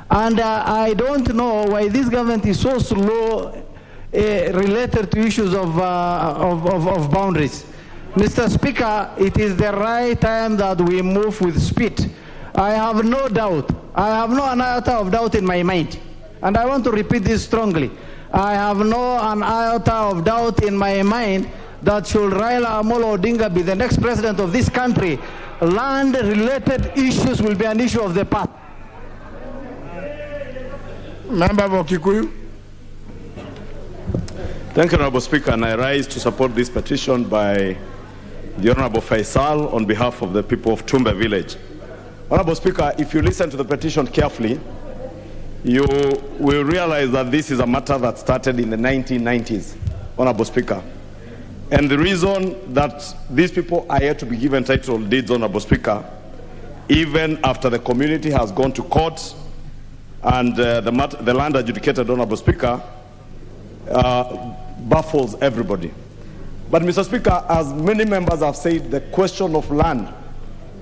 And I don't know why this government is so slow related to issues of boundaries. Mr. Speaker, it is the right time that we move with speed. I have no doubt, I have no iota of doubt in my mind, and I want to repeat this strongly. I have no iota of doubt in my mind that should Raila Amolo Odinga be the next president of this country, land-related issues will be an issue of the past. Member of Kikuyu. Thank you, Honorable Speaker, and I rise to support this petition by the Honorable Faisal on behalf of the people of Tumbe village. Honorable Speaker, if you listen to the petition carefully, you will realize that this is a matter that started in the 1990s, Honorable Speaker. And the reason that these people are yet to be given title deeds, Honorable Speaker, even after the community has gone to court and the land adjudicated, Honorable Speaker, baffles everybody. But Mr. Speaker, as many members have said, the question of land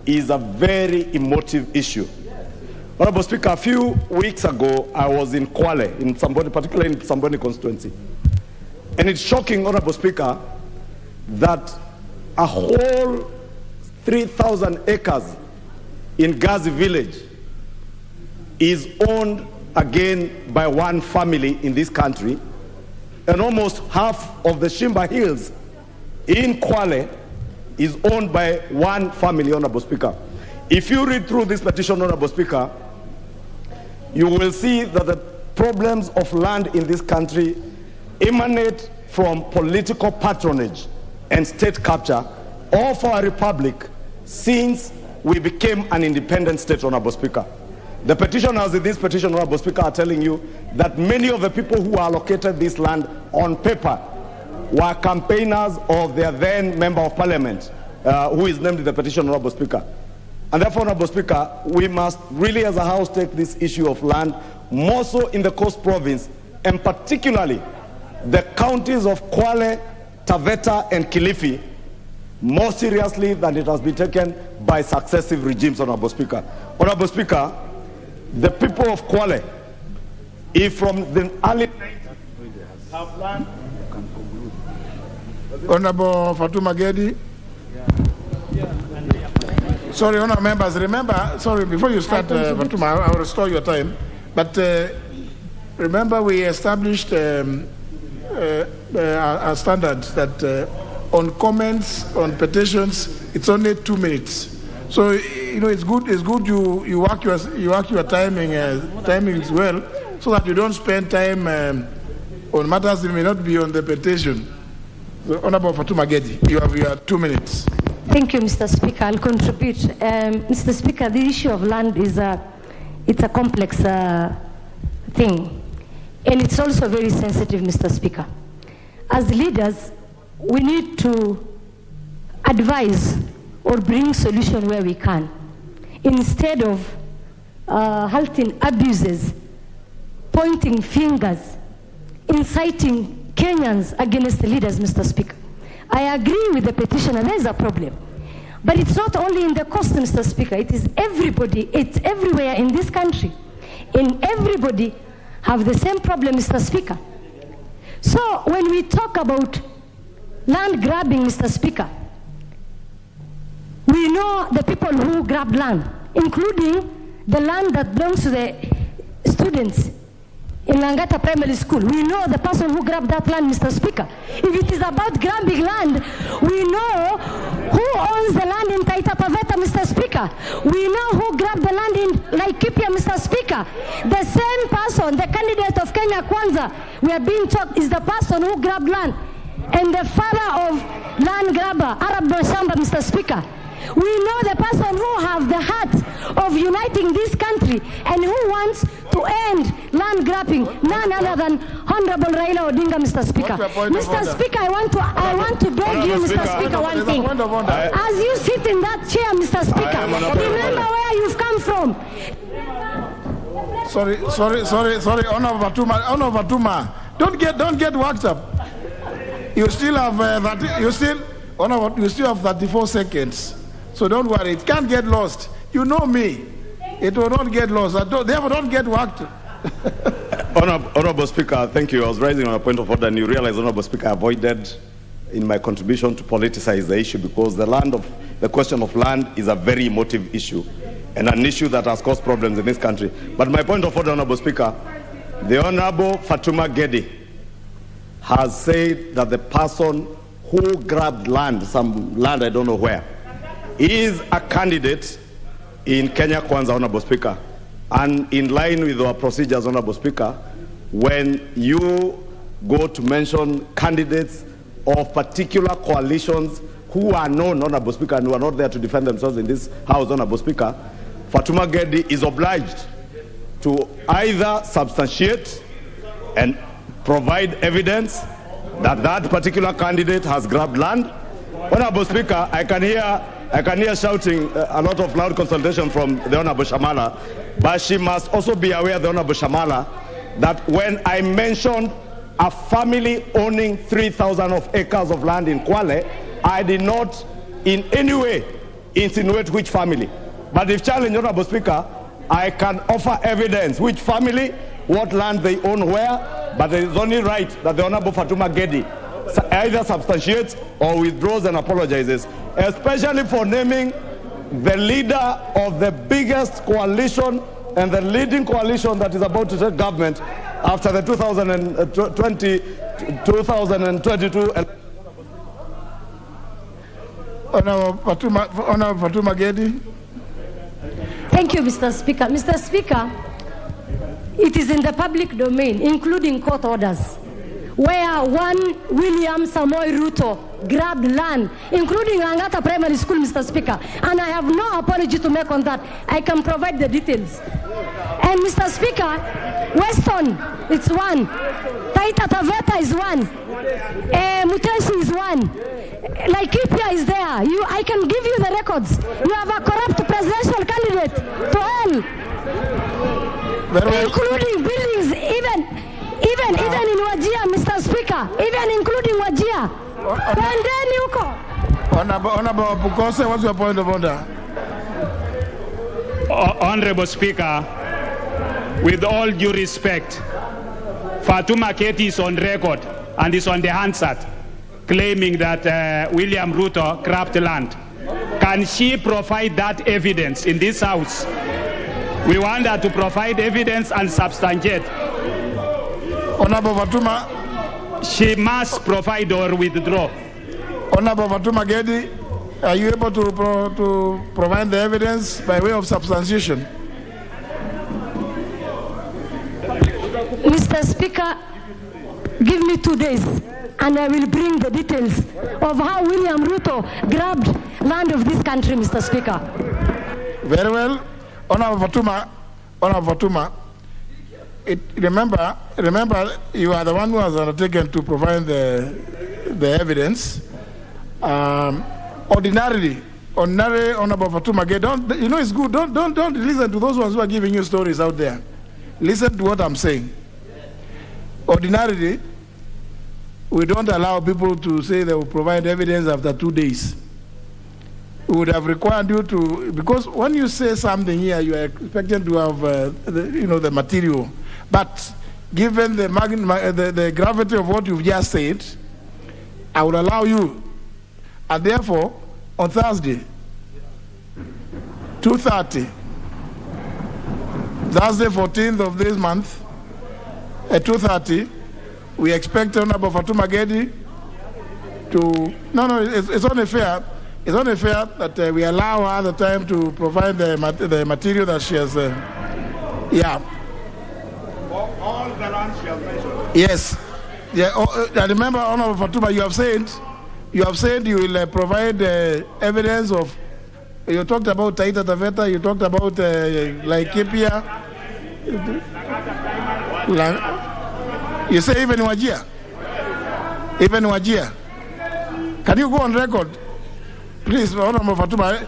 is a very emotive issue. Honorable Speaker, a few weeks ago, I was in Kwale, particularly in Samboni constituency. And it's shocking, Honorable Speaker, that a whole 3,000 acres in Gazi village is owned again by one family in this country, and almost half of the Shimba Hills in Kwale is owned by one family, Honorable Speaker. If you read through this petition, Honorable Speaker, you will see that the problems of land in this country emanate from political patronage and state capture of our republic since we became an independent state, Honorable Speaker. The petitioners in this petition, Honorable Speaker, are telling you that many of the people who allocated this land on paper were campaigners of their then Member of Parliament, who is named in the petition, Honorable Speaker. And therefore, Honorable Speaker, we must really as a House take this issue of land, more so in the Coast Province, and particularly the counties of Kwale, Taveta, and Kilifi, more seriously than it has been taken by successive regimes, Honorable Speaker. Honorable Speaker, the people of Kwale, if from the early 90s have land. Honorable Fatuma Gedi. Sorry, honorable members, remember, sorry, before you start, Fatuma, I will restore your time. But remember, we established a standard that on comments, on petitions, it's only 2 minutes. So it's good you work your timings well, so that you don't spend time on matters that may not be on the petition. So, Honorable Fatuma Gedi, you have your 2 minutes. Thank you, Mr. Speaker. I'll contribute. Mr. Speaker, the issue of land is it's a complex thing, and it's also very sensitive, Mr. Speaker. As leaders, we need to advise or bring solution where we can, instead of halting abuses, pointing fingers, inciting Kenyans against the leaders, Mr. Speaker. I agree with the petitioner, there is a problem. But it's not only in the coast, Mr. Speaker, it is everybody, it's everywhere in this country. And everybody have the same problem, Mr. Speaker. So when we talk about land grabbing, Mr. Speaker, we know the people who grab land, including the land that belongs to the students in Langata Primary School. We know the person who grabbed that land, Mr. Speaker. If it is about grabbing land, we know who owns the land in Taita Taveta, Mr. Speaker. We know who grabbed the land in Laikipia, Mr. Speaker. The same person, the candidate of Kenya Kwanza, we are being told is the person who grabbed land. And the father of land grabber, Arab Boshamba, Mr. Speaker. We know the person who has the heart of uniting this country and who wants to end land grabbing, none other than Honorable Raila Odinga, Mr. Speaker. Mr. Speaker, I want to beg you, Mr. Speaker, one thing. As you sit in that chair, Mr. Speaker, remember where you've come from. Sorry, Honorable Fatuma. Don't get worked up. You still have you still have 34 seconds. So don't worry, it can't get lost. You know me. It will not get lost. They will not get worked. Honorable Speaker, thank you. I was raising on a point of order, and you realize, Honorable Speaker, I avoided in my contribution to politicize the issue because the question of land is a very emotive issue and an issue that has caused problems in this country. But my point of order, Honorable Speaker, the Honorable Fatuma Gedi has said that the person who grabbed land, some land I don't know where, is a candidate in Kenya Kwanza, Honorable Speaker. And in line with our procedures, Honorable Speaker, when you go to mention candidates of particular coalitions who are known, Honorable Speaker, and who are not there to defend themselves in this House, Honorable Speaker, Fatuma Gedi is obliged to either substantiate and provide evidence that that particular candidate has grabbed land. Honorable Speaker, I can hear shouting a lot of loud consultation from the Honorable Shamala, but she must also be aware, the Honorable Shamala, that when I mentioned a family owning 3,000 acres of land in Kwale, I did not in any way insinuate which family. But if challenged, Honorable Speaker, I can offer evidence which family, what land they own where, but it is only right that the Honorable Fatuma Gedi either substantiates or withdraws and apologizes, especially for naming the leader of the biggest coalition and the leading coalition that is about to take government after the 2022 election. Honorable Fatuma Gedi. Thank you, Mr. Speaker. Mr. Speaker, it is in the public domain, including court orders, where one William Samoei Ruto grabbed land, including Langata Primary School, Mr. Speaker. And I have no apology to make on that. I can provide the details. And Mr. Speaker, Weston, it's one. Taita Taveta is one. Mutensi is one. Laikipia is there. I can give you the records. You have a corrupt presidential candidate to hell. Including buildings, even in Wajir, Mr. Speaker, even including Wajir. Pendeni huko. Honorable Bukose, what's your point of order? Honorable Speaker, with all due respect, Fatuma Gedi is on record and is on the Hansard claiming that William Ruto grabbed land. Can she provide that evidence in this House? We want her to provide evidence and substantiate. Honorable Fatuma. She must provide or withdraw. Honorable Fatuma Gedi, are you able to provide the evidence by way of substantiation? Mr. Speaker, give me 2 days and I will bring the details of how William Ruto grabbed land of this country, Mr. Speaker. Very well. Honorable Fatuma, remember, you are the one who has undertaken to provide the evidence. Ordinarily, Honorable Fatuma Gedi, it's good. Don't listen to those ones who are giving you stories out there. Listen to what I'm saying. Ordinarily, we don't allow people to say they will provide evidence after 2 days. We would have required you to, because when you say something here, you are expected to have the material. But given the gravity of what you've just said, I would allow you. And therefore, on Thursday, 2:30, Thursday 14th of this month, at 2:30, we expect Honorable Fatuma Gedi to, it's only fair. It's only fair that we allow her the time to provide the material that she has. Yeah. All the land she has mentioned. Yes. Yeah. I remember, Honorable Fatuma, you have said you will provide evidence of. You talked about Taita Taveta. You talked about Laikipia. You say even Wajir. Even Wajir. Can you go on record? Please, Honorable Fatuma,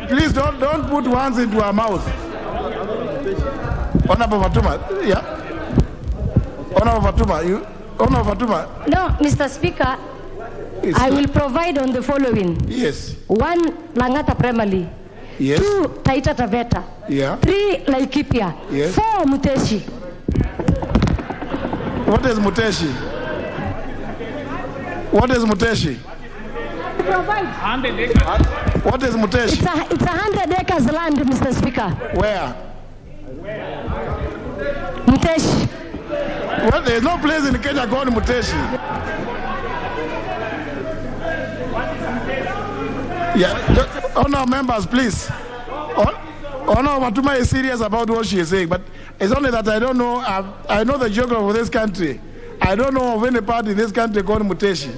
please don't put words into our mouth. Honorable Fatuma, yeah. Honorable Fatuma. No, Mr. Speaker, I will provide on the following. Yes. One, Langata Primary. Yes. 2 Taita Taveta, Yeah. 3 Laikipia, Yes. 4 Muteshi. What is Muteshi? What is Muteshi? What is Muteshi? It's 100 acres land, Mr. Speaker. Where? Muteshi. Well, there's no place in Kenya called Muteshi. Yeah, honor members, please. Honor Matuma is serious about what she is saying, but it's only that I don't know. I know the geography of this country. I don't know of any part in this country called Muteshi.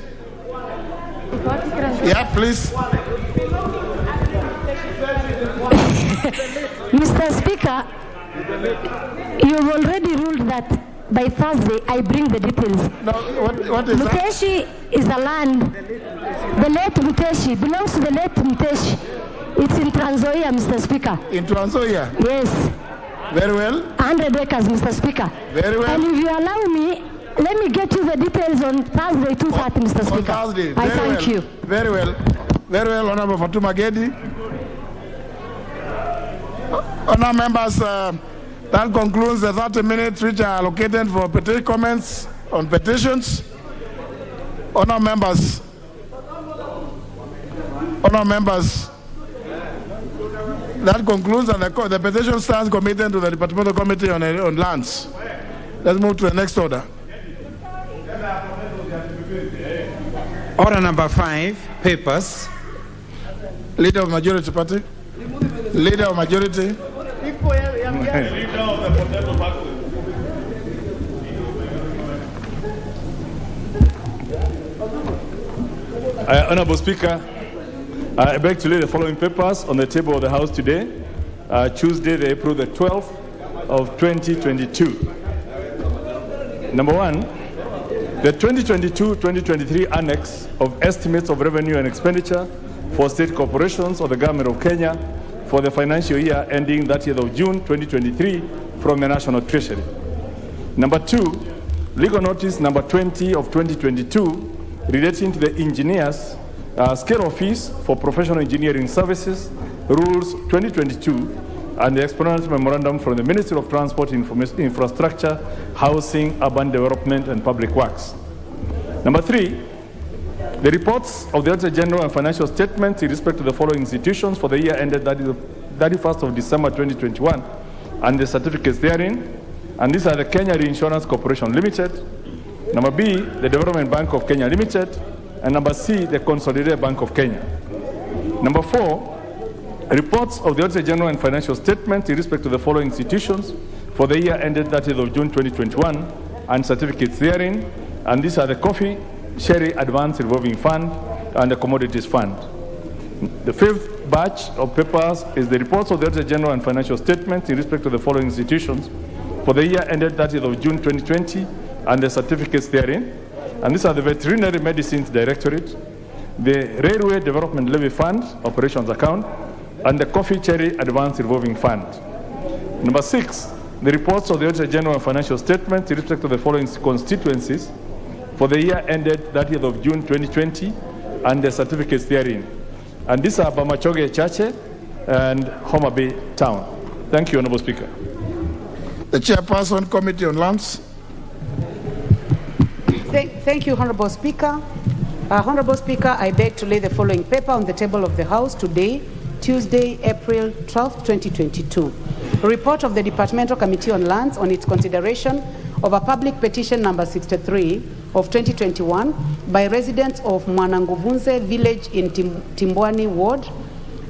Yeah, please. Mr. Speaker, you've already ruled that by Thursday I bring the details. No, what is that? Muteshi is a land. The late Muteshi belongs to the late Muteshi. It's in Trans Nzoia, Mr. Speaker. In Trans Nzoia? Yes. Very well. 100 acres, Mr. Speaker. Very well. And if you allow me, let me get you the details on Thursday, 2:30, Mr. Speaker. On Thursday. I thank you. Very well. Very well, Honorable Fatuma Gedi. Honourable members, that concludes the 30 minutes which are allocated for comments on petitions. Honourable members, that concludes and the petition stands committed to the Departmental Committee on Lands. Let's move to the next order. Order number 5, papers. Leader of Majority Party. Leader of Majority. Honorable Speaker, I beg to lay the following papers on the table of the House today, Tuesday, April the 12th of 2022. Number 1, the 2022-2023 Annex of Estimates of Revenue and Expenditure for State Corporations of the Government of Kenya for the financial year ending 30th of June 2023 from the National Treasury. Number 2, legal notice number 20 of 2022 relating to the engineers scale of fees for professional engineering services, rules 2022, and the explanatory memorandum from the Ministry of Transport, Infrastructure, Housing, Urban Development, and Public Works. Number 3, the reports of the Auditor General and financial statements in respect to the following institutions for the year ended 31st of December 2021, and the certificates therein, and these are the Kenya Reinsurance Corporation Limited, number B, the Development Bank of Kenya Limited, and number C, the Consolidated Bank of Kenya. Number 4, reports of the Auditor General and financial statements in respect to the following institutions for the year ended 30th of June 2021, and certificates therein, and these are the Coffee, Sherry Advance Revolving Fund, and the Commodities Fund. The 5th batch of papers is the reports of the Auditor General and financial statements in respect to the following institutions for the year ended 30th of June 2020, and the certificates therein, and these are the Veterinary Medicines Directorate, the Railway Development Levy Fund Operations Account, and the Coffee Cherry Advance Revolving Fund. Number 6, the reports of the Auditor General and financial statements in respect to the following constituencies for the year ended 30th of June 2020, and the certificates therein. And these are Bamachoge Chache and Homa Bay Town. Thank you, Honorable Speaker. The Chairperson, Committee on Lands. Thank you, Honorable Speaker. Honorable Speaker, I beg to lay the following paper on the table of the House today, Tuesday, April 12, 2022. A report of the Departmental Committee on Lands on its consideration of a public petition number 63 of 2021 by residents of Mwananguvunze village in Timbwani ward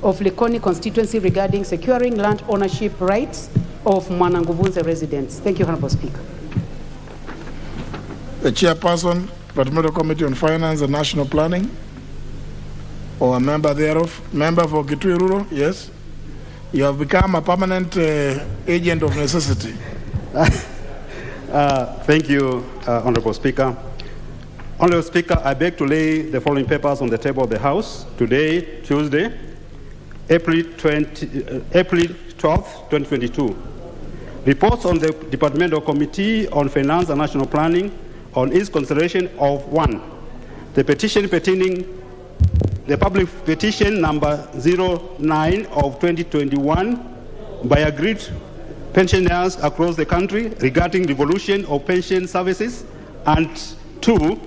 of Likoni constituency regarding securing land ownership rights of Mwananguvunze residents. Thank you, Honorable Speaker. The Chairperson, Departmental Committee on Finance and National Planning, or a member thereof. Member for Kitui Rural, yes. You have become a permanent agent of necessity. Thank you, Honorable Speaker. Honorable Speaker, I beg to lay the following papers on the table of the House today, Tuesday, April 12th, 2022. Reports on the Departmental Committee on Finance and National Planning on its consideration of 1, the petition pertaining the public petition number 09 of 2021 by agreed pensioners across the country regarding devolution of pension services, and 2,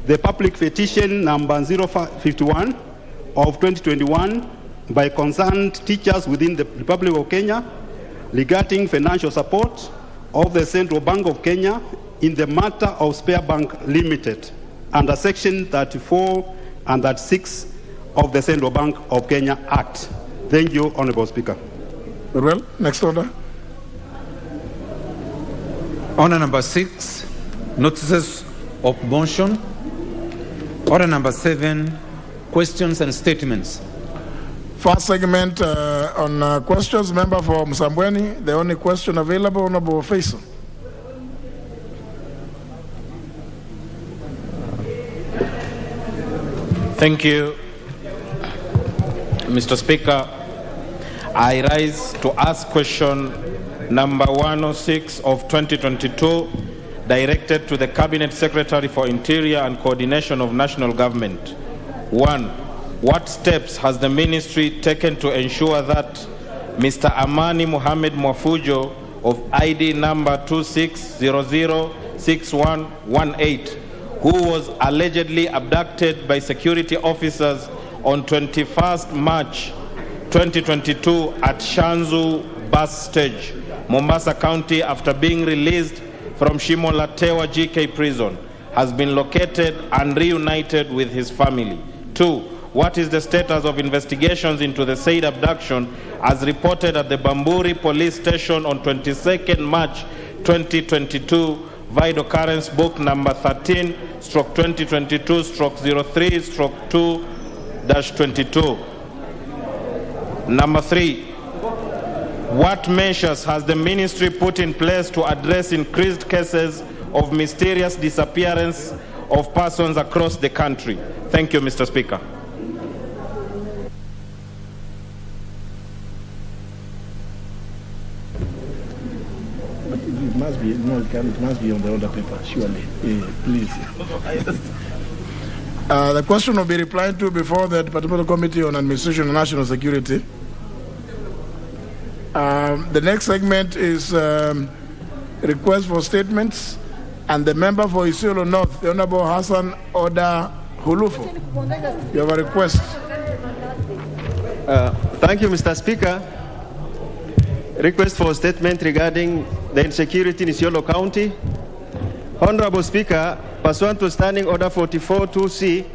the public petition number 051 of 2021 by concerned teachers within the Republic of Kenya regarding financial support of the Central Bank of Kenya in the matter of Spare Bank Limited under Section 34 and 36 of the Central Bank of Kenya Act. Thank you, Honorable Speaker. Very well. Next order. Order number 6, notices of motion. Order number 7, questions and statements. First segment on questions. Member for Msambweni, the only question available, Honorable Faisal. Thank you, Mr. Speaker. I rise to ask question number 106 of 2022, directed to the Cabinet Secretary for Interior and Coordination of National Government. 1. What steps has the ministry taken to ensure that Mr. Amani Mohamed Mwafujo of ID number 26006118, who was allegedly abducted by security officers on 21st March 2022 at Shanzu bus stage, Mombasa County, after being released from Shimolatewa GK prison, has been located and reunited with his family. 2. What is the status of investigations into the said abduction as reported at the Bamburi police station on 22nd March 2022, via occurrence book number 13/2022/03/2-22. Number 3, what measures has the ministry put in place to address increased cases of mysterious disappearance of persons across the country? Thank you, Mr. Speaker. It must be, no, it must be on the order paper, surely. Please. The question will be replied to before the Departmental Committee on Administration and National Security. The next segment is request for statements, and the member for Isiolo North, the Honorable Hassan Oda Hulufo. You have a request. Thank you, Mr. Speaker. Request for statement regarding the insecurity in Isiolo County. Honorable Speaker, pursuant to Standing Order 44-2C,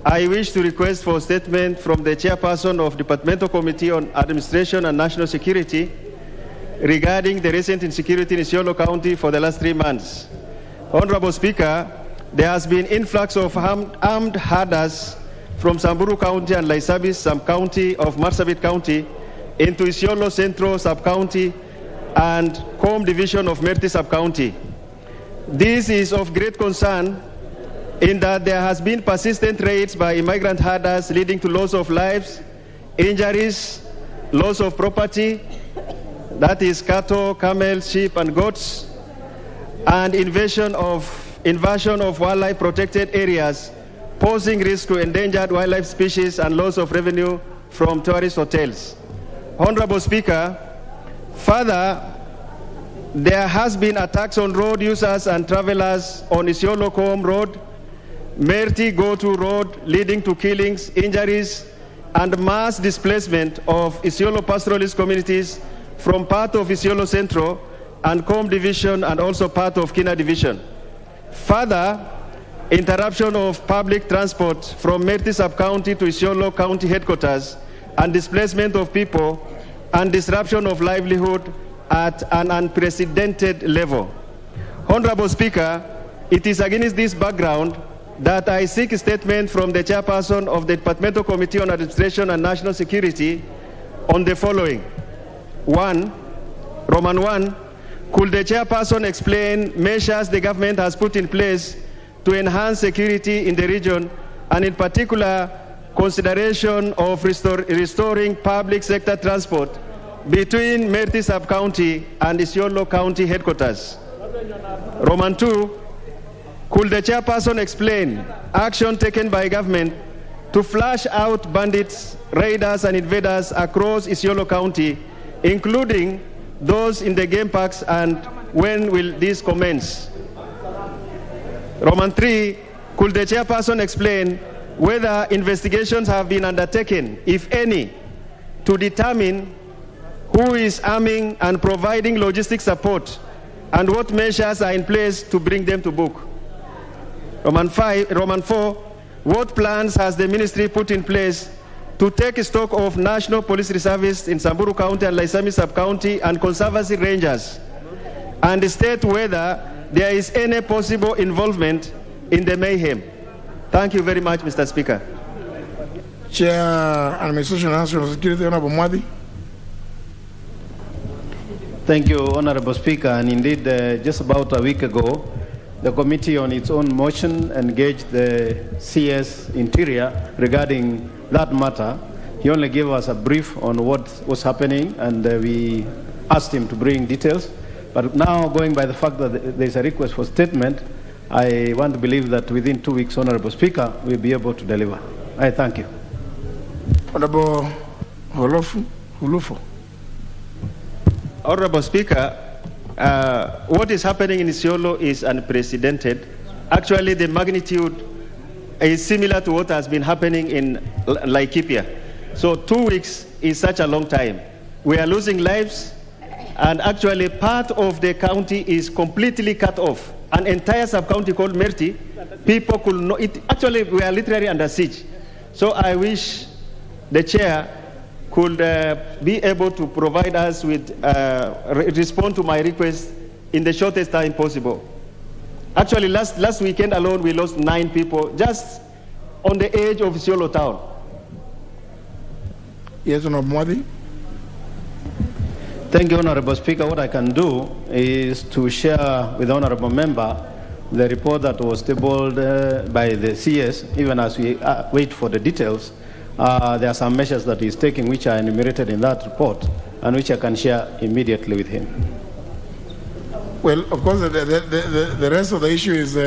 I wish to request for statement from the Chairperson of Departmental Committee on Administration and National Security regarding the recent insecurity in Isiolo County for the last 3 months. Honorable Speaker, there has been influx of armed herders from Samburu County and Laisabis Sub-County of Marsabit County into Isiolo Central Sub-County and Quorum Division of Merti Sub-County. This is of great concern in that there has been persistent raids by immigrant herders leading to loss of lives, injuries, loss of property, that is cattle, camels, sheep, and goats, and invasion of wildlife protected areas, posing risk to endangered wildlife species and loss of revenue from tourist hotels. Honorable Speaker, further, there has been attacks on road users and travelers on Isiolo Quorum Road, Merti Go-To Road, leading to killings, injuries, and mass displacement of Isiolo pastoralist communities from part of Isiolo Central and Quorum Division and also part of Kina Division. Further, interruption of public transport from Merti Sub-County to Isiolo County headquarters and displacement of people and disruption of livelihood at an unprecedented level. Honorable Speaker, it is against this background that I seek a statement from the Chairperson of the Departmental Committee on Administration and National Security on the following. 1, Roman 1, could the Chairperson explain measures the government has put in place to enhance security in the region, and in particular, consideration of restoring public sector transport between Merti Sub-County and Isiolo County headquarters? Roman 2, could the Chairperson explain action taken by government to flush out bandits, raiders, and invaders across Isiolo County, including those in the game parks, and when will this commence? Roman 3, could the chairperson explain whether investigations have been undertaken, if any, to determine who is arming and providing logistic support, and what measures are in place to bring them to book? Roman 4, what plans has the ministry put in place to take stock of National Police Reservists in Samburu County and Laisami Sub-County and Conservancy Rangers, and state whether there is any possible involvement in the mayhem? Thank you very much, Mr. Speaker. Chair, Administration and National Security, Honorable Mwadi. Thank you, Honorable Speaker. And indeed, just about a week ago, the committee on its own motion engaged the CS Interior regarding that matter. He only gave us a brief on what was happening, and we asked him to bring details. But now, going by the fact that there is a request for statement, I want to believe that within 2 weeks, Honorable Speaker, we'll be able to deliver. I thank you. Honorable Hulufo. Honorable Speaker, what is happening in Isiolo is unprecedented. Actually, the magnitude is similar to what has been happening in Laikipia. So 2 weeks is such a long time. We are losing lives, and actually part of the county is completely cut off. An entire sub-county called Merti, people could not, actually we are literally under siege. So I wish the chair could be able to provide us with, respond to my request in the shortest time possible. Actually, last weekend alone, we lost 9 people just on the edge of Isiolo town. Yes, Honorable Mwadi. Thank you, Honorable Speaker. What I can do is to share with the Honorable Member the report that was tabled by the CS, even as we wait for the details. There are some measures that he's taking which are enumerated in that report and which I can share immediately with him. Well, of course, the rest of the issue is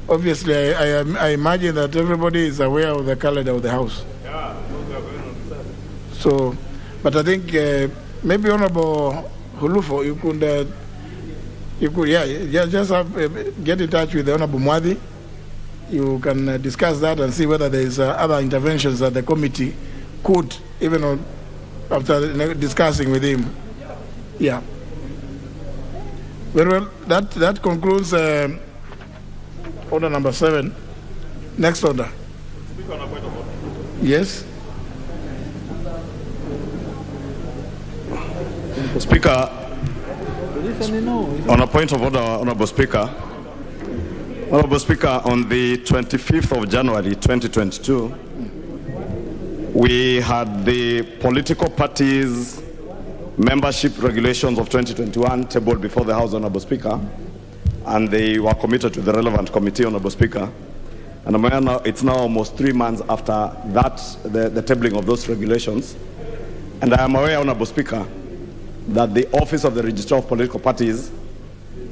obviously, I imagine that everybody is aware of the calendar of the House. So, but I think maybe Honorable Hulufo, you could, just have, get in touch with the Honorable Mwadi. You can discuss that and see whether there is other interventions that the committee could, even on, after discussing with him. Yeah. Very well. That concludes order number 7. Next order. Yes. Speaker, on a point of order, Honorable Speaker. Honorable Speaker, on the 25th of January 2022, we had the political parties membership regulations of 2021 tabled before the House, Honorable Speaker, and they were committed to the relevant committee, Honorable Speaker. And it's now almost 3 months after that, the tabling of those regulations. And I am aware, Honorable Speaker, that the Office of the Registrar of Political Parties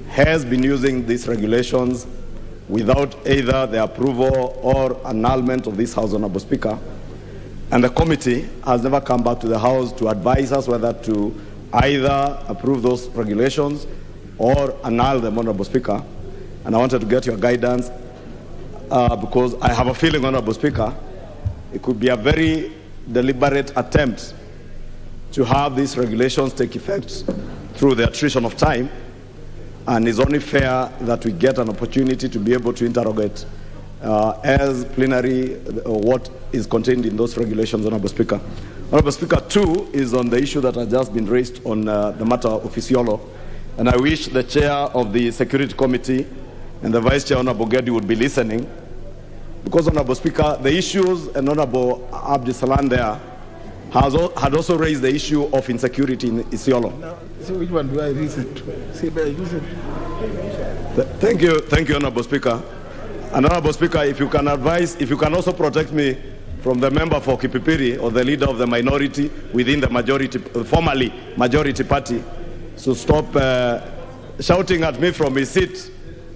has been using these regulations without either the approval or annulment of this House, Honorable Speaker. And the committee has never come back to the House to advise us whether to either approve those regulations or annul them, Honorable Speaker. And I wanted to get your guidance because I have a feeling, Honorable Speaker, it could be a very deliberate attempt to have these regulations take effect through the attrition of time, and it's only fair that we get an opportunity to be able to interrogate as plenary what is contained in those regulations, Honorable Speaker. Honorable Speaker, 2 is on the issue that has just been raised on the matter of Isiolo, and I wish the chair of the Security Committee and the Vice Chair, Honorable Gedi, would be listening, because, Honorable Speaker, the issues, and Honorable Abdisalan there had also raised the issue of insecurity in Isiolo. No, so which one do I listen to? See, I listen. Thank you, Honorable Speaker. And Honorable Speaker, if you can advise, if you can also protect me from the member for Kipipiri or the leader of the minority within the majority, formerly majority party, so stop shouting at me from his seat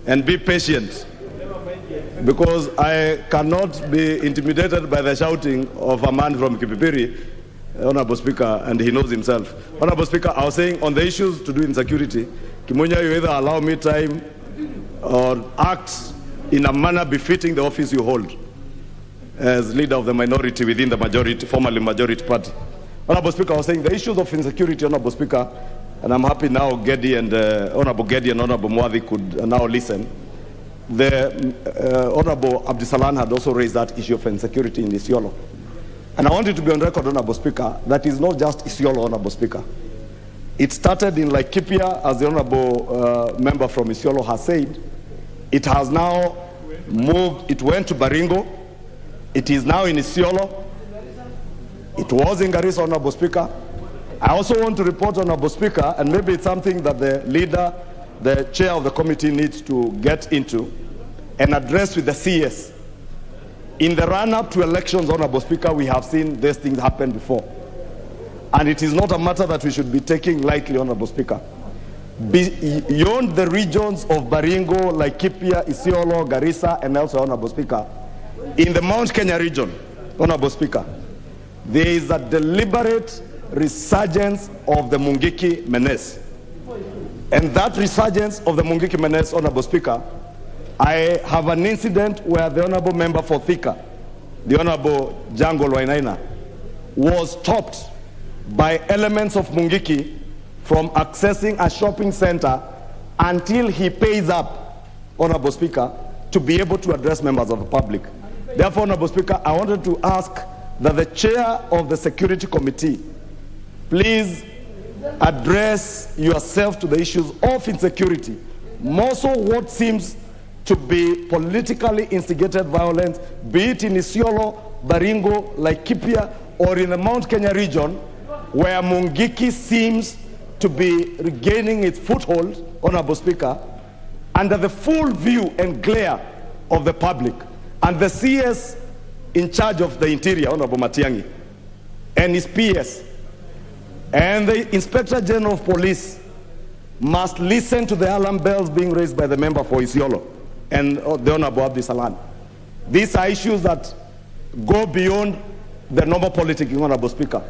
and be patient. because I cannot be intimidated by the shouting of a man from Kipipiri, Honorable Speaker, and he knows himself. Honorable Speaker, I was saying on the issues to do insecurity, Kimunya, you either allow me time or act in a manner befitting the office you hold as leader of the minority within the majority, formerly majority party. Honorable Speaker, I was saying the issues of insecurity, Honorable Speaker, and I'm happy now Gedi and Honorable Gedi and Honorable Mwadhi could now listen. The Honorable Abdisalan had also raised that issue of insecurity in Isiolo. And I want it to be on record, Honorable Speaker, that is not just Isiolo, Honorable Speaker. It started in Laikipia, as the Honorable member from Isiolo has said. It has now moved, it went to Baringo. It is now in Isiolo. It was in Garissa, Honorable Speaker. I also want to report, Honorable Speaker, and maybe it's something that the leader, the chair of the committee needs to get into and address with the CS. In the run-up to elections, Honorable Speaker, we have seen these things happen before. And it is not a matter that we should be taking lightly, Honorable Speaker. Beyond the regions of Baringo, Laikipia, Isiolo, Garissa, and also, Honorable Speaker, in the Mount Kenya region, Honorable Speaker, there is a deliberate resurgence of the Mungiki menace. And that resurgence of the Mungiki menace, Honorable Speaker, I have an incident where the Honorable member for Thika, the Honorable Jango Wainaina, was stopped by elements of Mungiki from accessing a shopping center until he pays up, Honorable Speaker, to be able to address members of the public. Therefore, Honorable Speaker, I wanted to ask that the chair of the Security Committee please address yourself to the issues of insecurity, more so what seems to be politically instigated violence, be it in Isiolo, Baringo, Laikipia, or in the Mount Kenya region, where Mungiki seems to be regaining its foothold, Honorable Speaker, under the full view and glare of the public. And the CS in charge of the Interior, Honorable Matiang'i, and his PS, and the Inspector General of Police must listen to the alarm bells being raised by the member for Isiolo and the Honorable Abdisalan. These are issues that go beyond the normal politics, Honorable Speaker.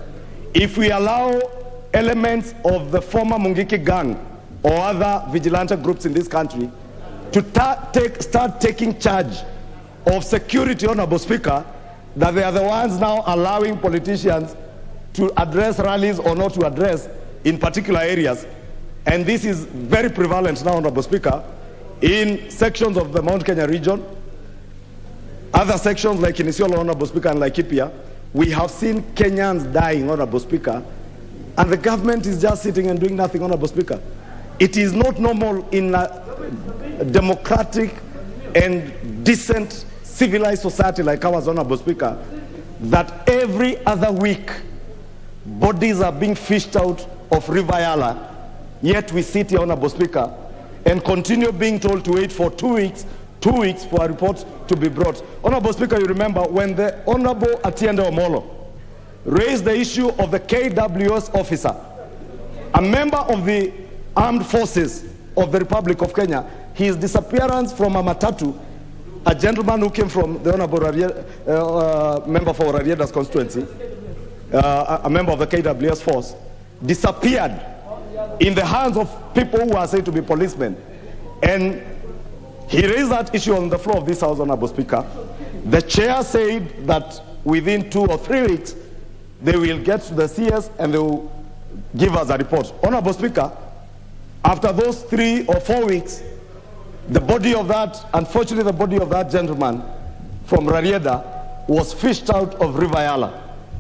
If we allow elements of the former Mungiki gang or other vigilante groups in this country to start taking charge of security, Honorable Speaker, that they are the ones now allowing politicians to address rallies or not to address in particular areas. And this is very prevalent now, Honorable Speaker, in sections of the Mount Kenya region, other sections like in Isiolo, Honorable Speaker, and Laikipia. We have seen Kenyans dying, Honorable Speaker, and the government is just sitting and doing nothing, Honorable Speaker. It is not normal in a democratic and decent civilized society like ours, Honorable Speaker, that every other week bodies are being fished out of River Yala, yet we sit here, Honorable Speaker, and continue being told to wait for 2 weeks for a report to be brought. Honorable Speaker, you remember when the Honorable Atiende Omolo raised the issue of the KWS officer, a member of the armed forces of the Republic of Kenya, his disappearance from a matatu, a gentleman who came from the Honorable member for Rarieda's constituency, a member of the KWS force, disappeared in the hands of people who are said to be policemen. And he raised that issue on the floor of this House, Honorable Speaker. The chair said that within 2 or 3 weeks, they will get to the CS and they will give us a report. Honorable Speaker, after those 3 or 4 weeks, the body of that, unfortunately the body of that gentleman from Rarieda was fished out of River Yala.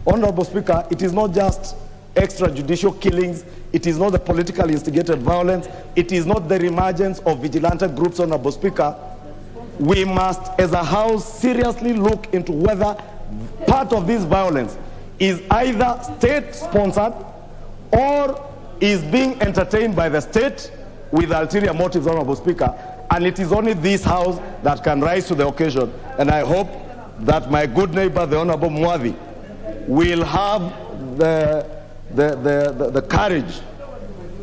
Honorable Speaker, it is not just extrajudicial killings, it is not the politically instigated violence, it is not the reemergence of vigilante groups, Honorable Speaker. We must, as a House, seriously look into whether part of this violence is either state-sponsored or is being entertained by the state with ulterior motives, Honorable Speaker. And it is only this House that can rise to the occasion. And I hope that my good neighbor, the Honorable Mwadhi, will have the courage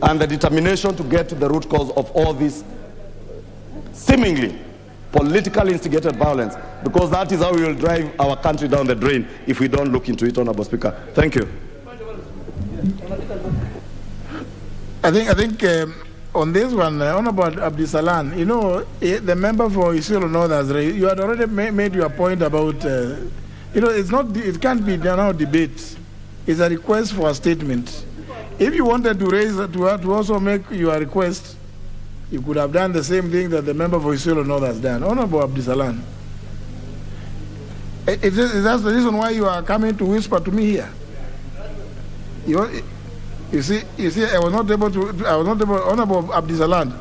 and the determination to get to the root cause of all these seemingly politically instigated violence, because that is how we will drive our country down the drain if we don't look into it, Honorable Speaker. Thank you. I think on this one, Honorable Abdisalan, you know, the member for Isiolo Northern, you had already made your point about, you know, it can't be now debate. It's a request for a statement. If you wanted to raise, to also make your request, you could have done the same thing that the member for Isiolo North has done. Honorable Abdisalan, that's the reason why you are coming to whisper to me here. You see, I was not able, Honorable Abdisalan.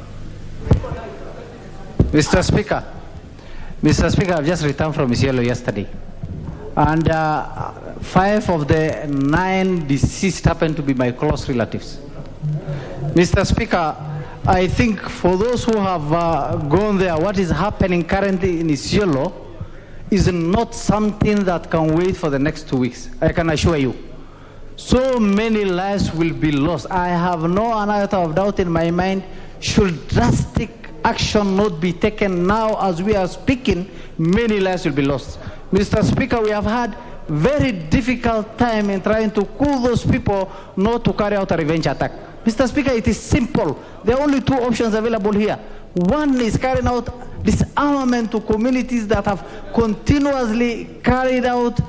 Mr. Speaker, I've just returned from Isiolo yesterday. And 5 of the 9 deceased happened to be my close relatives. Mr. Speaker, I think for those who have gone there, what is happening currently in Isiolo is not something that can wait for the next 2 weeks. I can assure you. So many lives will be lost. I have no iota of doubt in my mind. Should drastic action not be taken now as we are speaking, many lives will be lost. Mr. Speaker, we have had very difficult time in trying to cool those people not to carry out a revenge attack. Mr. Speaker, it is simple. There are only 2 options available here. One is carrying out disarmament to communities that have continuously carried out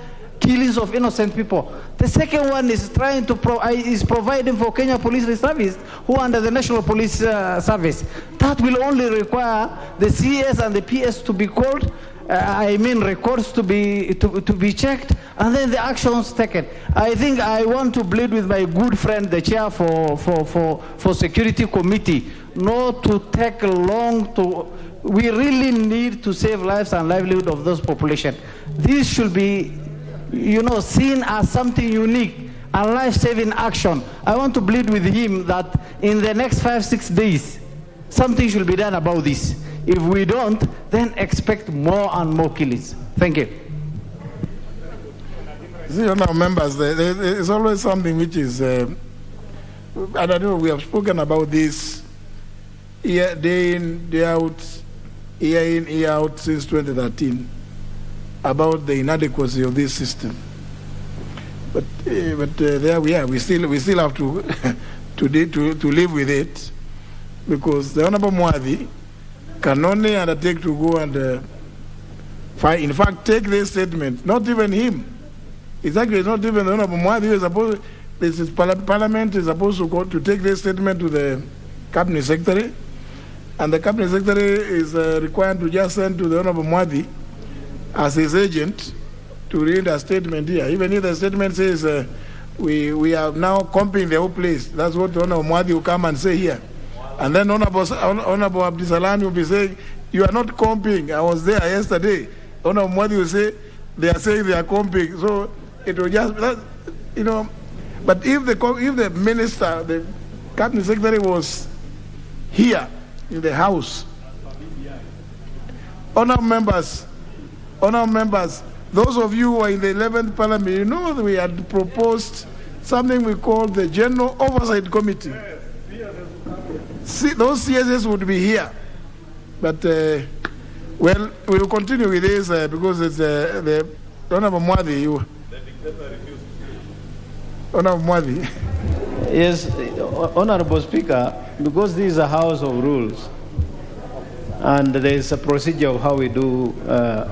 killings of innocent people. The second one is trying to providing for Kenya Police Service, who are under the National Police Service. That will only require the CS and the PS to be called. Records to be checked, and then the actions taken. I think I want to plead with my good friend, the chair for Security Committee, not to take long to. We really need to save lives and livelihood of those population. This should be, seen as something unique, a life-saving action. I want to plead with him that in the next 5-6 days, something should be done about this. If we don't, then expect more and more killings. Thank you. See, members, there's always something which is, I don't know, we have spoken about this day in, day out, year in, year out since 2013, about the inadequacy of this system. But there we are. We still have to live with it, because the Honorable Mwadhi can only undertake to go and fight. In fact, take this statement. Not even him. It's actually not even the Honorable Mwadhi. Parliament is supposed to go to take this statement to the Cabinet Secretary, and the Cabinet Secretary is required to just send to the Honorable Mwadhi as his agent to read a statement here. Even if the statement says we are now comping the whole place, that's what the Honorable Mwadhi will come and say here. And then Honorable Abdisalan will be saying, you are not comping. I was there yesterday. Honorable Mwadhi will say, they are saying they are comping. So it will just, But if the minister, the Cabinet Secretary was here in the House, honorable members, those of you who are in the 11th Parliament, you know that we had proposed something we call the General Oversight Committee. See, those CSS would be here, but well, we will continue with this because it's the Honorable Mwadhi. Honorable Mwadhi. Yes, Honorable Speaker, because this is a house of rules, and there is a procedure of how we do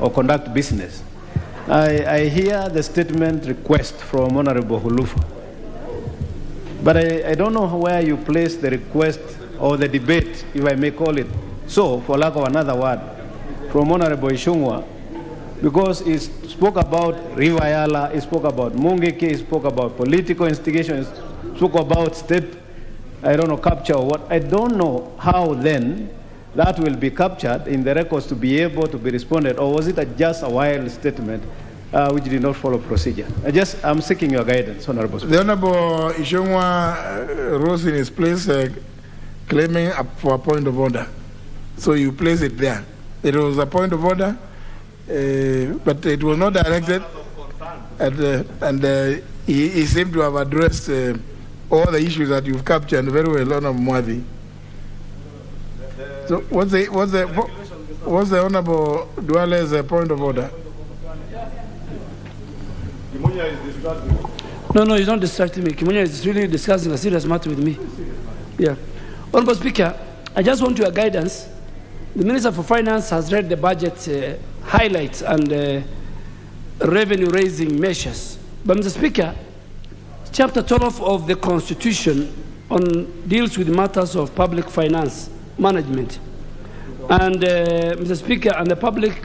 or conduct business. I hear the statement request from Honorable Hulufa, but I don't know where you place the request or the debate, if I may call it so, for lack of another word, from Honorable Ishungwa, because he spoke about Rivayala, he spoke about Mungiki, he spoke about political instigation, he spoke about state, capture or what. I don't know how then that will be captured in the records to be able to be responded, or was it just a wild statement which did not follow procedure? I'm seeking your guidance, Honorable Speaker. The Honorable Ishungwa rose in his place claiming for a point of order. So you place it there. It was a point of order, but it was not directed, and he seemed to have addressed all the issues that you've captured very well, Honorable Mwadhi. So what's the What's the Honorable Duale's point of order? No, he's not distracting me. Kimunya is really discussing a serious matter with me. Yeah. Honorable Speaker, I just want your guidance. The Minister for Finance has read the budget highlights and revenue-raising measures. But, Mr. Speaker, Chapter 12 of the Constitution deals with matters of public finance management. And, Mr. Speaker, and the Public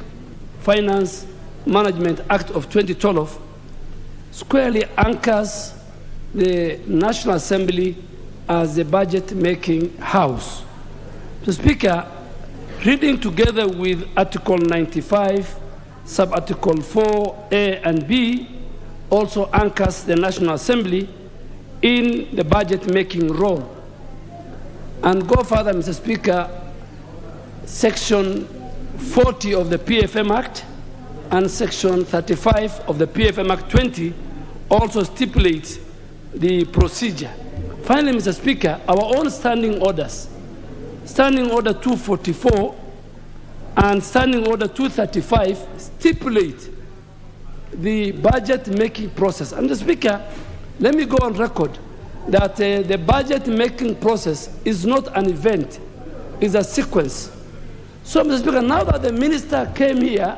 Finance Management Act of 2012 squarely anchors the National Assembly as the budget-making house. Mr. Speaker, reading together with Article 95, Sub-Article 4A and B, also anchors the National Assembly in the budget-making role. And go further, Mr. Speaker, Section 40 of the PFM Act and Section 35 of the PFM Act 20 also stipulates the procedure. Finally, Mr. Speaker, our own standing orders, Standing Order 244 and Standing Order 235 stipulate the budget-making process. And, Mr. Speaker, let me go on record that the budget-making process is not an event, it's a sequence. So, Mr. Speaker, now that the minister came here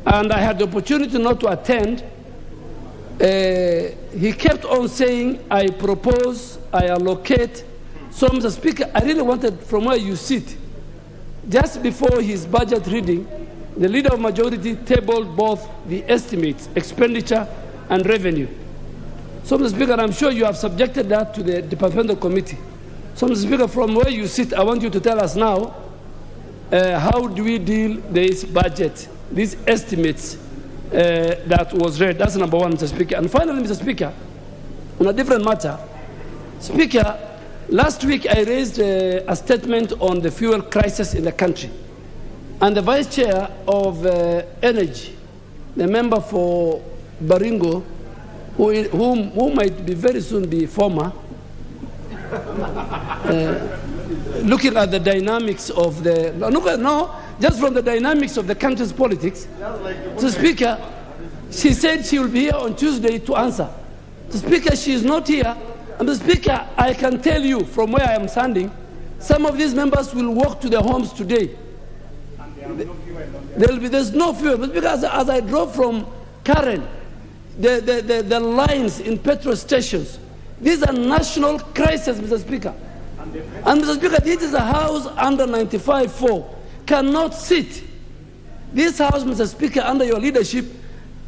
and I had the opportunity not to attend, he kept on saying, I propose, I allocate. So, Mr. Speaker, I really wanted from where you sit, just before his budget reading, the Leader of Majority tabled both the estimates, expenditure and revenue. So, Mr. Speaker, I'm sure you have subjected that to the departmental committee. So, Mr. Speaker, from where you sit, I want you to tell us now, how do we deal this budget, these estimates that was read? That's number one, Mr. Speaker. And finally, Mr. Speaker, on a different matter, Speaker, last week I raised a statement on the fuel crisis in the country. And the Vice Chair of Energy, the member for Baringo, who might be very soon be former, looking at the dynamics of the, just from the dynamics of the country's politics, the Speaker, she said she will be here on Tuesday to answer. The Speaker, she is not here. And the Speaker, I can tell you from where I am standing, some of these members will walk to their homes today. There's no fuel. But because as I drove from Karen, the lines in petrol stations, these are national crises, Mr. Speaker. And Mr. Speaker, this is a house under 95-4. Cannot sit. This house, Mr. Speaker, under your leadership,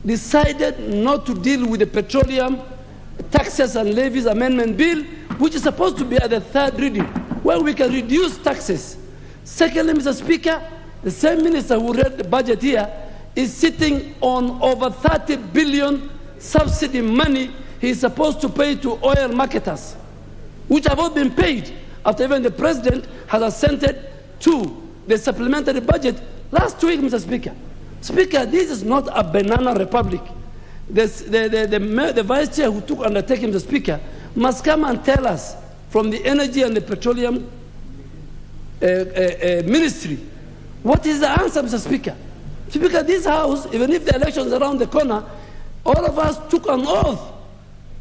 decided not to deal with the petroleum taxes and levies amendment bill, which is supposed to be at the third reading, where we can reduce taxes. Secondly, Mr. Speaker, the same minister who read the budget here is sitting on over 30 billion subsidy money he's supposed to pay to oil marketers, which have all been paid after even the president has assented to the supplementary budget last week, Mr. Speaker. Speaker, this is not a banana republic. The vice chair who took undertaking, the Speaker, must come and tell us from the energy and the petroleum ministry, what is the answer, Mr. Speaker? Speaker, this house, even if the election is around the corner, all of us took an oath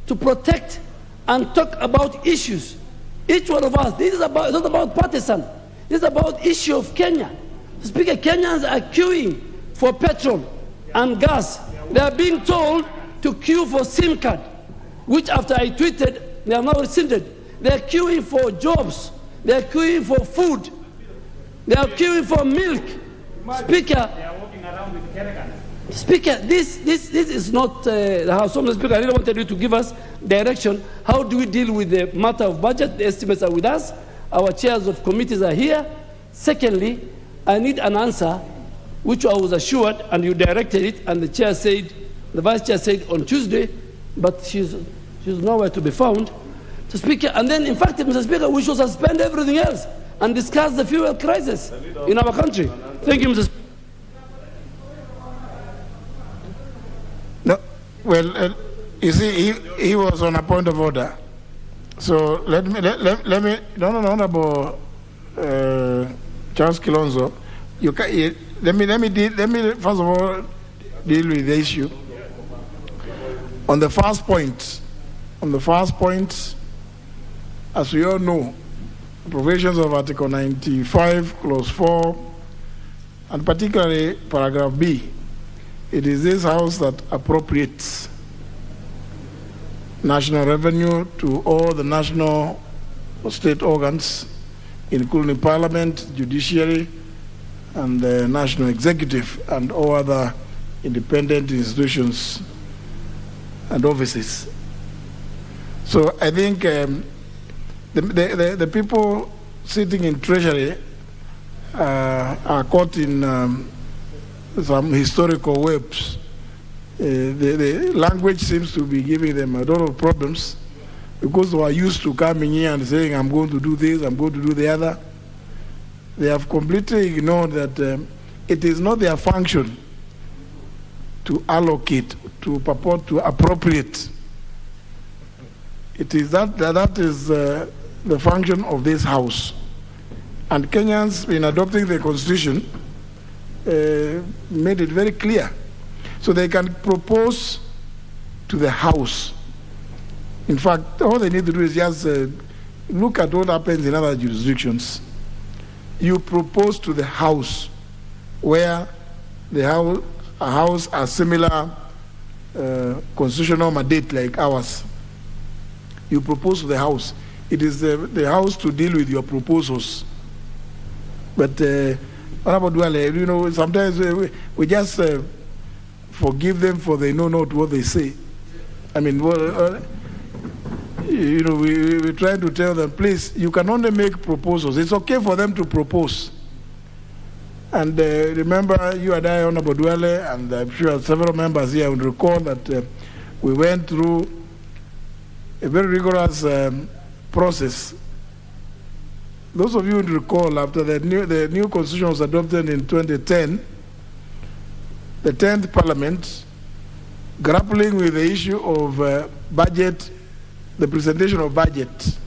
to protect and talk about issues. Each one of us, this is about, it's not about partisan. This is about issue of Kenya. Speaker, Kenyans are queuing for petrol and gas. They are being told to queue for SIM card, which after I tweeted, they are now rescinded. They are queuing for jobs. They are queuing for food. They are queuing for milk. Speaker, they are walking around with kerrigan. Speaker, this is not the House. So, Speaker, I really wanted you to give us direction. How do we deal with the matter of budget? The estimates are with us. Our chairs of committees are here. Secondly, I need an answer, which I was assured, and you directed it, and the chair said, the vice chair said on Tuesday, but she's nowhere to be found. So, Speaker, and then, in fact, Mr. Speaker, we should suspend everything else and discuss the fuel crisis in our country. Thank you, Mr. Speaker. No, well, you see, he was on a point of order. So let me, Honorable Charles Kilonzo, let me first of all deal with the issue. On the first point, as we all know, the provisions of Article 95, Clause 4, and particularly Paragraph B, it is this House that appropriates national revenue to all the national or state organs, including Parliament, Judiciary, and the National Executive, and all other independent institutions and offices. So I think the people sitting in Treasury are caught in some historical webs. The language seems to be giving them a lot of problems because they are used to coming here and saying, I'm going to do this, I'm going to do the other. They have completely ignored that it is not their function to allocate, to purport to appropriate. It is that is the function of this House. And Kenyans, in adopting the Constitution, made it very clear. So they can propose to the House. In fact, all they need to do is just look at what happens in other jurisdictions. You propose to the House where the House has similar constitutional mandate like ours. You propose to the House. It is the House to deal with your proposals. But Honorable Duale, you know, sometimes we just forgive them for they know not what they say. I mean, you know, we're trying to tell them, please, you can only make proposals. It's okay for them to propose. And remember, you and I, Honorable Duale, and I'm sure several members here would recall that we went through a very rigorous process. Those of you would recall, after the new constitution was adopted in 2010, the 10th Parliament, grappling with the issue of budget, the presentation of budget,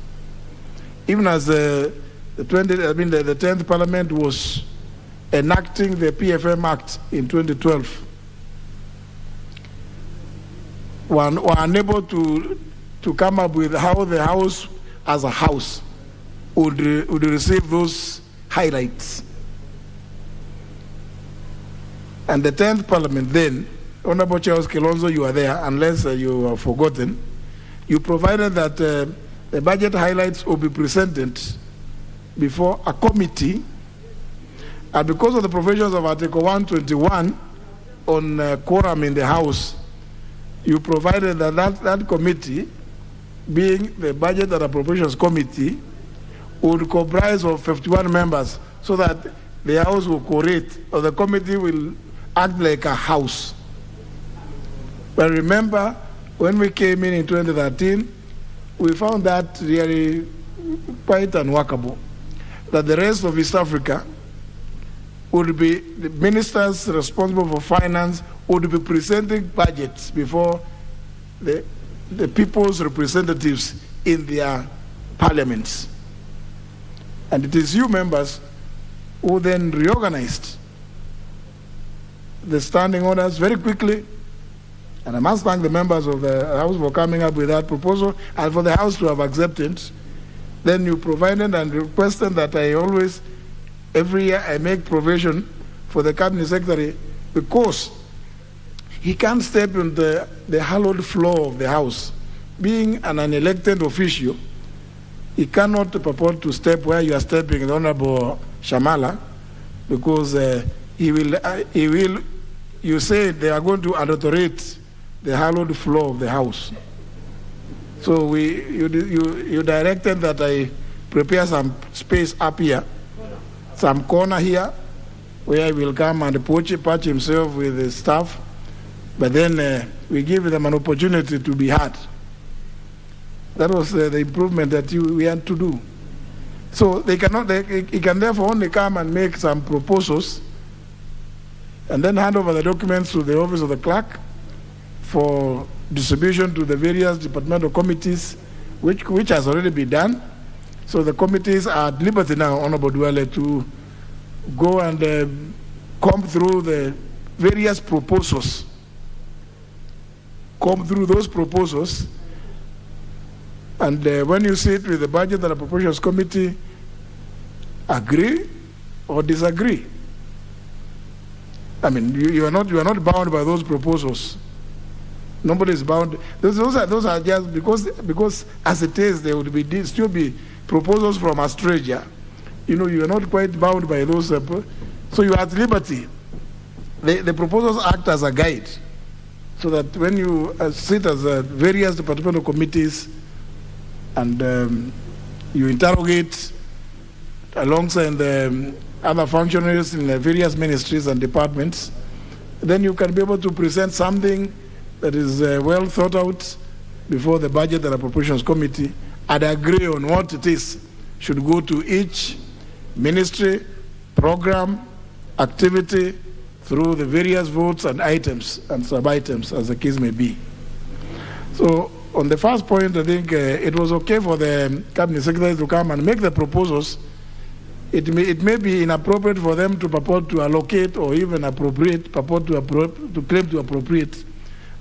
even as the 10th Parliament was enacting the PFM Act in 2012, were unable to come up with how the House, as a House, would receive those highlights. And the 10th Parliament then, Honorable Charles Kilonzo, you are there, unless you have forgotten, you provided that the budget highlights will be presented before a committee, and because of the provisions of Article 121 on quorum in the House, you provided that committee, being the Budget and Appropriations Committee, would comprise of 51 members, so that the House will coordinate, or the committee will act like a House. But remember, when we came in 2013, we found that really quite unworkable, that the rest of East Africa would be, the ministers responsible for finance would be presenting budgets before the people's representatives in their parliaments. And it is you members who then reorganized the standing orders very quickly. And I must thank the members of the House for coming up with that proposal and for the House to have accepted. Then you provided and requested that I always, every year, I make provision for the Cabinet Secretary, because he can't step in the hallowed floor of the House. Being an unelected official, he cannot purport to step where you are stepping, the Honorable Shamala, because he will, you say they are going to adulterate the hallowed floor of the House. So you directed that I prepare some space up here, some corner here, where he will come and patch himself with the staff, but then we give them an opportunity to be heard. That was the improvement that we had to do. So he can therefore only come and make some proposals and then hand over the documents to the office of the clerk for distribution to the various departmental committees, which has already been done. So the committees are at liberty now, Honorable Duale, to go and comb through the various proposals. Comb through those proposals, and when you sit with the Budget and Appropriations Committee, agree or disagree. I mean, you are not bound by those proposals. Nobody is bound. Those are just because as it is, there would be still be proposals from Australia. You know, you are not quite bound by those. So you are at liberty. The proposals act as a guide, so that when you sit as various departmental committees and you interrogate alongside the other functionaries in the various ministries and departments, then you can be able to present something that is well thought out before the Budget and Appropriations Committee and agree on what it is should go to each ministry, program, activity, through the various votes and items and sub-items as the case may be. So on the first point, I think it was okay for the Cabinet Secretary to come and make the proposals. It may be inappropriate for them to purport to allocate or even appropriate, to claim to appropriate.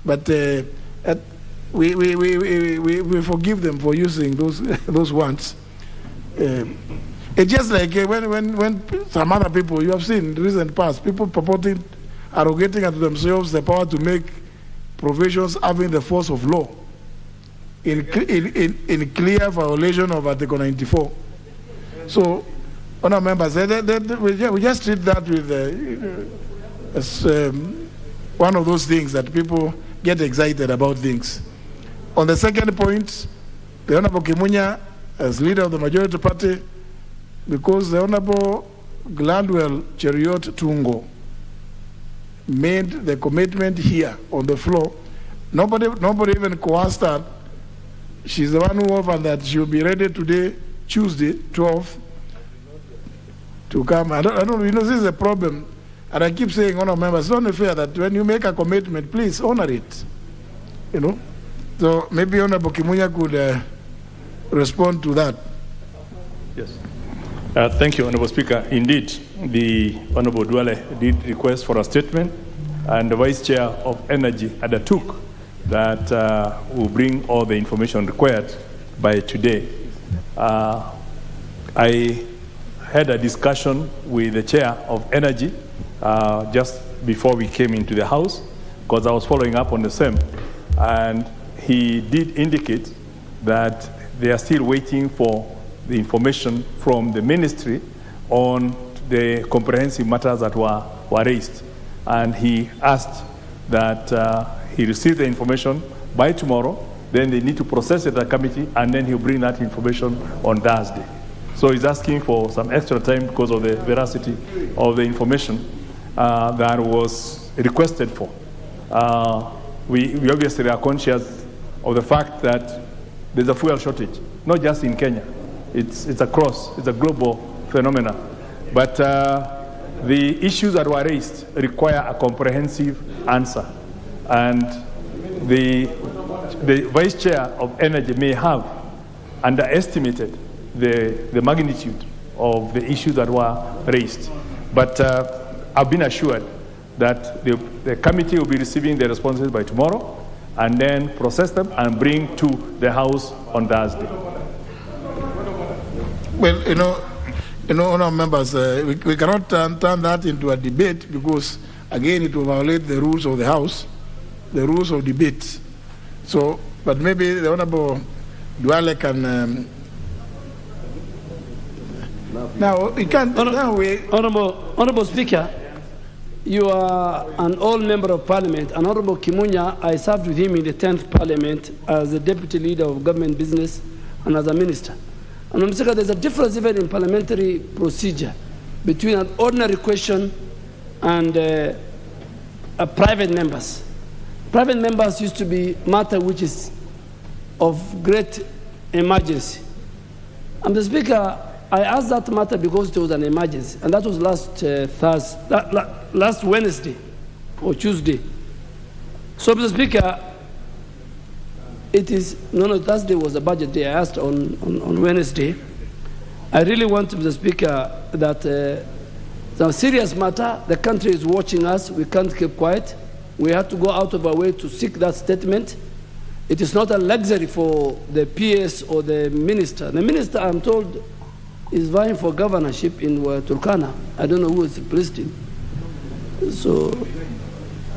But we forgive them for using those words. It's just like when some other people, you have seen in the recent past, people purporting, arrogating unto themselves the power to make provisions having the force of law in clear violation of Article 94. So, honourable members, we just treat that with as one of those things that people get excited about things. On the second point, the Honourable Kimunya, as leader of the majority party, because the Honourable Gladwell Cheriot Tungo made the commitment here on the floor, nobody even coerced her. She's the one who offered that she'll be ready today, Tuesday, 12th, to come. I don't, you know, this is a problem. And I keep saying, honourable members, it's only fair that when you make a commitment, please honor it. You know? So maybe Honourable Kimunya could respond to that. Yes. Thank you, Honourable Speaker. Indeed, the Honourable Duale did request for a statement, and the Vice Chair of Energy undertook that will bring all the information required by today. I had a discussion with the Chair of Energy just before we came into the House, because I was following up on the same, and he did indicate that they are still waiting for the information from the ministry on the comprehensive matters that were raised. And he asked that he receive the information by tomorrow, then they need to process it at the committee, and then he'll bring that information on Thursday. So he's asking for some extra time because of the veracity of the information that was requested for. We obviously are conscious of the fact that there's a fuel shortage, not just in Kenya. It's across, it's a global phenomenon. But the issues that were raised require a comprehensive answer. And the Vice Chair of Energy may have underestimated the magnitude of the issues that were raised. But I've been assured that the committee will be receiving the responses by tomorrow and then process them and bring to the House on Thursday. Well, you know, honourable members, we cannot turn that into a debate because, again, it will violate the rules of the House, the rules of debate. So, but maybe the Honourable Duale can. Now, we can't. Honourable Speaker, you are an old member of Parliament. And Honourable Kimunya, I served with him in the 10th Parliament as the Deputy Leader of Government Business and as a Minister. And Mr. Speaker, there's a difference even in parliamentary procedure between an ordinary question and private members. Private members used to be matter which is of great emergency. And Mr. Speaker, I asked that matter because there was an emergency, and that was last Wednesday or Tuesday. So, Mr. Speaker, it is, Thursday was a budget day. I asked on Wednesday. I really want, Mr. Speaker, that It's a serious matter. The country is watching us. We can't keep quiet. We have to go out of our way to seek that statement. It is not a luxury for the PS or the minister. The minister, I'm told, is vying for governorship in Turkana. I don't know who is replaced him. So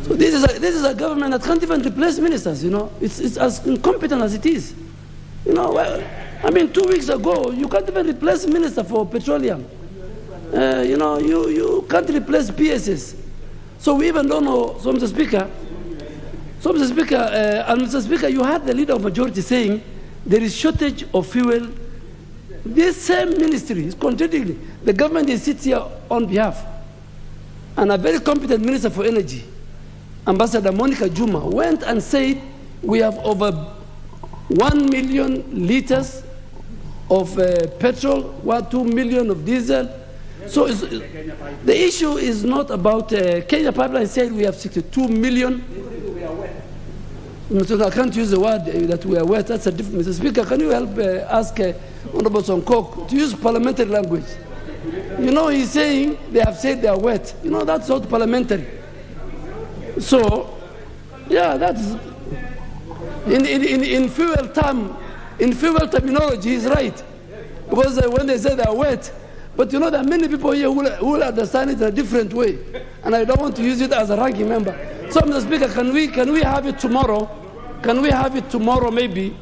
this is a government that can't even replace ministers, you know. It's as incompetent as it is. You know, I mean, 2 weeks ago, you can't even replace minister for petroleum. You know, you can't replace PSs. So we even don't know, so Mr. Speaker, and Mr. Speaker, you had the leader of majority saying there is shortage of fuel. This same ministry is contradicting. The government is sits here on behalf. And a very competent minister for energy, Ambassador Monica Juma, went and said we have over 1 million liters of petrol, 2 million of diesel. So the issue is not about Kenya Pipeline said we have 62 million. So I can't use the word that we are wet. That's a different. Mr. Speaker, can you help ask Honorable Sonkok to use parliamentary language? You know, he's saying they have said they are wet. You know, that's not parliamentary. So, yeah, that's in fuel terminology, he's right. Because when they say they are wet, but you know, there are many people here who will understand it in a different way. And I don't want to use it as a ranking member. So, Mr. Speaker, can we have it tomorrow? Can we have it tomorrow, maybe?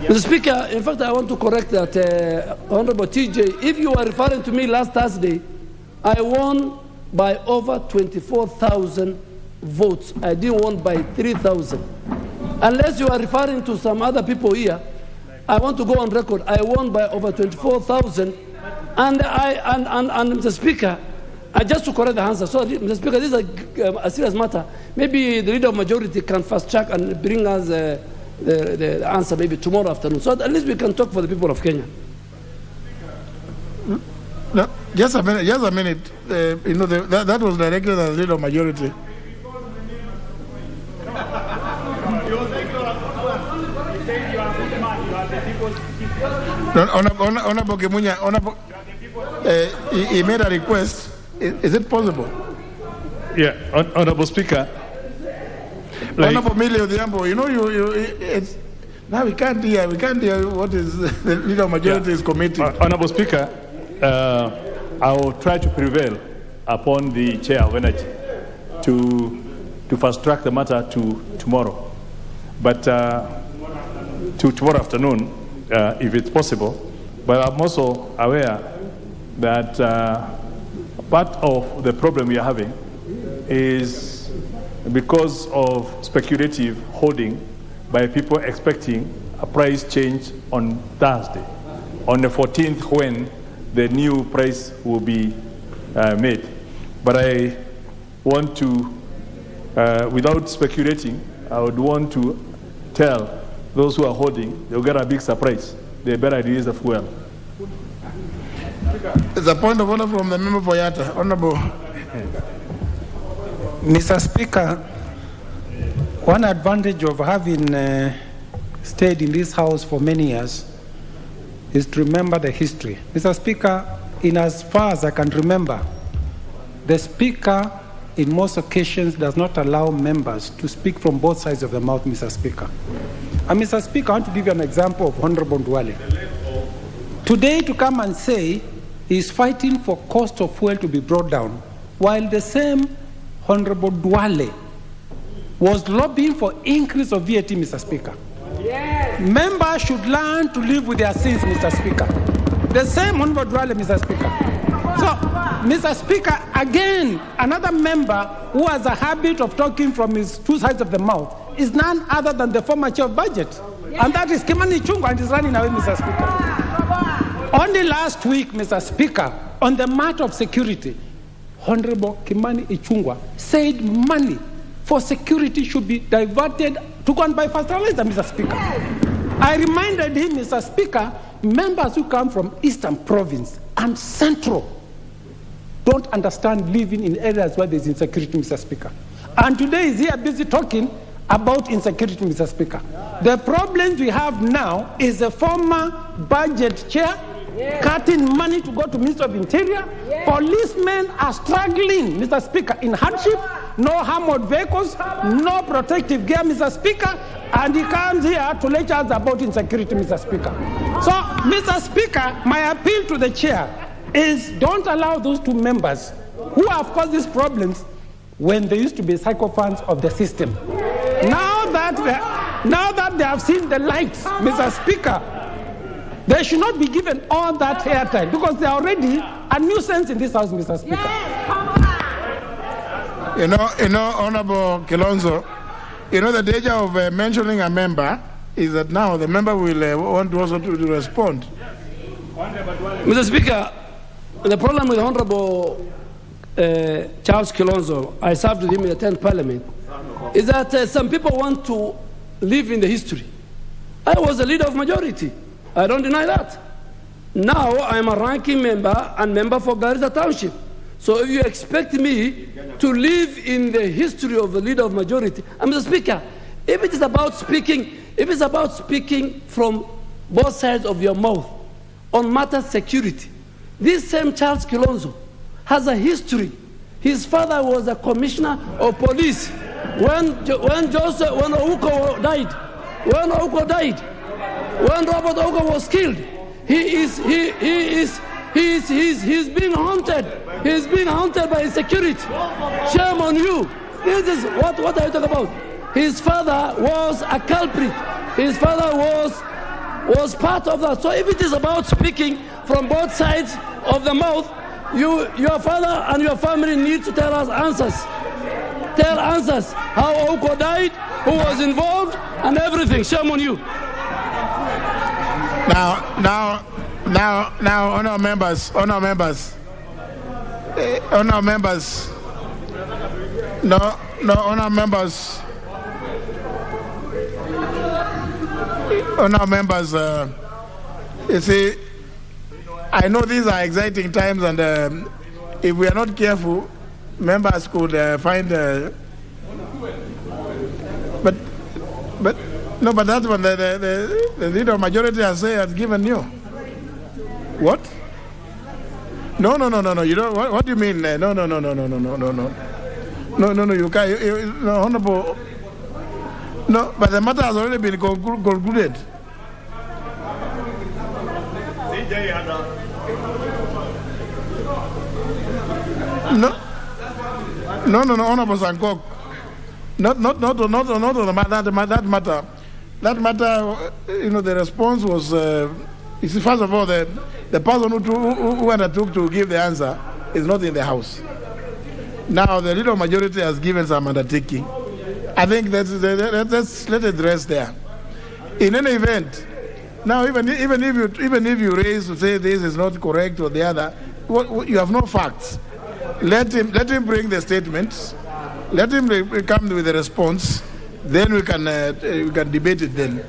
Mr. Speaker, in fact, I want to correct that, Honorable TJ, if you were referring to me last Thursday, I won by over 24,000 votes. I didn't won by 3,000. Unless you are referring to some other people here, I want to go on record. I won by over 24,000. And Mr. Speaker, just to correct the answer, so Mr. Speaker, this is a serious matter. Maybe the leader of majority can fast track and bring us the answer maybe tomorrow afternoon. So at least we can talk for the people of Kenya. No, just a minute. You know, that was directed at the leader of majority. Honorable Gemunya, he made a request. Is it possible? Yeah, Honorable Speaker. Honorable Millie Odhiambo, you know, it's, now we can't hear what is the leader of majority is committing. Honorable Speaker, I will try to prevail upon the Chair of Energy to fast track the matter to tomorrow. But to tomorrow afternoon, if it's possible. But I'm also aware that part of the problem we are having is because of speculative holding by people expecting a price change on Thursday, on the 14th, when the new price will be made. But I want to, without speculating, I would want to tell those who are holding, they'll get a big surprise. They better release the fuel. It's a point of order from the member for Yatta. Honorable. Mr. Speaker, one advantage of having stayed in this House for many years is to remember the history. Mr. Speaker, in as far as I can remember, the Speaker in most occasions does not allow members to speak from both sides of the mouth, Mr. Speaker. And Mr. Speaker, I want to give you an example of Honorable Ndwale. Today, to come and say he's fighting for cost of fuel to be brought down, while the same Honorable Ndwale was lobbying for increase of VAT, Mr. Speaker. Yes. Members should learn to live with their sins, Mr. Speaker. The same Honorable Ndwale, Mr. Speaker. So, Mr. Speaker, again, another member who has a habit of talking from his two sides of the mouth is none other than the former chair of budget. Yes. And that is Kimani Ichung'wah, and is running away, Mr. Speaker. Only last week, Mr. Speaker, on the matter of security, Honorable Kimani Ichung'wah said money for security should be diverted to go and buy fertilizer, Mr. Speaker. I reminded him, Mr. Speaker, members who come from Eastern Province and Central don't understand living in areas where there's insecurity, Mr. Speaker. And today is here busy talking about insecurity, Mr. Speaker. The problems we have now is a former budget chair cutting money to go to Ministry of Interior. Policemen are struggling, Mr. Speaker, in hardship, no armored vehicles, no protective gear, Mr. Speaker, and he comes here to lecture us about insecurity, Mr. Speaker. So, Mr. Speaker, my appeal to the chair is don't allow those two members who have caused these problems when they used to be sycophants of the system. Now that they have seen the light, Mr. Speaker, they should not be given all that airtime because they are already a nuisance in this house, Mr. Speaker. You know, Honorable Kilonzo, the danger of mentioning a member is that now the member will want also to respond. Mr. Speaker, the problem with Honorable Charles Kilonzo, I served with him in the 10th Parliament, is that some people want to live in the history. I was a leader of majority. I don't deny that. Now I'm a ranking member and member for Garissa Township. So if you expect me to live in the history of the leader of majority, Mr. Speaker, if it is about speaking from both sides of your mouth on matters security, this same Charles Kilonzo has a history. His father was a commissioner of police. When Ouko died, when Robert Ouko was killed, he's being haunted. He's being haunted by insecurity. Shame on you. This is what are you talking about? His father was a culprit. His father was part of that. So if it is about speaking from both sides of the mouth, your father and your family need to tell us answers. Tell answers. How Ouko died, who was involved, and everything. Shame on you. Now, honor members. Honor members. You see, I know these are exciting times, and if we are not careful, members could find. But that's what the leader of majority has given you. What? No. You don't. What do you mean? No. You can't. Honorable. No, but the matter has already been concluded. No, Honorable Sankok. Not on that matter. That matter, the response was. You see, first of all, the person who undertook to give the answer is not in the house. Now, the leader of majority has given some undertaking. I think let's let it rest there. In any event, now even if you raise to say this is not correct or the other, you have no facts. Let him bring the statements. Let him come with a response. Then we can debate it then.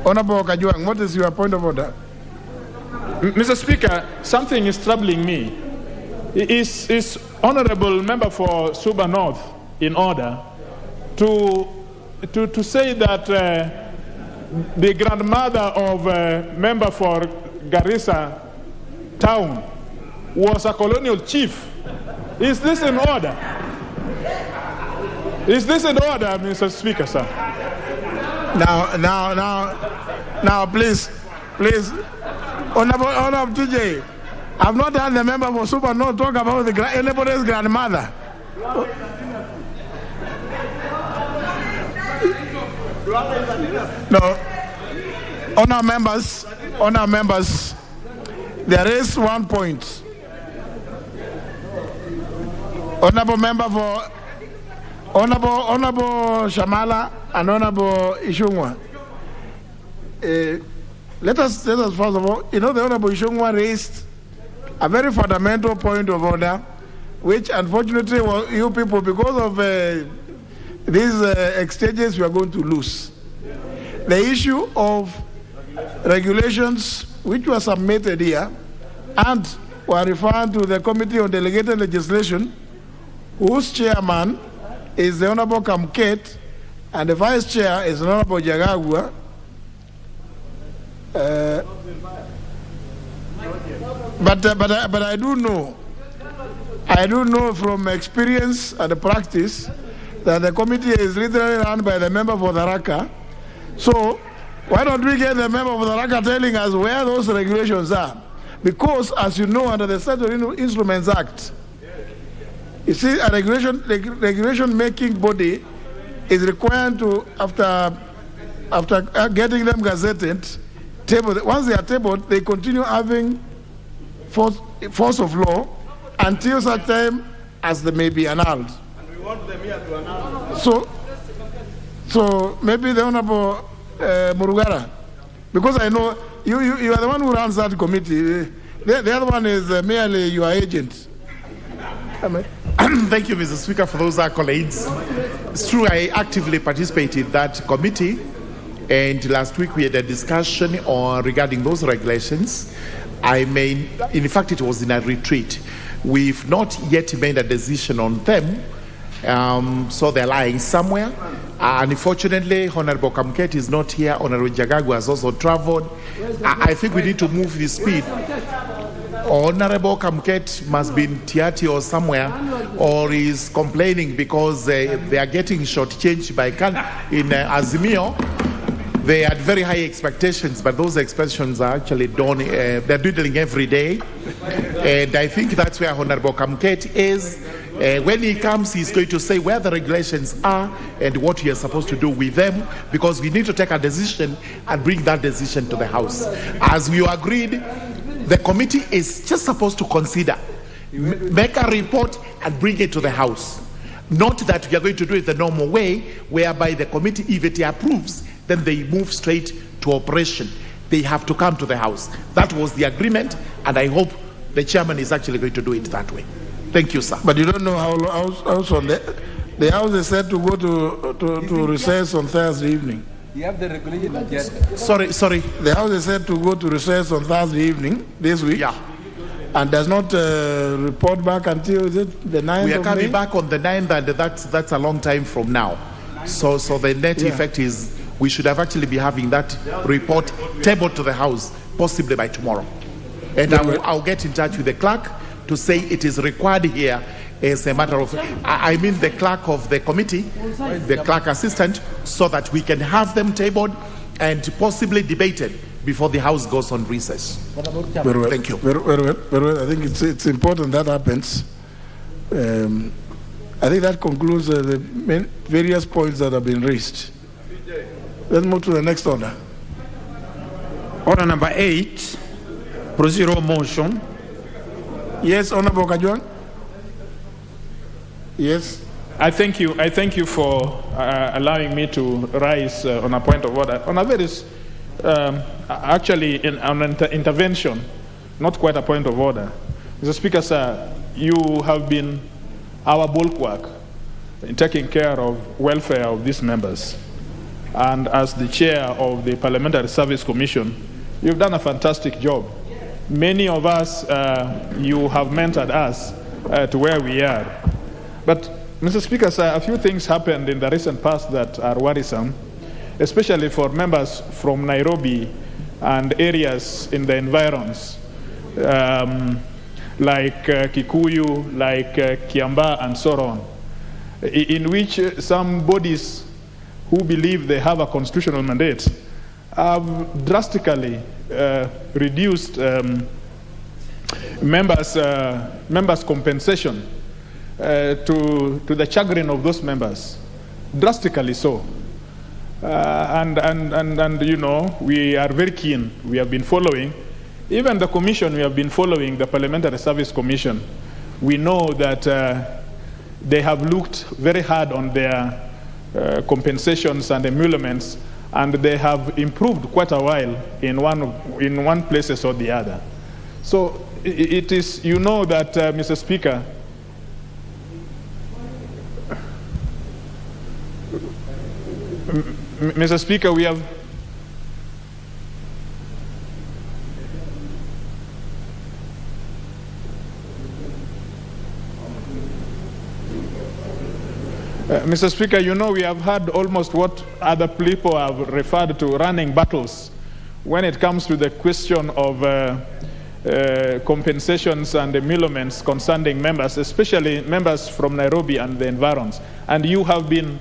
Honorable Kajuang, what is your point of order? Mr. Speaker, something is troubling me. Is Honorable Member for Suba North in order to say that the grandmother of Member for Garissa Town was a colonial chief? Is this in order? Is this in order, Mr. Speaker, sir? Now, please, Honorable TJ, I've not heard the member for Super North talk about anybody's grandmother. No, honor members, there is one point. Honorable member for Honorable Shamala and Honorable Ishungwa. Let us first of all, the Honorable Ishungwa raised a very fundamental point of order, which unfortunately you people, because of these exchanges, you are going to lose. The issue of regulations which were submitted here and were referred to the Committee on Delegated Legislation, whose chairman is the Honorable Kamket, and the vice chair is the Honorable Jagagua. But I do know from experience and practice that the committee is literally run by the member for the Raka. So why don't we get the member for the Raka telling us where those regulations are? Because, as you know, under the Statutory Instruments Act, you see, a regulation-making body is required to, after getting them gazetted, table. Once they are tabled, they continue having force of law until such time as they may be annulled. And we want them here to announce. So maybe the Honorable Murugara, because I know you are the one who runs that committee. The other one is merely your agent. Thank you, Mr. Speaker, for those accolades. It's true, I actively participated in that committee, and last week we had a discussion regarding those regulations. In fact, it was in a retreat. We've not yet made a decision on them, so they're lying somewhere. Unfortunately, Honorable Kamket is not here. Honorable Jagagu has also traveled. I think we need to move the speed. Honorable Kamket must be in Tiati or somewhere, or is complaining because they are getting shortchanged by in Azimio. They had very high expectations, but those expectations are actually done. They're dwindling every day, and I think that's where Honorable Kamket is. When he comes, he's going to say where the regulations are and what we are supposed to do with them, because we need to take a decision and bring that decision to the House. As we agreed, the committee is just supposed to consider, make a report and bring it to the House. Not that we are going to do it the normal way, whereby the committee, if it approves, then they move straight to operation. They have to come to the House. That was the agreement, and I hope the chairman is actually going to do it that way. Thank you, sir. But you don't know how soon. The House is said to go to recess on Thursday evening. You have the regulation agenda. Sorry. The House is said to go to recess on Thursday evening this week. Yeah. And does not report back until the 9th of May? We are coming back on the 9th, and that's a long time from now. So the net effect is we should have actually be having that report tabled to the House, possibly by tomorrow. And I'll get in touch with the clerk to say it is required here as a matter of, I mean the clerk of the committee, the clerk assistant, so that we can have them tabled and possibly debated before the House goes on recess. Very well. Thank you. Very well. I think it's important that happens. I think that concludes the various points that have been raised. Let's move to the next order. Order number 8, procedural motion. Yes, Honorable Kajwang. Yes. I thank you for allowing me to rise on a point of order. On a very, actually, on an intervention, not quite a point of order. Mr. Speaker, sir, you have been our bulwark in taking care of welfare of these members. And as the chair of the Parliamentary Service Commission, you've done a fantastic job. Many of us, you have mentored us to where we are. But, Mr. Speaker, sir, a few things happened in the recent past that are worrisome, especially for members from Nairobi and areas in the environs, like Kikuyu, like Kiambaa, and so on, in which some bodies who believe they have a constitutional mandate have drastically reduced members' compensation to the chagrin of those members, drastically so. And you know, we are very keen. We have been following, even the commission, we have been following the Parliamentary Service Commission. We know that they have looked very hard on their compensations and emoluments, and they have improved quite a while in one places or the other. So it is, you know, that Mr. Speaker, Mr. Speaker, we have Mr. Speaker, you know, we have had almost what other people have referred to running battles when it comes to the question of compensations and emoluments concerning members, especially members from Nairobi and the environs. And you have been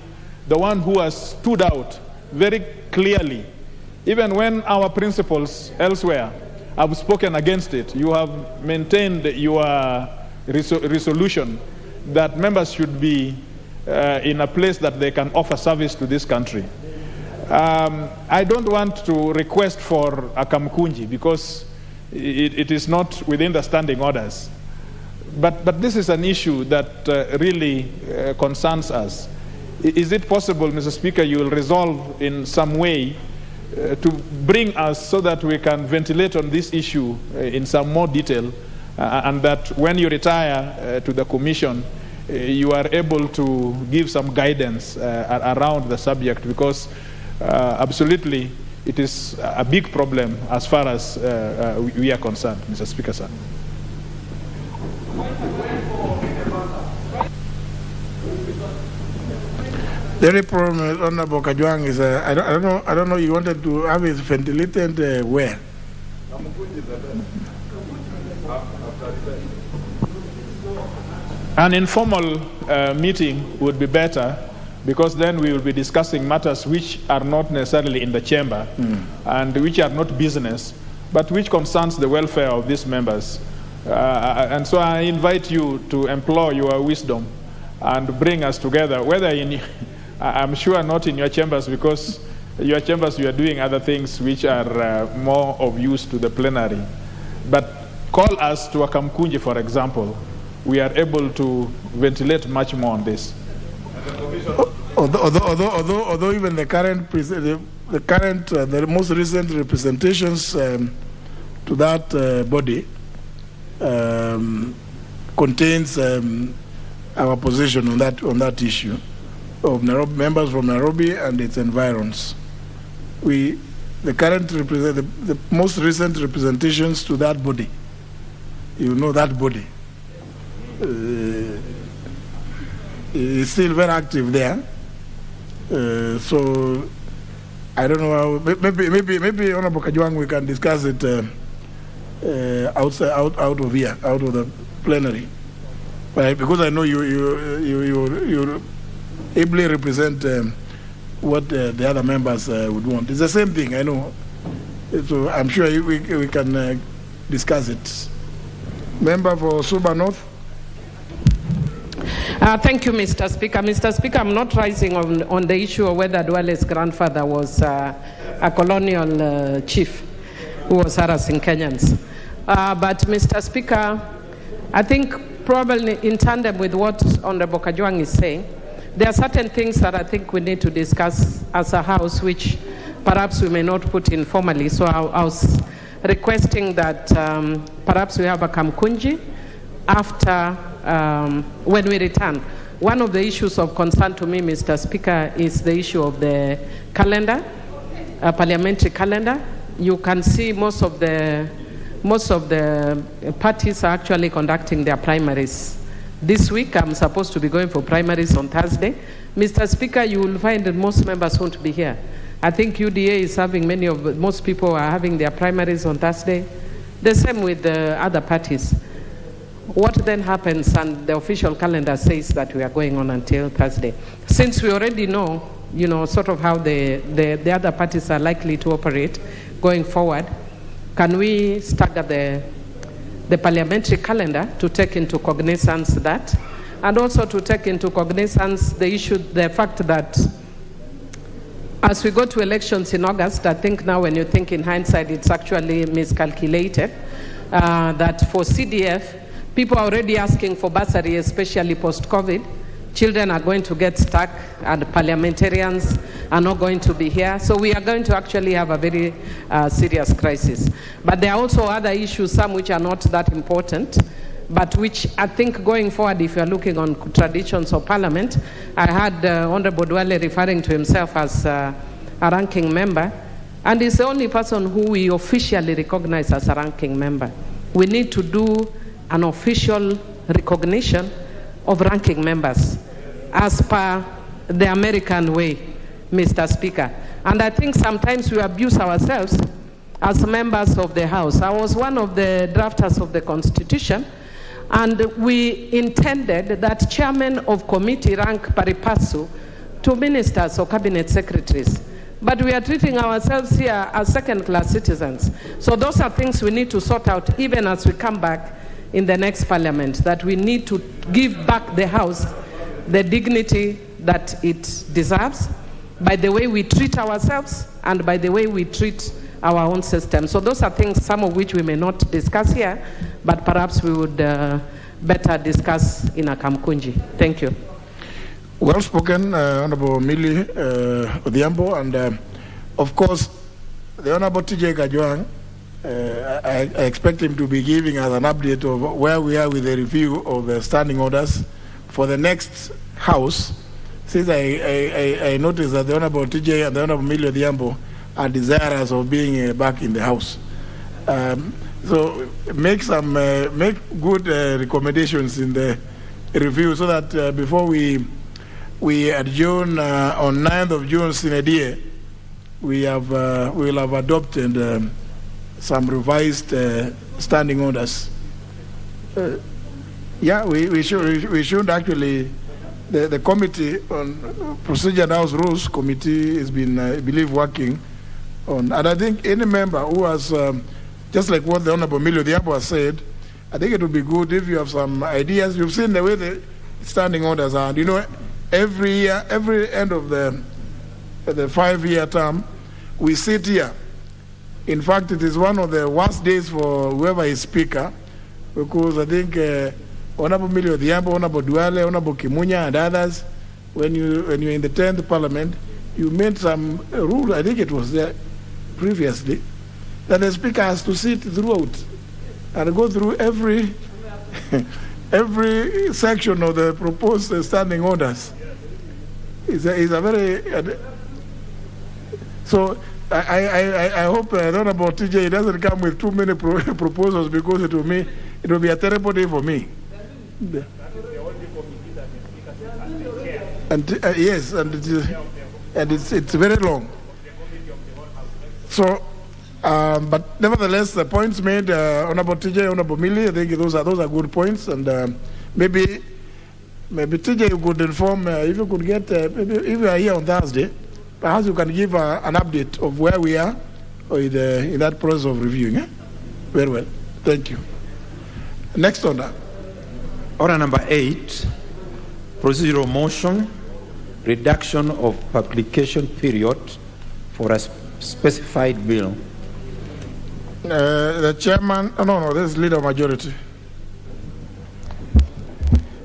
the one who has stood out very clearly. Even when our principals elsewhere have spoken against it, you have maintained your resolution that members should be in a place that they can offer service to this country. I don't want to request for a kamkunji because it is not within the standing orders. But this is an issue that really concerns us. Is it possible, Mr. Speaker, you will resolve in some way to bring us so that we can ventilate on this issue in some more detail, and that when you retire to the Commission, you are able to give some guidance around the subject, because absolutely it is a big problem as far as we are concerned, Mr. Speaker, sir. The only problem with Honorable Kajwang is I don't know. You wanted to have it ventilated where? An informal meeting would be better, because then we will be discussing matters which are not necessarily in the chamber and which are not business, but which concerns the welfare of these members. And so I invite you to employ your wisdom and bring us together, whether in, I'm sure not in your chambers, because your chambers you are doing other things which are more of use to the plenary. But call us to a Kamkunji, for example. We are able to ventilate much more on this. Although even the most recent representations to that body contains our position on that issue of Nairobi, members from Nairobi and its environs. The most recent representations to that body, you know, that body is still very active there. So I don't know how, maybe Honorable Kajwang, we can discuss it outside, out of here, out of the plenary. But because I know you ably represent what the other members would want. It's the same thing, I know. So I'm sure we can discuss it. Member for Suba North. Thank you, Mr. Speaker. Mr. Speaker, I'm not rising on the issue of whether Duale's grandfather was a colonial chief who was harassing Kenyans. But, Mr. Speaker, I think probably in tandem with what Honorable Kajwang is saying, there are certain things that I think we need to discuss as a House, which perhaps we may not put in formally. So I was requesting that perhaps we have a Kamkunji after when we return. One of the issues of concern to me, Mr. Speaker, is the issue of the calendar, parliamentary calendar. You can see most of the parties are actually conducting their primaries. This week, I'm supposed to be going for primaries on Thursday. Mr. Speaker, you will find that most members won't be here. I think UDA is having most people are having their primaries on Thursday. The same with the other parties. What then happens, and the official calendar says that we are going on until Thursday. Since we already know, sort of how the other parties are likely to operate going forward, can we stagger the parliamentary calendar to take into cognizance that, and also to take into cognizance the fact that as we go to elections in August, I think now when you think in hindsight, it's actually miscalculated, that for CDF, people are already asking for bursary, especially post-COVID. Children are going to get stuck, and parliamentarians are not going to be here. So we are going to actually have a very serious crisis. But there are also other issues, some which are not that important, but which I think going forward, if you're looking on traditions of parliament, I had Honorable Duale referring to himself as a ranking member, and he's the only person who we officially recognize as a ranking member. We need to do an official recognition of ranking members as per the American way, Mr. Speaker. And I think sometimes we abuse ourselves as members of the House. I was one of the drafters of the Constitution, and we intended that chairman of committee rank pari passu to ministers or cabinet secretaries. But we are treating ourselves here as second-class citizens. So those are things we need to sort out even as we come back in the next parliament, that we need to give back the House the dignity that it deserves by the way we treat ourselves and by the way we treat our own system. So those are things, some of which we may not discuss here, but perhaps we would better discuss in a Kamkunji. Thank you. Well spoken, Honorable Millie Odhiambo, and of course, the Honorable TJ Kajwang, I expect him to be giving us an update of where we are with the review of the standing orders for the next House, since I noticed that the Honorable TJ and the Honorable Millie Odhiambo are desirous of being back in the House. So make good recommendations in the review so that before we adjourn on 9th of June, Sinedie, we will have adopted some revised standing orders. Yeah, we should actually, the committee on Procedure and House Rules committee has been, I believe, working on, and I think any member who has, just like what the Honorable Millie Odhiambo has said, I think it would be good if you have some ideas. You've seen the way the standing orders are, and you know, every year, every end of the 5-year term, we sit here. In fact, it is one of the worst days for whoever is speaker, because I think Honorable Millie Odhiambo, Honorable Duale, Honorable Kimunya, and others, when you're in the 10th Parliament, you made some rule, I think it was there previously, that the speaker has to sit throughout and go through every every section of the proposed standing orders. It's a very so I hope Honorable TJ doesn't come with too many proposals, because it will be a terrible day for me. And yes, and it's very long. So, but nevertheless, the points made, Honorable TJ, Honorable Millie, I think those are good points, and maybe TJ you could inform if you could get maybe if you are here on Thursday, perhaps you can give an update of where we are in that process of reviewing. Eh? Very well, thank you. Next order. Order number 8, procedural motion, reduction of publication period for a specified bill. The chairman, no, this is leader majority.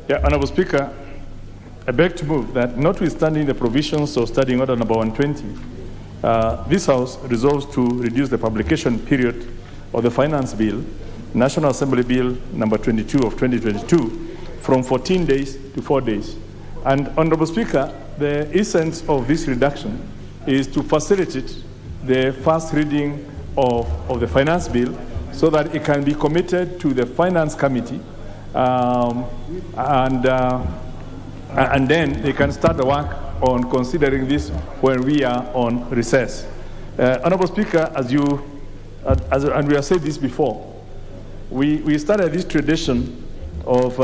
Yeah, Honorable Speaker, I beg to move that, notwithstanding the provisions of Standing Order number 120, this House resolves to reduce the publication period of the Finance Bill, National Assembly Bill number 22 of 2022, from 14 days to 4 days. And Honorable Speaker, the essence of this reduction is to facilitate the first reading of the Finance Bill so that it can be committed to the Finance Committee, and then they can start the work on considering this when we are on recess. Honorable Speaker, and we have said this before, we started this tradition of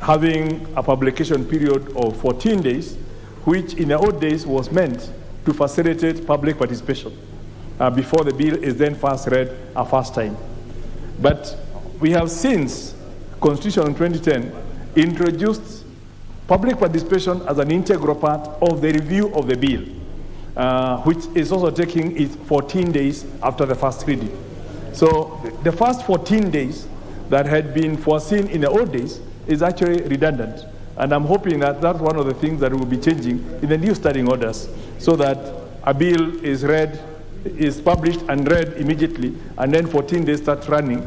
having a publication period of 14 days, which in the old days was meant to facilitate public participation before the bill is then first read a first time. But we have since Constitution in 2010 introduced public participation as an integral part of the review of the bill, which is also taking it 14 days after the first reading. So the first 14 days that had been foreseen in the old days is actually redundant. And I'm hoping that that's one of the things that will be changing in the new standing orders, so that a bill is published and read immediately, and then 14 days start running,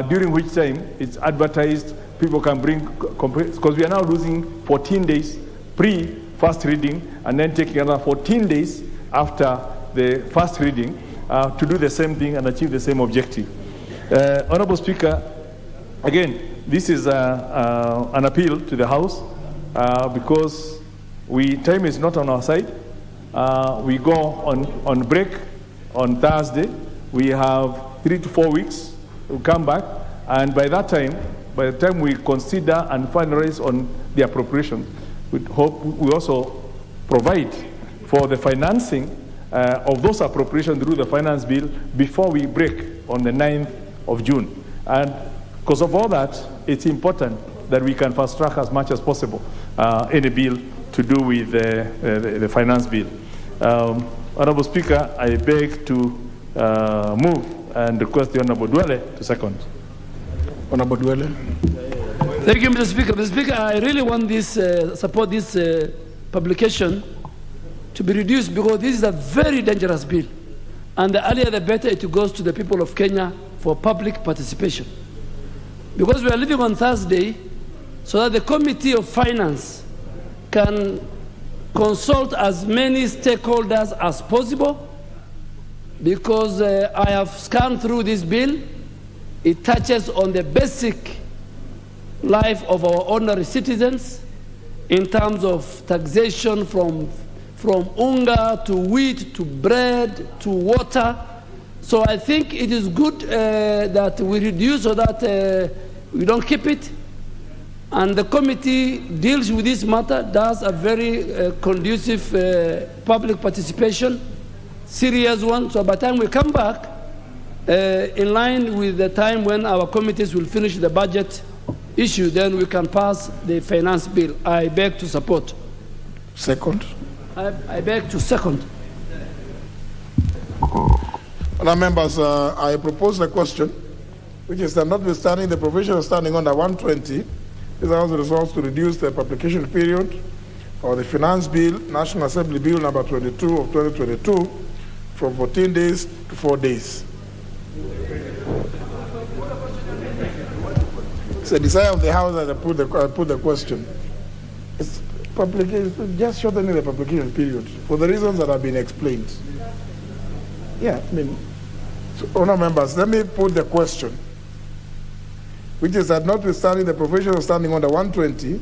during which time it's advertised, people can bring complaints, because we are now losing 14 days pre-first reading, and then taking another 14 days after the first reading to do the same thing and achieve the same objective. Honorable Speaker, again, this is an appeal to the House because time is not on our side. We go on break on Thursday. We have 3 to 4 weeks to come back, and by the time we consider and finalize on the appropriation, we hope we also provide for the financing of those appropriations through the finance bill before we break on the 9th of June. And because of all that, it's important that we can fast track as much as possible any bill to do with the finance bill. Honorable Speaker, I beg to move and request the Honorable Dwele to second. Honorable Dwele. Thank you, Mr. Speaker. Mr. Speaker, I really want this, support this publication to be reduced because this is a very dangerous bill. And the earlier the better it goes to the people of Kenya for public participation. Because we are living on Thursday, so that the Committee of Finance can consult as many stakeholders as possible, because I have scanned through this bill. It touches on the basic life of our ordinary citizens in terms of taxation from unga to wheat to bread to water. So I think it is good that we reduce so that we don't keep it. And the committee deals with this matter, does a very conducive public participation, serious one. So by the time we come back, in line with the time when our committees will finish the budget issue, then we can pass the finance bill. I beg to support. Second. I beg to second. Honourable members, I propose a question, which is that notwithstanding the provision standing under 120, this House resolves to reduce the publication period for the Finance Bill, National Assembly Bill number 22 of 2022, from 14 days to 4 days. It's a desire of the House that I put the question. It's just shortening the publication period for the reasons that have been explained. Yeah, I mean, so, honourable members, let me put the question, which is that notwithstanding the provision standing under 120,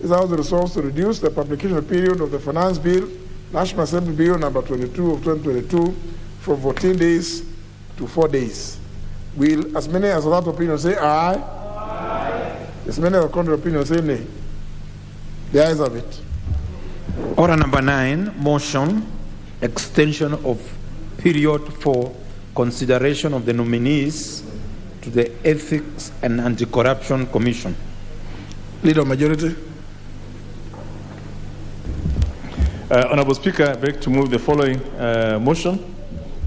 this House resolves to reduce the publication period of the Finance Bill, National Assembly Bill number 22 of 2022, from 14 days to 4 days. Will as many as that opinion say aye? Aye. As many as the contrary opinion say nay? The ayes have it. Order number 9, motion, extension of period for consideration of the nominees to the Ethics and Anti-Corruption Commission. Leader of Majority. Honourable Speaker, I beg to move the following motion,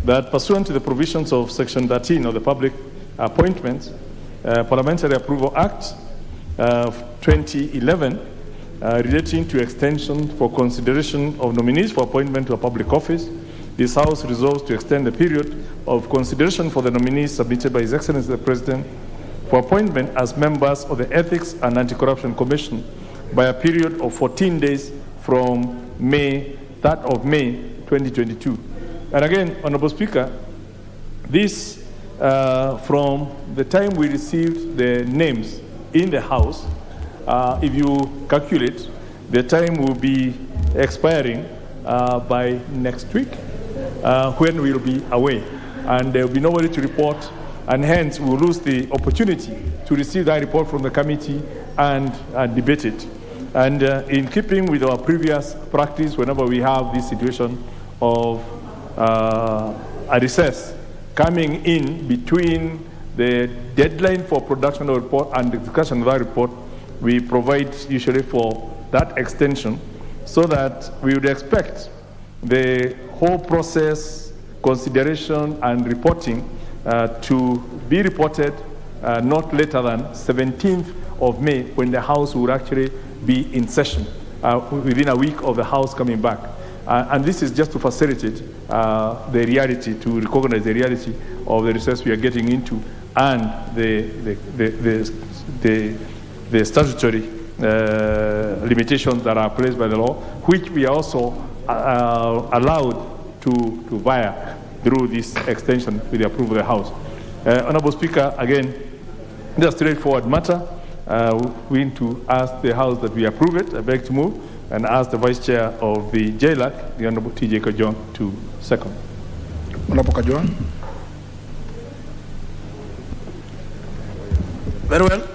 that pursuant to the provisions of Section 13 of the Public Appointments Parliamentary Approval Act 2011, relating to extension for consideration of nominees for appointment to a public office, this House resolves to extend the period of consideration for the nominees submitted by His Excellency the President for appointment as members of the Ethics and Anti-Corruption Commission by a period of 14 days from May 2022. And again, Honourable Speaker, this from the time we received the names in the House, if you calculate, the time will be expiring by next week, when we will be away, and there will be nobody to report, and hence we will lose the opportunity to receive that report from the committee and debate it. And in keeping with our previous practice, whenever we have this situation of a recess coming in between the deadline for production of a report and the discussion of that report, we provide usually for that extension, so that we would expect the whole process, consideration and reporting to be reported not later than 17th of May, when the House would actually be in session, within a week of the House coming back. And this is just to facilitate the reality, to recognize the reality of the recess we are getting into, and the statutory limitations that are placed by the law, which we are also allowed to via through this extension with the approval of the House. Honourable Speaker, again, this is a straightforward matter. We need to ask the House that we approve it. I beg to move, and ask the Vice Chair of the JLAC, the Honourable T.J. Kajong, to second. Honorable Kajwang. Very well.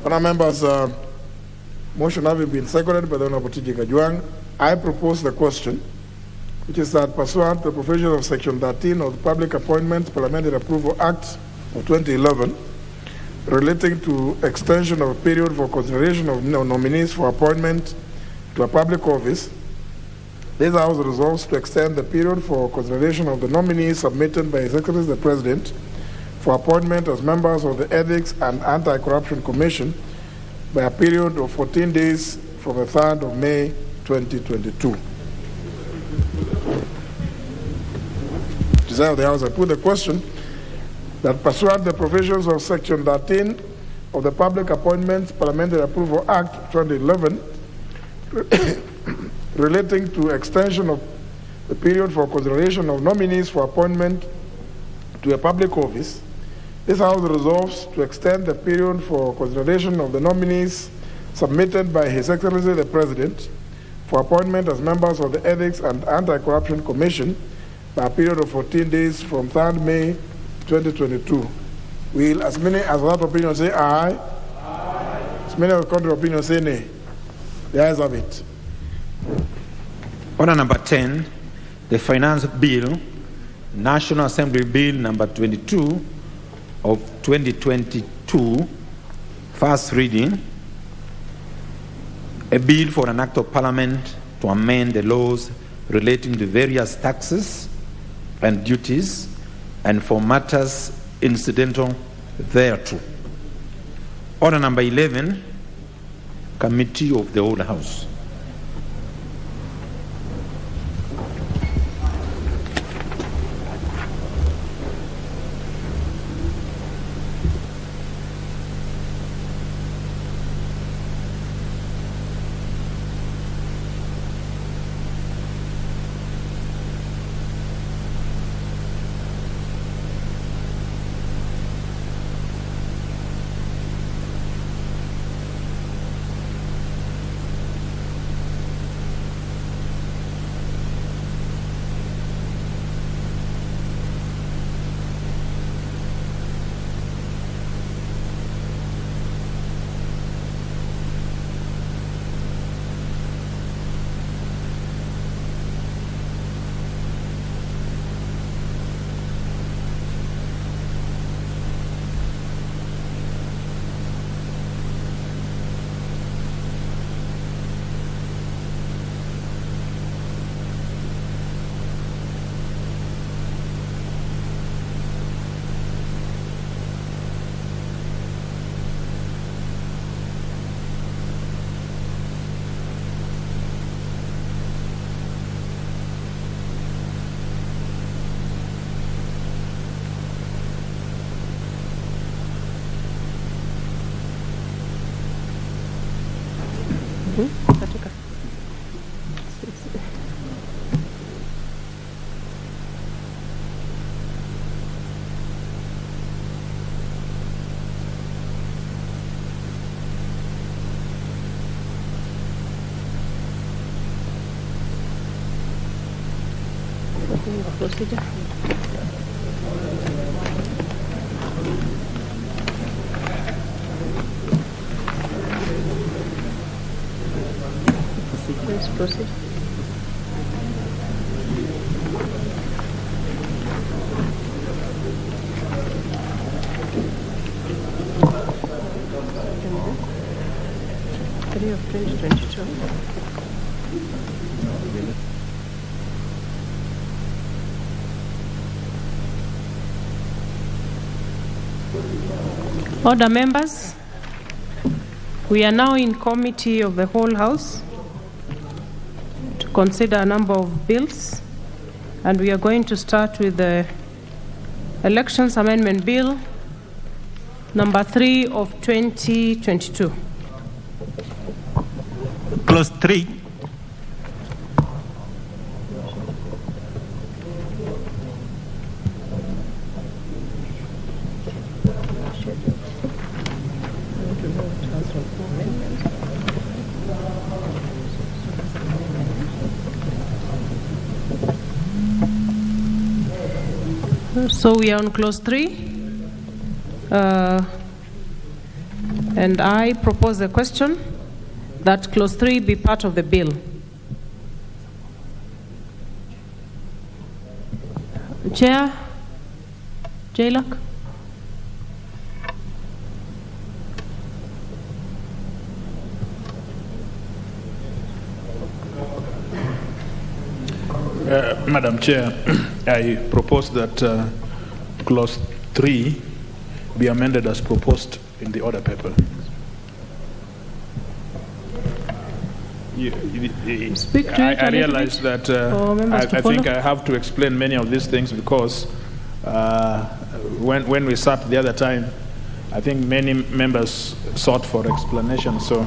Honourable members, motion having been seconded by the Honourable T.J. Kajwang, I propose the question, which is that pursuant to the provisions of Section 13 of the Public Appointments Parliamentary Approval Act of 2011, relating to extension of a period for consideration of nominees for appointment to a public office, this House resolves to extend the period for consideration of the nominees submitted by His Excellency the President for appointment as members of the Ethics and Anti-Corruption Commission by a period of 14 days from the 3rd of May 2022. Desire of the House, I put the question that pursuant to the provisions of Section 13 of the Public Appointments Parliamentary Approval Act 2011, relating to extension of the period for consideration of nominees for appointment to a public office, this House resolves to extend the period for consideration of the nominees submitted by His Excellency the President for appointment as members of the Ethics and Anti-Corruption Commission by a period of 14 days from 3rd May 2022. Will as many as that opinion say aye? Aye. As many as the contrary opinion say nay? The ayes have it. Order number 10, the Finance Bill, National Assembly Bill number 22 of 2022, first reading, a bill for an act of Parliament to amend the laws relating to various taxes and duties and for matters incidental thereto. Order number 11, Committee of the Whole House. Procedure. Please proceed. Three of 2022. Order, members. We are now in committee of the whole House to consider a number of bills, and we are going to start with the Elections Amendment Bill number 3 of 2022. Clause 3. So we are on clause 3. And I propose a question that clause 3 be part of the bill. Chair, J-Lock. Madam Chair, I propose that clause 3 be amended as proposed in the order paper. Speak to it I realize that I think I have to explain many of these things because when we sat the other time, I think many members sought for explanation. So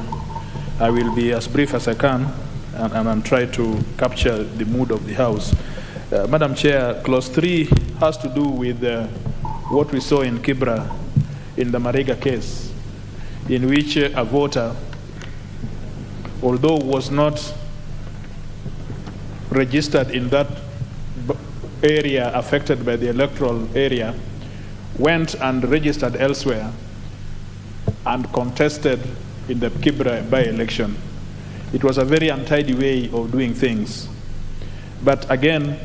I will be as brief as I can and try to capture the mood of the House. Madam Chair, clause 3 has to do with what we saw in Kibra in the Mariga case, in which a voter, although was not registered in that area affected by the electoral area, went and registered elsewhere and contested in the Kibra by-election. It was a very untidy way of doing things. But again,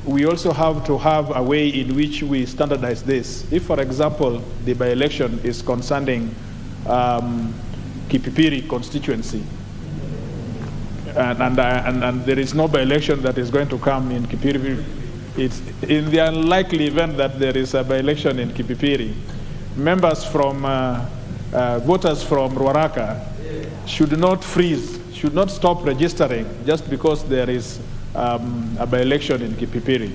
we also have to have a way in which we standardize this. If, for example, the by-election is concerning Kipipiri constituency, and there is no by-election that is going to come in Kipipiri, it's in the unlikely event that there is a by-election in Kipipiri. Members from, voters from Ruaraka should not freeze, should not stop registering just because there is a by-election in Kipipiri.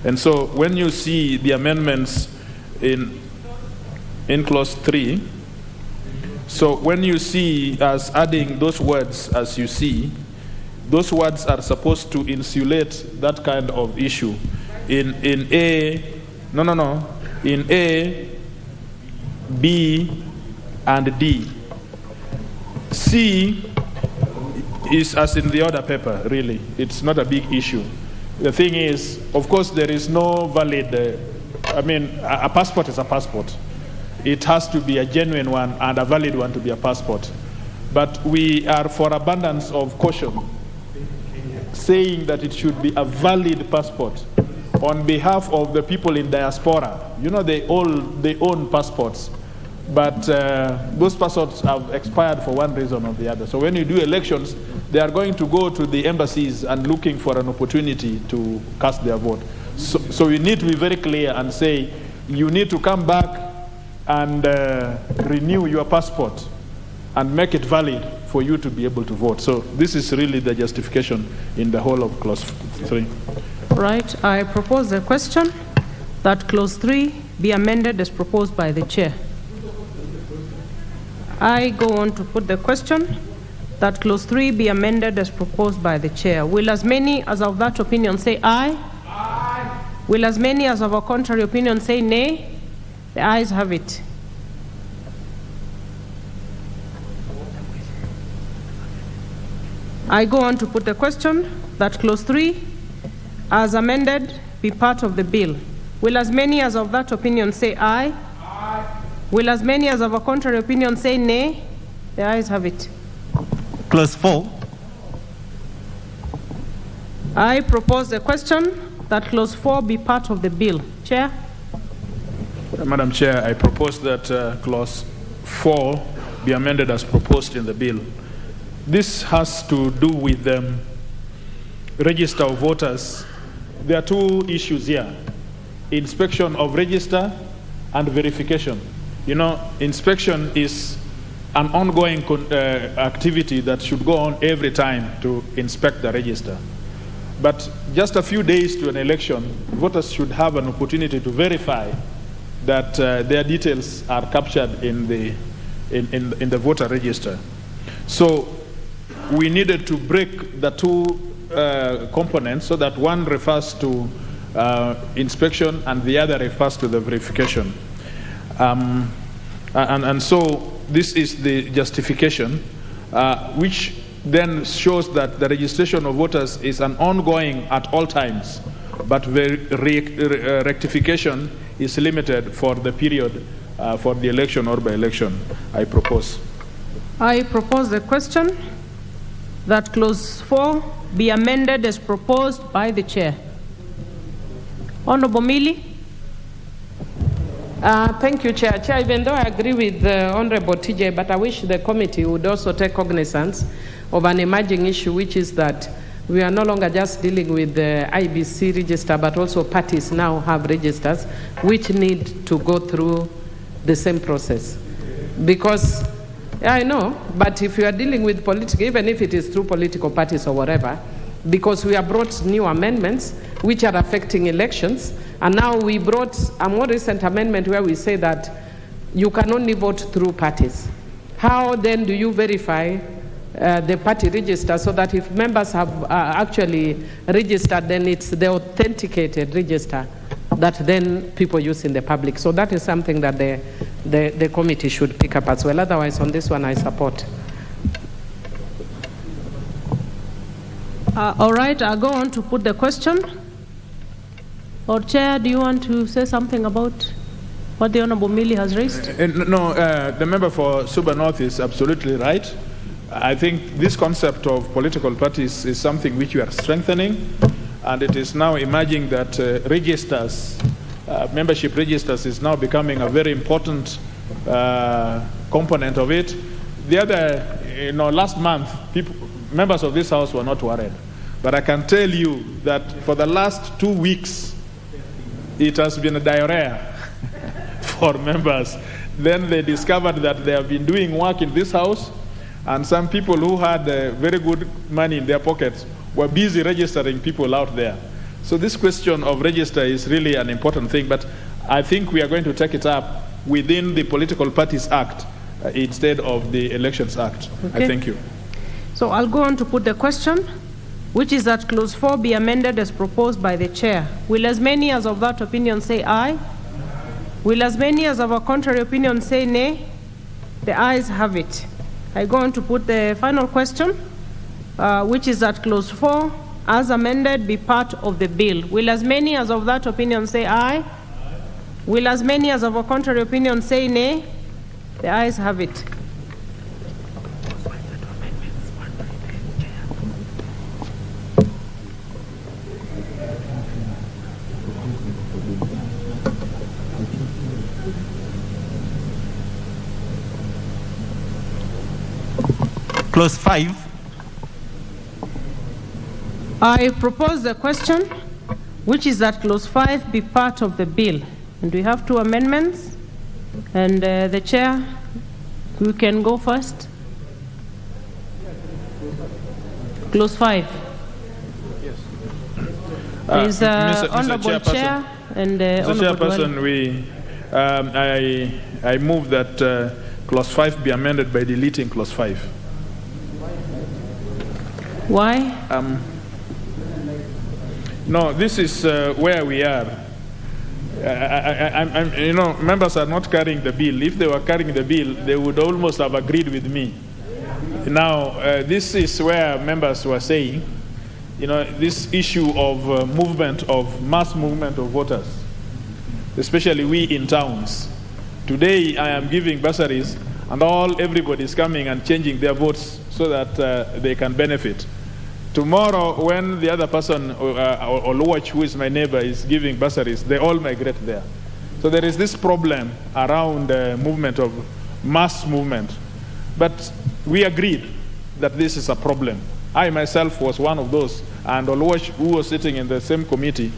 And so when you see the amendments in clause 3, so when you see us adding those words as you see, those words are supposed to insulate that kind of issue. In A, in A, B, and D. C is as in the order paper, really. It's not a big issue. The thing is, of course, there is no valid, a passport is a passport. It has to be a genuine one and a valid one to be a passport. But we are, for abundance of caution, saying that it should be a valid passport on behalf of the people in diaspora. You know, they own passports, but those passports have expired for one reason or the other. So when you do elections, they are going to go to the embassies and looking for an opportunity to cast their vote. So we need to be very clear and say, you need to come back and renew your passport and make it valid for you to be able to vote. So this is really the justification in the whole of clause 3. Right. I propose a question that clause 3 be amended as proposed by the chair. I go on to put the question that clause 3 be amended as proposed by the chair. Will as many as of that opinion say aye? Aye. Will as many as of a contrary opinion say nay? The ayes have it. I go on to put the question that clause 3 as amended be part of the bill. Will as many as of that opinion say aye? Aye. Will as many as of a contrary opinion say nay? The ayes have it. Clause 4. I propose a question that clause 4 be part of the bill. Chair? Madam Chair, I propose that clause 4 be amended as proposed in the bill. This has to do with the register of voters. There are two issues here: inspection of register and verification. You know, inspection is an ongoing activity that should go on every time to inspect the register. But just a few days to an election, voters should have an opportunity to verify that their details are captured in the voter register. So we needed to break the two components so that one refers to inspection and the other refers to the verification. And so this is the justification, which then shows that the registration of voters is an ongoing at all times but rectification is limited for the period for the election or by election. I propose. I propose the question that clause 4 be amended as proposed by the chair. Honorable Mili. Thank you, Chair. Chair, even though I agree with the Honorable TJ, but I wish the committee would also take cognizance of an emerging issue, which is that we are no longer just dealing with the IBC register, but also parties now have registers which need to go through the same process. Because, I know, but if you are dealing with political, even if it is through political parties or whatever, because we have brought new amendments which are affecting elections, and now we brought a more recent amendment where we say that you can only vote through parties. How then do you verify the party register so that if members have actually registered, then it's the authenticated register that then people use in the public? So that is something that the committee should pick up as well. Otherwise, on this one, I support. All right, I'll go on to put the question. Or Chair, do you want to say something about what the Honorable Mili has raised? No, the member for Suba North is absolutely right. I think this concept of political parties is something which we are strengthening, and it is now emerging that registers, membership registers is now becoming a very important component of it. The other, last month, members of this House were not worried. But I can tell you that for the last 2 weeks, it has been a diarrhea for members. Then they discovered that they have been doing work in this House, and some people who had very good money in their pockets were busy registering people out there. So this question of register is really an important thing, but I think we are going to take it up within the Political Parties Act instead of the Elections Act. Okay. I thank you. So I'll go on to put the question, which is that clause 4 be amended as proposed by the chair. Will as many as of that opinion say aye? Will as many as of a contrary opinion say nay? The ayes have it. I go on to put the final question, which is that clause 4 as amended be part of the bill. Will as many as of that opinion say aye? Will as many as of a contrary opinion say nay? The ayes have it. Clause 5. I propose the question, which is that clause 5 be part of the bill. And we have 2 amendments. And the chair, you can go first. Clause 5. Yes. Is Honorable Chair and Mr. Honorable Chairperson, I move that clause 5 be amended by deleting clause 5. Why? No, this is where we are. Members are not carrying the bill. If they were carrying the bill, they would almost have agreed with me. Now, this is where members were saying, this issue of mass movement of voters, especially we in towns. Today, I am giving bursaries, and everybody is coming and changing their votes so that they can benefit. Tomorrow, when the other person, Oluwach, who is my neighbor, is giving bursaries, they all migrate there. So there is this problem around movement of mass movement. But we agreed that this is a problem. I myself was one of those, and Oluwach, who was sitting in the same committee,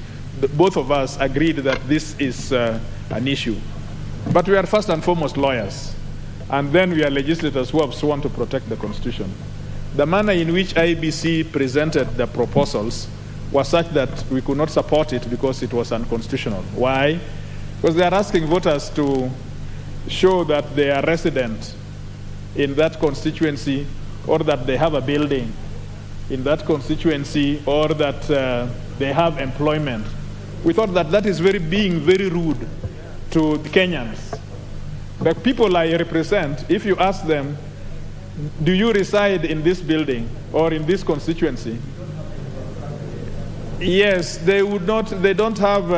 both of us agreed that this is an issue. But we are first and foremost lawyers, and then we are legislators who have sworn to protect the Constitution. The manner in which IBC presented the proposals was such that we could not support it because it was unconstitutional. Why? Because they are asking voters to show that they are resident in that constituency, or that they have a building in that constituency, or that they have employment. We thought that that is being very rude to the Kenyans. The people I represent, if you ask them, do you reside in this building or in this constituency? Yes, they would not. They don't have.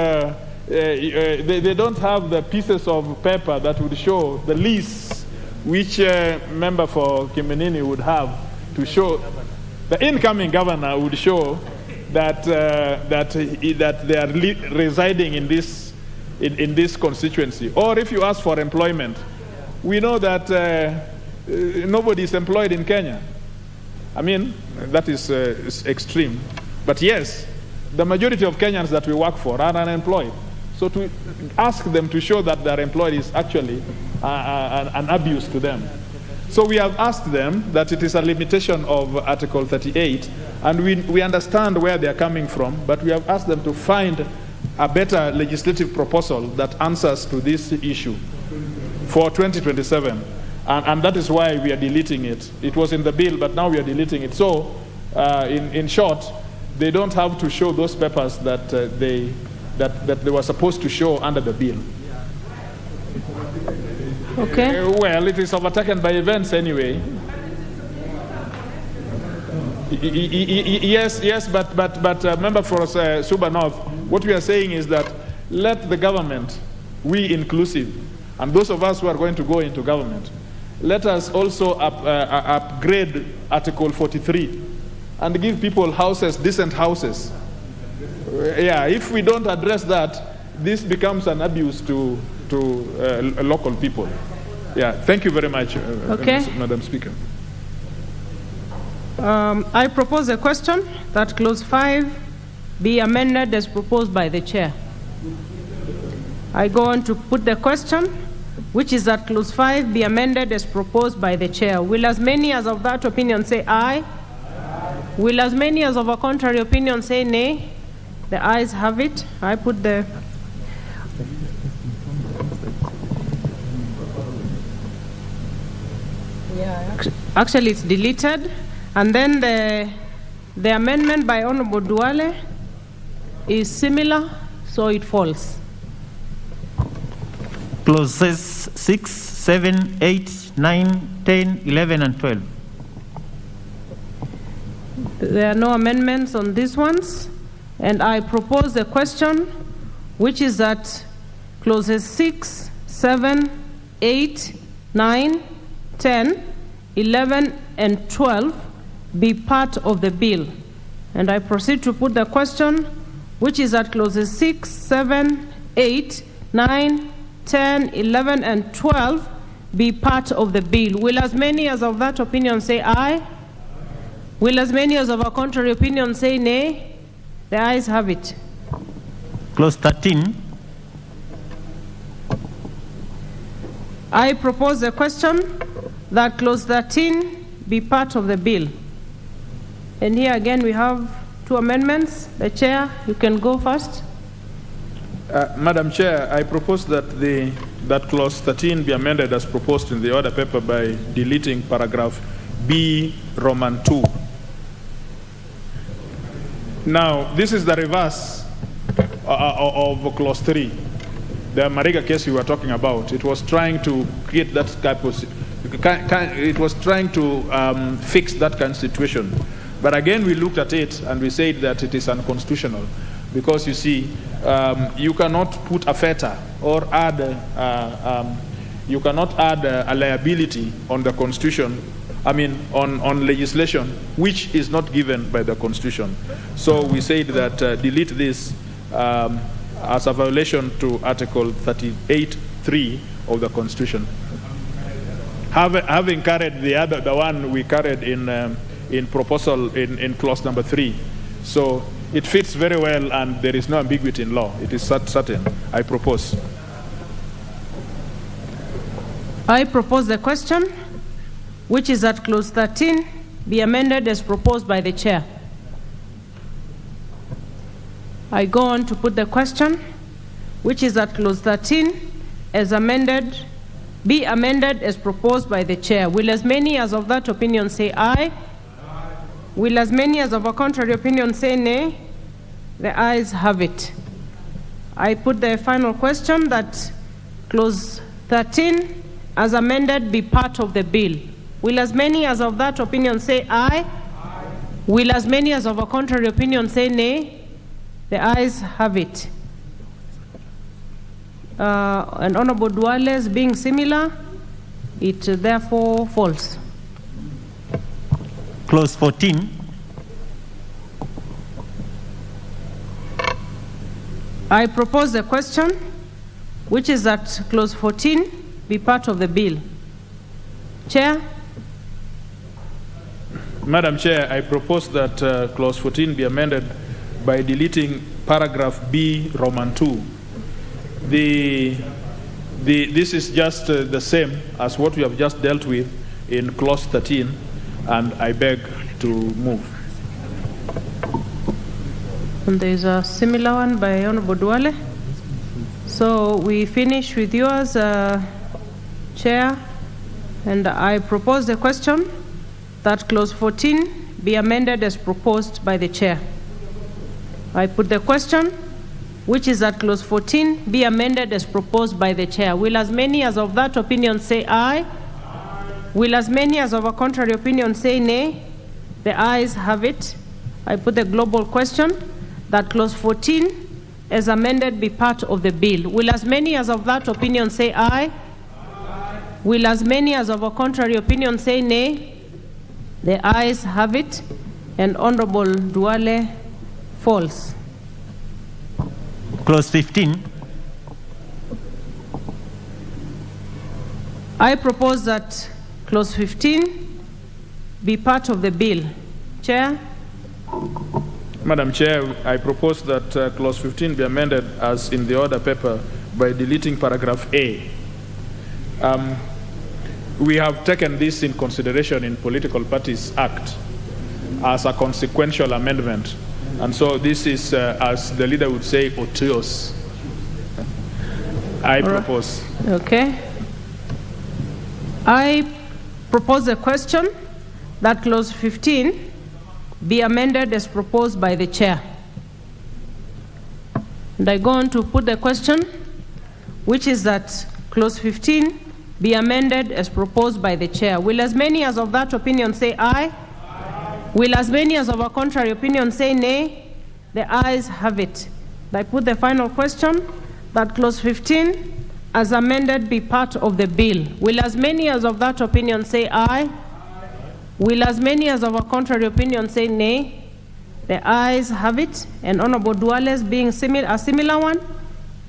They don't have the pieces of paper that would show the lease which member for Kiminini would have to show. The incoming governor would show that that they are residing in this constituency. Or if you ask for employment, we know that nobody is employed in Kenya. I mean, that is extreme. But yes, the majority of Kenyans that we work for are unemployed. So to ask them to show that they're employed is actually an abuse to them. So we have asked them that it is a limitation of Article 38, and we understand where they're coming from, but we have asked them to find a better legislative proposal that answers to this issue for 2027. And that is why we are deleting it. It was in the bill, but now we are deleting it. So, in short, they don't have to show those papers that they were supposed to show under the bill. Okay. Well, it is overtaken by events anyway. Yes, but member for Suba North, what we are saying is that let the government, we inclusive, and those of us who are going to go into government, let us also upgrade Article 43 and give people houses, decent houses. Yeah, if we don't address that, this becomes an abuse to local people. Yeah, thank you very much, Madam Speaker. I propose a question that Clause 5 be amended as proposed by the Chair. I go on to put the question, which is that Clause 5 be amended as proposed by the Chair. Will as many as of that opinion say aye? Will as many as of a contrary opinion say nay? The ayes have it. I put the... Actually, it's deleted. And then the amendment by Honorable Duale is similar, so it falls. Clauses 6, 7, 8, 9, 10, 11, and 12. There are no amendments on these ones. And I propose a question, which is that clauses 6, 7, 8, 9, 10, 11, and 12 be part of the bill. And I proceed to put the question, which is that clauses 6, 7, 8, 9, 10, 11, and 12 be part of the bill. Will as many as of that opinion say aye? Will as many as of a contrary opinion say nay? The ayes have it. Clause 13. I propose a question that clause 13 be part of the bill. And here again we have two amendments. The Chair, you can go first. Madam Chair, I propose that that clause 13 be amended as proposed in the order paper by deleting paragraph B Roman 2. Now, this is the reverse of clause 3. The Mariga case we were talking about, it was trying to create that type of, it was trying to fix that kind of situation. But again, we looked at it and we said that it is unconstitutional because you see, you cannot put a feta or add, you cannot add a liability on the Constitution, I mean, on legislation which is not given by the Constitution. So we said that delete this as a violation to Article 38(3) of the Constitution. Having carried the one we carried in proposal in clause number 3, so it fits very well, and there is no ambiguity in law. It is certain. I propose. I propose the question, which is that clause 13 be amended as proposed by the Chair. I go on to put the question, which is that clause 13 as amended be amended as proposed by the Chair. Will as many as of that opinion say aye? Will as many as of a contrary opinion say nay? The ayes have it. I put the final question that clause 13 as amended be part of the bill. Will as many as of that opinion say aye? Will as many as of a contrary opinion say nay? The ayes have it. And Honorable Duales being similar, it therefore falls. Clause 14. I propose a question, which is that clause 14 be part of the bill. Chair? Madam Chair, I propose that clause 14 be amended by deleting paragraph B, Roman 2. This is just the same as what we have just dealt with in clause 13, and I beg to move. And there is a similar one by Honorable Duale. So we finish with yours, Chair, and I propose the question that clause 14 be amended as proposed by the Chair. I put the question, which is that clause 14 be amended as proposed by the Chair. Will as many as of that opinion say aye? Will as many as of a contrary opinion say nay? The ayes have it. I put the global question that clause 14 as amended be part of the bill. Will as many as of that opinion say aye? Will as many as of a contrary opinion say nay? The ayes have it, and Honorable Duale falls. Clause 15. I propose that clause 15 be part of the bill. Chair? Madam Chair, I propose that clause 15 be amended as in the order paper by deleting paragraph A. We have taken this in consideration in Political Parties Act as a consequential amendment. And so this is, as the leader would say, otious. I propose. Okay. I propose a question that clause 15 be amended as proposed by the Chair. And I go on to put the question, which is that clause 15 be amended as proposed by the Chair. Will as many as of that opinion say aye? Will as many as of a contrary opinion say nay? The ayes have it. I put the final question that clause 15 as amended be part of the bill. Will as many as of that opinion say aye? Will as many as of a contrary opinion say nay? The ayes have it, and Honorable Duales being a similar one,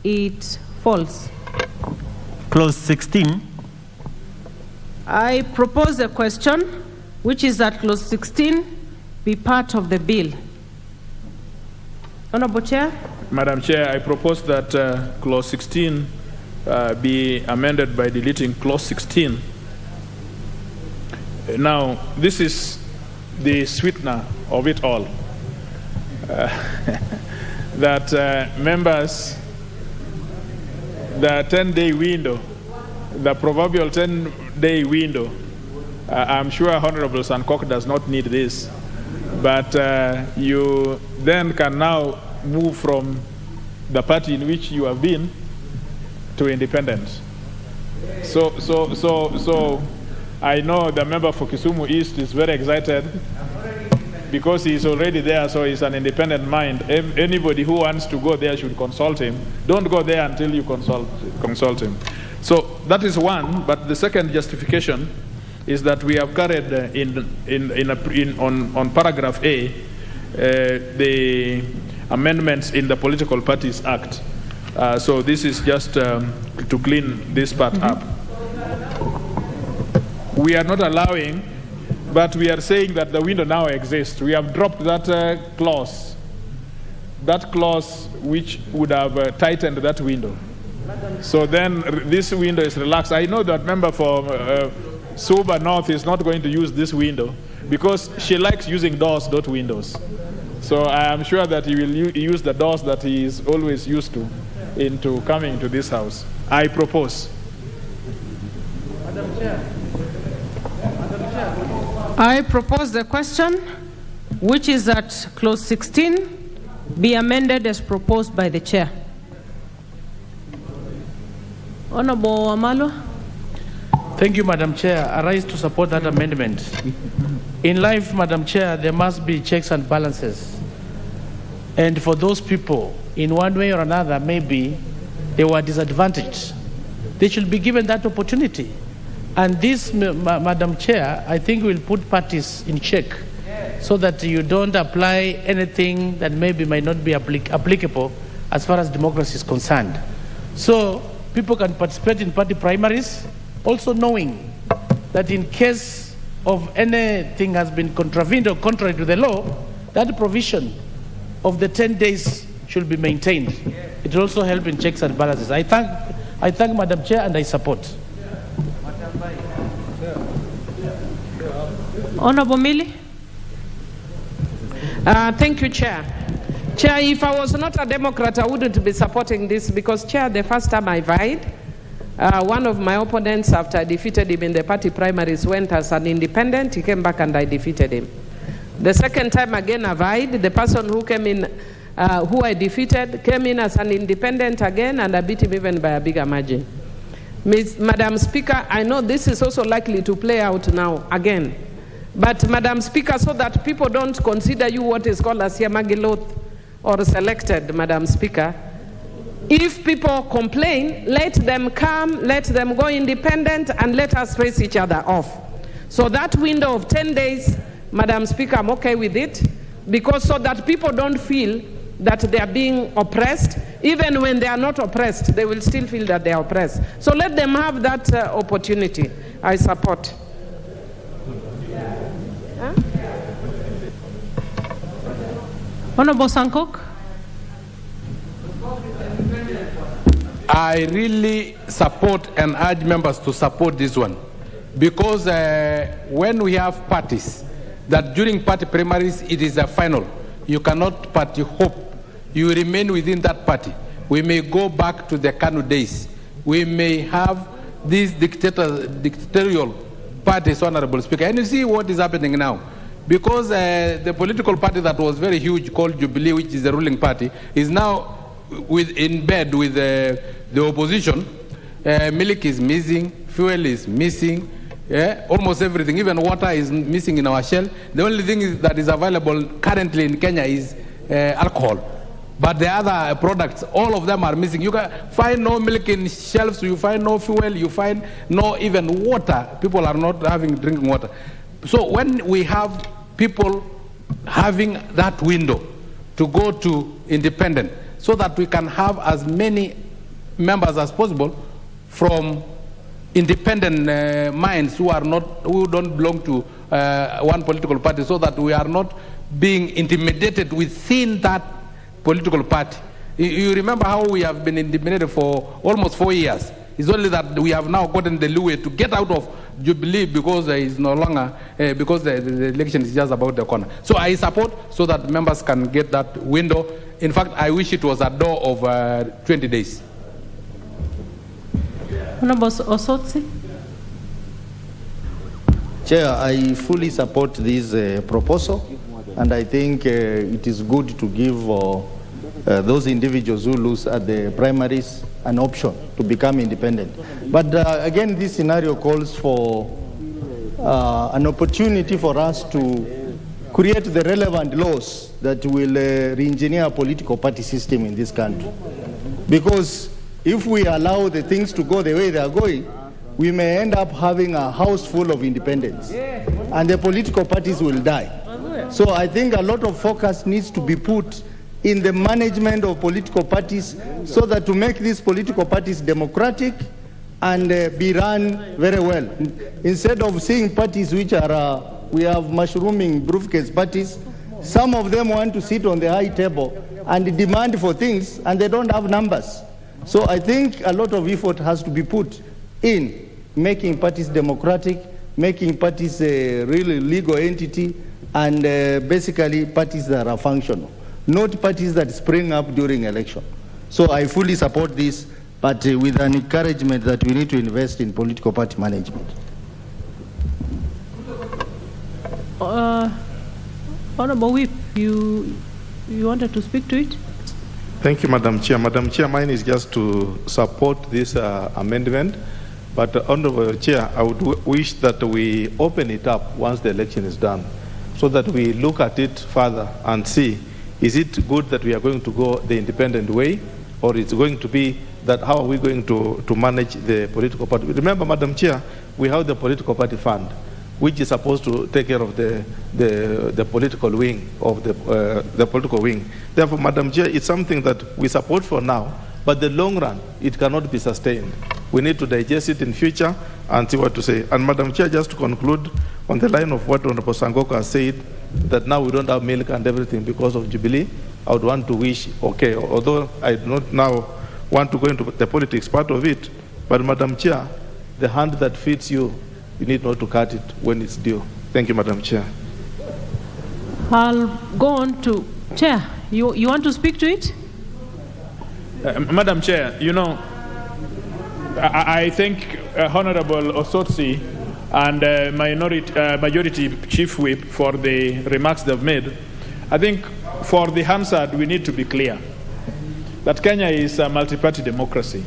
it falls. Clause 16. I propose a question, which is that clause 16 be part of the bill. Honorable Chair? Madam Chair, I propose that clause 16 be amended by deleting clause 16. Now, this is the sweetener of it all. That members, the 10-day window, the proverbial 10-day window, I'm sure Honorable Sankok does not need this, but you then can now move from the party in which you have been to independence. So I know the member for Kisumu East is very excited because he's already there, so he's an independent mind. Anybody who wants to go there should consult him. Don't go there until you consult him. So that is one, but the second justification is that we have carried on paragraph A the amendments in the Political Parties Act. So this is just to clean this part up. We are not allowing, but we are saying that the window now exists. We have dropped that clause which would have tightened that window. So then this window is relaxed. I know that member for Suba North is not going to use this window because she likes using doors, not windows. So I am sure that he will use the doors that he is always used to into coming to this house. I propose. Madam Chair. I propose the question, which is that clause 16 be amended as proposed by the Chair. Honorable Amalo. Thank you, Madam Chair. I rise to support that amendment. In life, Madam Chair, there must be checks and balances. And for those people, in one way or another, maybe they were disadvantaged, they should be given that opportunity. And this, Madam Chair, I think will put parties in check so that you don't apply anything that maybe might not be applicable as far as democracy is concerned. So people can participate in party primaries, also knowing that in case of anything has been contravened or contrary to the law, that provision of the 10 days should be maintained. It will also help in checks and balances. I thank Madam Chair and I support. Honorable Millie. Thank you, Chair. Chair, if I was not a Democrat, I wouldn't be supporting this because, Chair, the first time I vied, one of my opponents, after I defeated him in the party primaries, went as an independent. He came back and I defeated him. The second time again I vied, the person who came in, who I defeated, came in as an independent again, and I beat him even by a bigger margin. Madam Speaker, I know this is also likely to play out now again. But, Madam Speaker, so that people don't consider you what is called as Yamagiloth or selected, Madam Speaker, if people complain, let them come, let them go independent, and let us face each other off. So that window of 10 days, Madam Speaker, I'm okay with it, because so that people don't feel that they are being oppressed. Even when they are not oppressed, they will still feel that they are oppressed. So let them have that opportunity. I support. Honorable Sankok. I really support and urge members to support this one, because when we have parties, that during party primaries it is a final. You cannot party hope. You remain within that party. We may go back to the Kanu days. We may have these dictatorial parties, Honorable Speaker. And you see what is happening now. Because the political party that was very huge, called Jubilee, which is the ruling party, is now in bed with the opposition. Milk is missing, fuel is missing, almost everything, even water is missing in our shell. The only thing that is available currently in Kenya is alcohol. But the other products, all of them are missing. You can find no milk in shelves, you find no fuel, you find no even water. People are not drinking water. So when we have people having that window to go to independent, so that we can have as many members as possible from independent minds who don't belong to one political party, so that we are not being intimidated within that political party. You remember how we have been intimidated for almost 4 years. It's only that we have now gotten the leeway to get out of Jubilee because it's no longer, because the election is just about the corner. So I support so that members can get that window. In fact, I wish it was a door of 20 days. Honorable Osotsi. Chair, I fully support this proposal, and I think it is good to give those individuals who lose at the primaries an option to become independent. But again, this scenario calls for an opportunity for us to create the relevant laws that will re-engineer a political party system in this country. Because if we allow the things to go the way they are going, we may end up having a house full of independents, and the political parties will die. So I think a lot of focus needs to be put in the management of political parties, so that to make these political parties democratic and be run very well. Instead of seeing parties which are, we have mushrooming briefcase parties, some of them want to sit on the high table and demand for things, and they don't have numbers. So I think a lot of effort has to be put in making parties democratic, making parties a really legal entity, and basically parties that are functional, not parties that spring up during election. So I fully support this, but with an encouragement that we need to invest in political party management. Honorable Whip, you wanted to speak to it? Thank you, Madam Chair. Madam Chair, mine is just to support this amendment. But Honorable Chair, I would wish that we open it up once the election is done, so that we look at it further and see Is it good that we are going to go the independent way, or it's going to be that how are we going to manage the political party? Remember, Madam Chair, we have the political party fund, which is supposed to take care of the political wing of the political wing. Therefore, Madam Chair, it's something that we support for now, but the long run, it cannot be sustained. We need to digest it in future and see what to say. And Madam Chair, just to conclude on the line of what Honorable Sangoko has said, that now we don't have milk and everything because of Jubilee, I would want to wish, okay, although I do not now want to go into the politics part of it, but Madam Chair, the hand that feeds you, you need not to cut it when it's due. Thank you, Madam Chair. I'll go on to Chair. You want to speak to it? Madam Chair, you know, I thank Honorable Osotsi and Majority Chief Whip for the remarks they've made. I think for the Hansard, we need to be clear that Kenya is a multi-party democracy,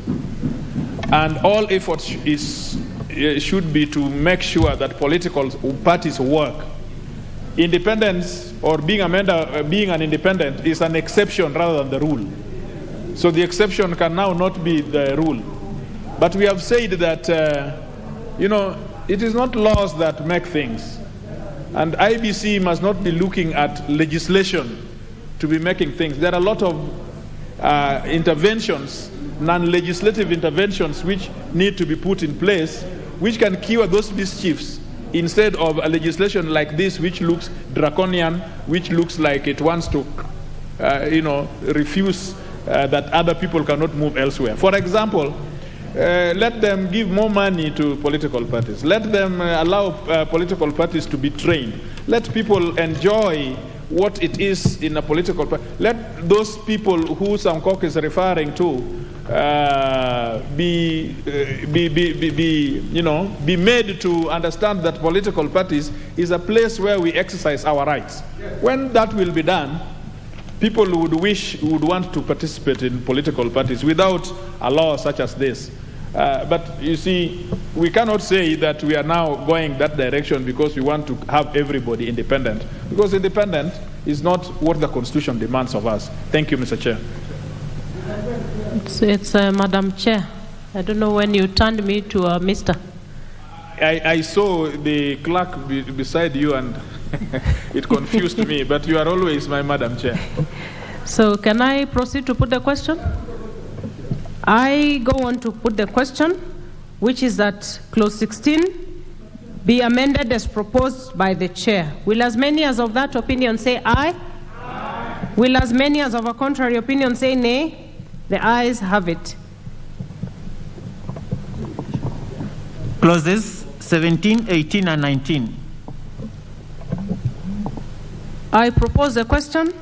and all efforts should be to make sure that political parties work. Independence or being an independent is an exception rather than the rule. So the exception can now not be the rule. But we have said that, you know, it is not laws that make things. And IBC must not be looking at legislation to be making things. There are a lot of interventions, non-legislative interventions, which need to be put in place, which can cure those mischiefs, instead of a legislation like this, which looks draconian, which looks like it wants to, refuse that other people cannot move elsewhere. For example, let them give more money to political parties. Let them allow political parties to be trained. Let people enjoy what it is in a political party. Let those people who Samkok is referring to be made to understand that political parties is a place where we exercise our rights. When that will be done, people would want to participate in political parties without a law such as this. But you see, we cannot say that we are now going that direction because we want to have everybody independent, because independent is not what the Constitution demands of us. Thank you, Mr. Chair. It's Madam Chair. I don't know when you turned me to Mr. I saw the clerk beside you and it confused me, but you are always my Madam Chair. So can I proceed to put the question? I go on to put the question, which is that clause 16 be amended as proposed by the chair. Will as many as of that opinion say aye? Aye. Will as many as of a contrary opinion say nay? The ayes have it. Clauses 17, 18, and 19. I propose the question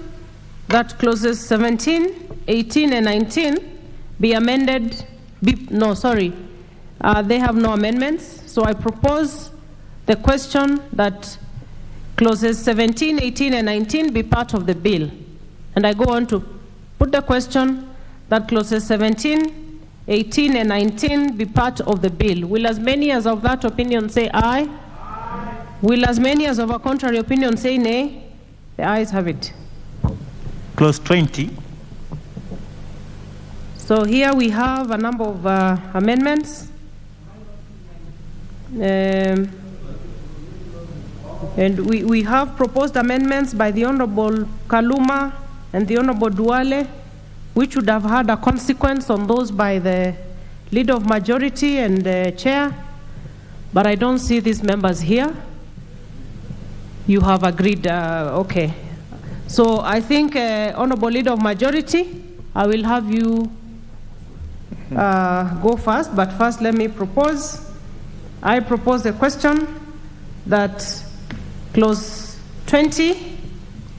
that clauses 17, 18, and 19 be amended. They have no amendments. So I propose the question that clauses 17, 18, and 19 be part of the bill. And I go on to put the question that clauses 17, 18, and 19 be part of the bill. Will as many as of that opinion say aye? Aye. Will as many as of a contrary opinion say nay? The ayes have it. Clause 20. So here we have a number of amendments. And we have proposed amendments by the Honorable Kaluma and the Honorable Duale, which would have had a consequence on those by the Leader of Majority and the Chair. But I don't see these members here. You have agreed, okay. So I think, Honorable Leader of Majority, I will have you go first, but first let me propose. I propose the question that clause 20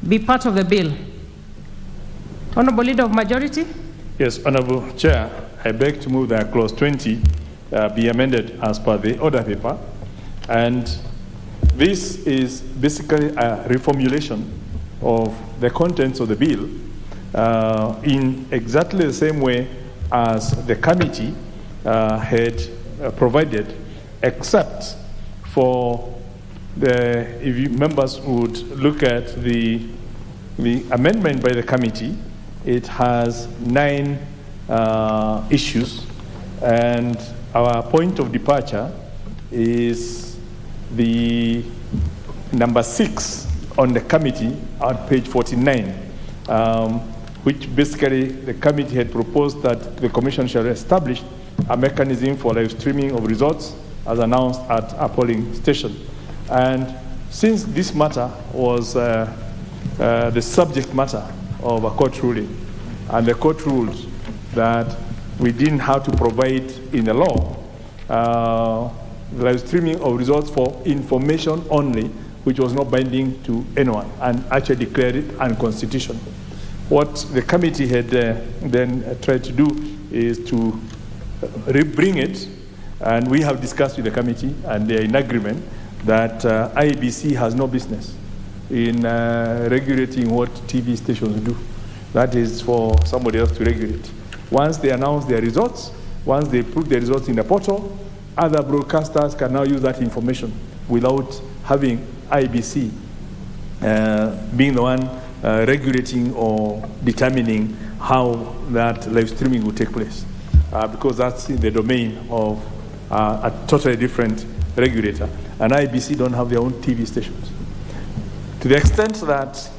be part of the bill. Honorable Leader of Majority. Yes, Honorable Chair, I beg to move that clause 20 be amended as per the order paper. And this is basically a reformulation of the contents of the bill in exactly the same way as the committee had provided, except for if you members would look at the the amendment by the committee, it has 9 issues, and our point of departure is the number 6 on the committee on page 49, which basically the committee had proposed that the commission shall establish a mechanism for live streaming of results as announced at a polling station. And since this matter was the subject matter of a court ruling, and the court ruled that we didn't have to provide in the law live streaming of results for information only, which was not binding to anyone, and actually declared it unconstitutional. What the committee had then tried to do is to bring it, and we have discussed with the committee, and they're in agreement that IEBC has no business in regulating what TV stations do. That is for somebody else to regulate. Once they announce their results, once they put their results in the portal, other broadcasters can now use that information without having IEBC being the one regulating or determining how that live streaming will take place, because that's in the domain of a totally different regulator. And IEBC don't have their own TV stations. To the extent that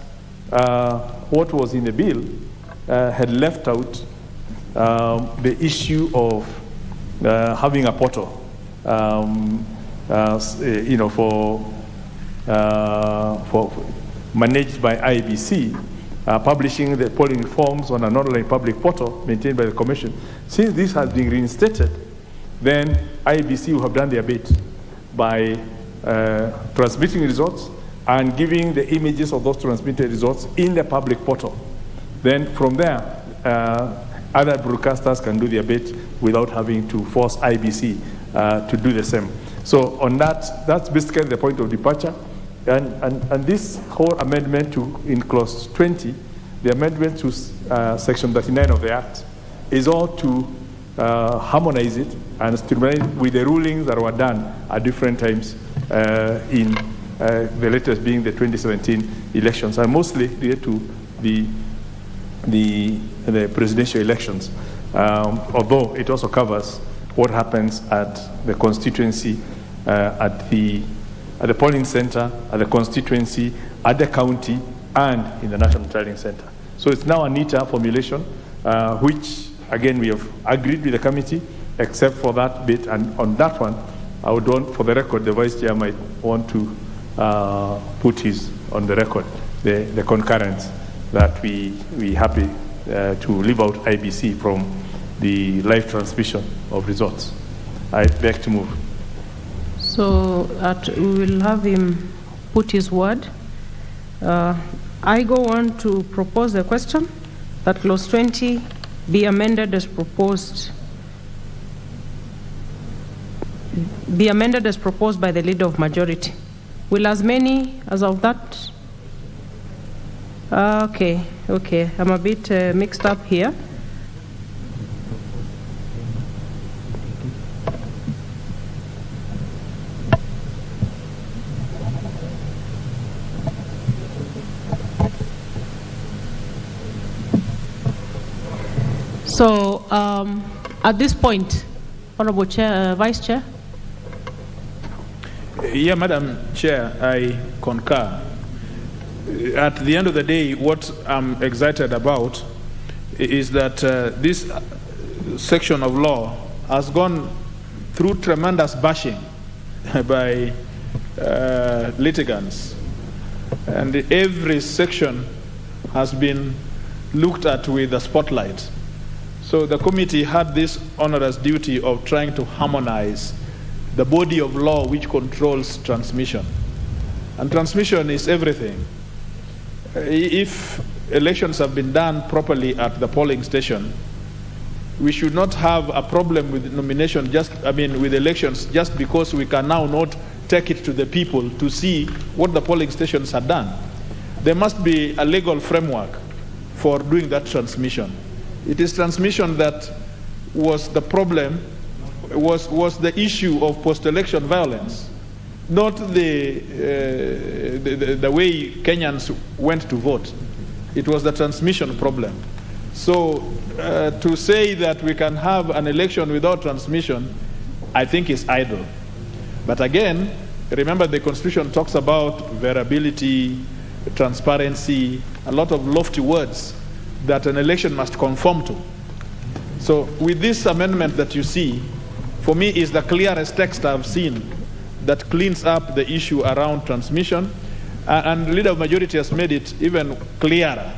what was in the bill had left out the issue of having a portal, for managed by IEBC, publishing the polling forms on an online public portal maintained by the Commission. Since this has been reinstated, then IEBC will have done their bit by transmitting results and giving the images of those transmitted results in the public portal. Then from there, other broadcasters can do their bit without having to force IEBC to do the same. So on that, that's basically the point of departure. And this whole amendment in clause 20, the amendment to section 39 of the Act, is all to harmonize it and streamline with the rulings that were done at different times in the latest being the 2017 elections, and mostly related to the presidential elections, although it also covers what happens at the constituency, at the polling center, at the constituency, at the county, and in the National Tallying Center. So it's now a neater formulation, which, again, we have agreed with the committee, except for that bit. And on that one, I would want, for the record, the Vice Chair might want to put his on the record, the concurrence that we happy to leave out IBC from the live transmission of results. I beg to move. So we will have him put his word. I go on to propose the question that clause 20 be amended as proposed. Be amended as proposed by the leader of majority. Will as many as of that? Okay. I'm a bit mixed up here. So at this point, Honorable Chair, Vice Chair. Yeah, Madam Chair, I concur. At the end of the day, what I'm excited about is that this section of law has gone through tremendous bashing by litigants, and every section has been looked at with a spotlight. So the committee had this onerous duty of trying to harmonize the body of law which controls transmission. And transmission is everything. If elections have been done properly at the polling station, we should not have a problem with nomination, with elections, just because we can now not take it to the people to see what the polling stations have done. There must be a legal framework for doing that transmission. It is transmission that was the problem, was the issue of post-election violence, not the way Kenyans went to vote. It was the transmission problem. So to say that we can have an election without transmission, I think is idle. But again, remember the Constitution talks about variability, transparency, a lot of lofty words that an election must conform to. So with this amendment that you see, for me is the clearest text I've seen that cleans up the issue around transmission, and the Leader of Majority has made it even clearer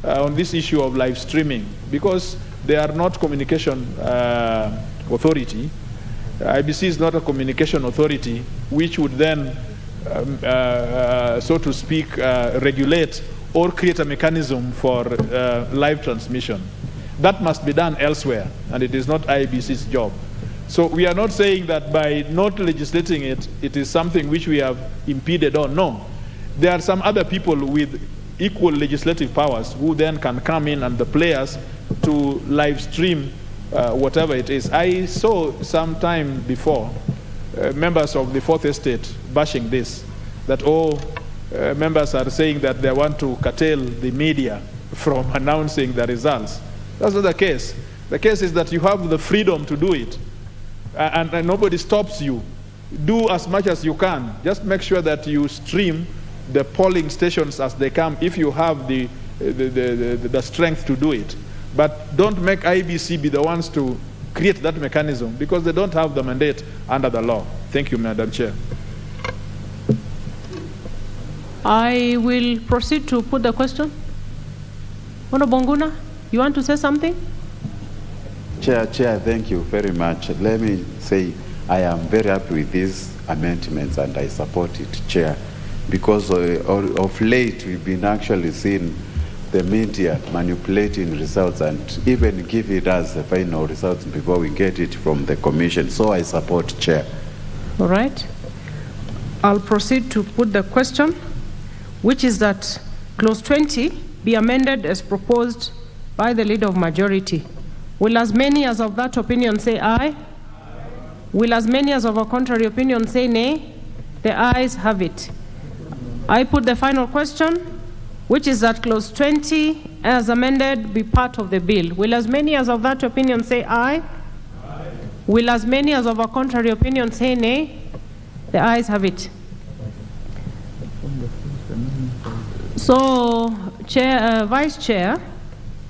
on this issue of live streaming, because they are not communication authority. IBC is not a communication authority which would then, so to speak, regulate or create a mechanism for live transmission. That must be done elsewhere, and it is not IBC's job. So we are not saying that by not legislating it, it is something which we have impeded on. No. There are some other people with equal legislative powers who then can come in and the players to live stream whatever it is. I saw some time before members of the Fourth Estate bashing this, that members are saying that they want to curtail the media from announcing the results. That's not the case. The case is that you have the freedom to do it, and nobody stops you. Do as much as you can. Just make sure that you stream the polling stations as they come, if you have the strength to do it. But don't make IBC be the ones to create that mechanism, because they don't have the mandate under the law. Thank you, Madam Chair. I will proceed to put the question. Honorable Bonguna, you want to say something? Chair, thank you very much. Let me say I am very happy with these amendments and I support it, Chair, because of late we've been actually seeing the media manipulating results and even giving us the final results before we get it from the Commission. So I support, Chair. All right. I'll proceed to put the question, which is that Clause 20 be amended as proposed by the Leader of Majority. Will as many as of that opinion say aye? Will as many as of a contrary opinion say nay? The ayes have it. I put the final question, which is that Clause 20 as amended be part of the bill. Will as many as of that opinion say aye? Aye. Will as many as of a contrary opinion say nay? The ayes have it. So, Vice Chair,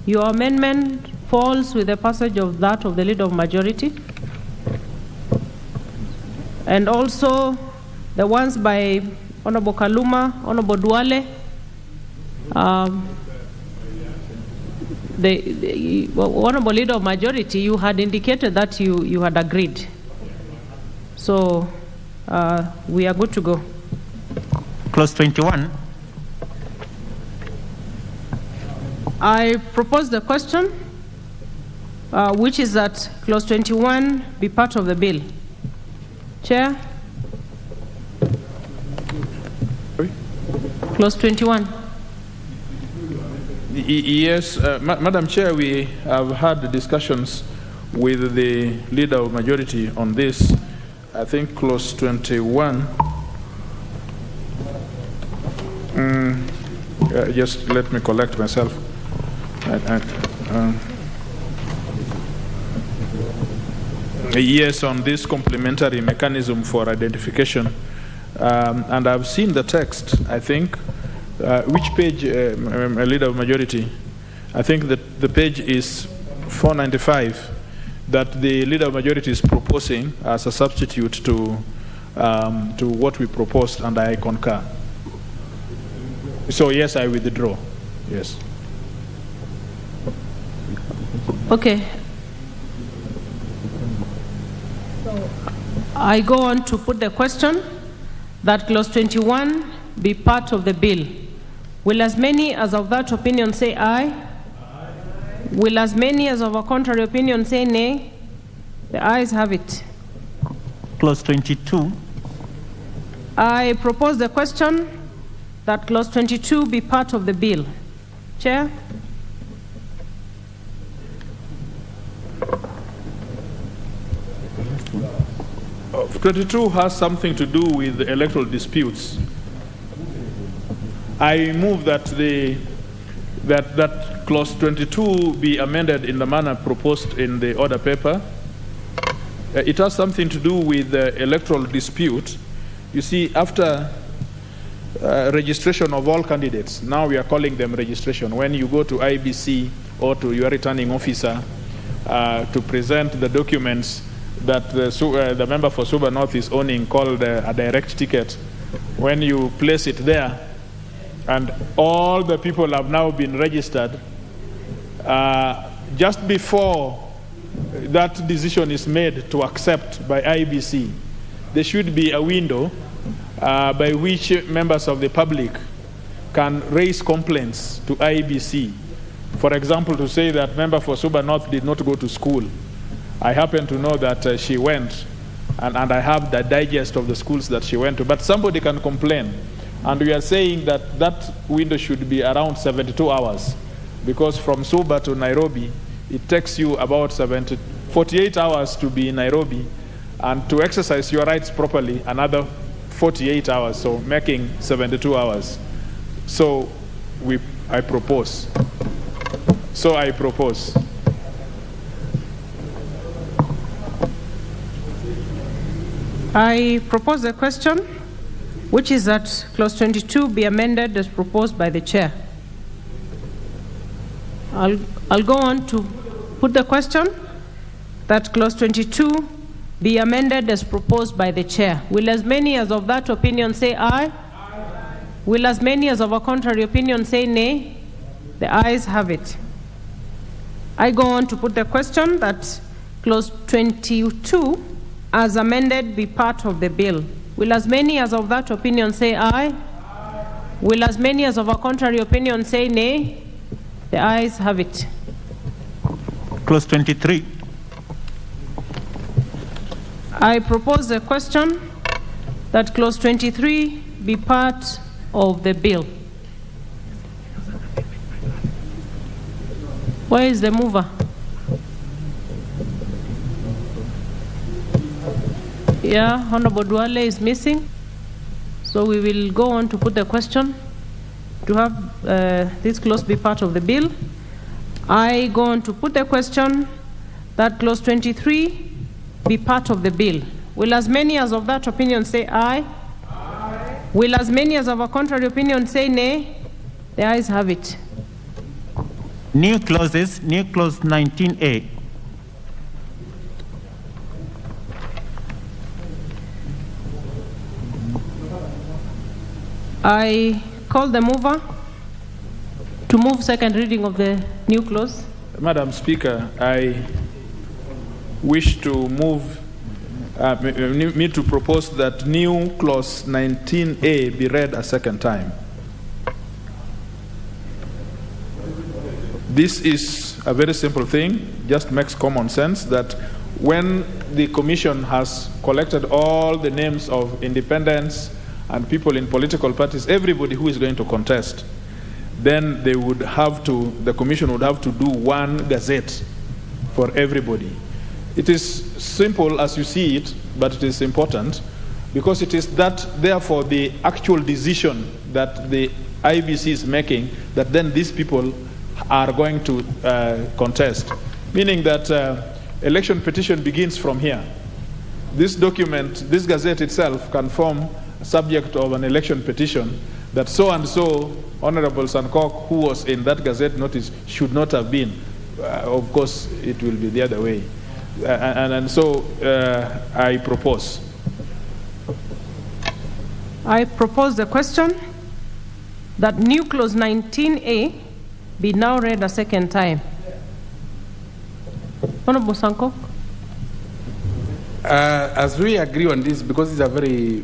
your amendment falls with the passage of that of the Leader of Majority, and also the ones by Honorable Kaluma, Honorable Duale. The Honorable Leader of Majority, you had indicated that you had agreed. So we are good to go. Clause 21. I propose the question, which is that Clause 21 be part of the bill. Chair? Clause 21. Yes, Madam Chair, we have had discussions with the Leader of Majority on this. I think Clause 21. Just let me collect myself. Yes, on this complementary mechanism for identification. And I've seen the text, I think. Which page, Leader of Majority? I think that the page is 495, that the Leader of Majority is proposing as a substitute to what we proposed, and I concur. So yes, I withdraw. Yes. Okay. I go on to put the question that Clause 21 be part of the bill. Will as many as of that opinion say aye? Aye. Will as many as of a contrary opinion say nay? The ayes have it. Clause 22. I propose the question that Clause 22 be part of the bill. Chair? Uh, 22 has something to do with electoral disputes. I move that the that clause 22 be amended in the manner proposed in the order paper. It has something to do with the electoral dispute. You see, after registration of all candidates, now we are calling them registration. When you go to IBC or to your returning officer to present the documents that the member for Suba North is owning, called a direct ticket, when you place it there, and all the people have now been registered, just before that decision is made to accept by IBC, there should be a window by which members of the public can raise complaints to IBC. For example, to say that member for Suba North did not go to school. I happen to know that she went, and I have the digest of the schools that she went to, but somebody can complain. And we are saying that that window should be around 72 hours, because from Suba to Nairobi, it takes you about 48 hours to be in Nairobi, and to exercise your rights properly, another 48 hours, so making 72 hours. So I propose. I propose a question, which is that clause 22 be amended as proposed by the chair. I'll go on to put the question that clause 22 be amended as proposed by the chair. Will as many as of that opinion say aye? Aye. Will as many as of a contrary opinion say nay? The ayes have it. I go on to put the question that clause 22 as amended be part of the bill. Will as many as of that opinion say aye? Aye. Will as many as of a contrary opinion say nay? The ayes have it. Clause 23. I propose a question that clause 23 be part of the bill. Where is the mover? Yeah, Honorable Duale is missing. So we will go on to put the question to have this clause be part of the bill. I go on to put the question that clause 23 be part of the bill. Will as many as of that opinion say aye? Aye. Will as many as of a contrary opinion say nay? The ayes have it. New clauses, new clause 19A. I call the mover to move second reading of the new clause. Madam Speaker, I wish to move, me to propose that new clause 19A be read a second time. This is a very simple thing, just makes common sense that when the commission has collected all the names of independents and people in political parties, everybody who is going to contest, then they would have to, the commission would have to do one gazette for everybody. It is simple as you see it, but it is important because it is that, therefore, the actual decision that the IBC is making that then these people are going to contest. Meaning that election petition begins from here. This document, this gazette itself can form a subject of an election petition that so and so Honorable Sankok, who was in that gazette notice, should not have been. Of course, it will be the other way. And so I propose. I propose the question that new clause 19A be now read a second time. Honorable Sankok. As we agree on this, because it's a very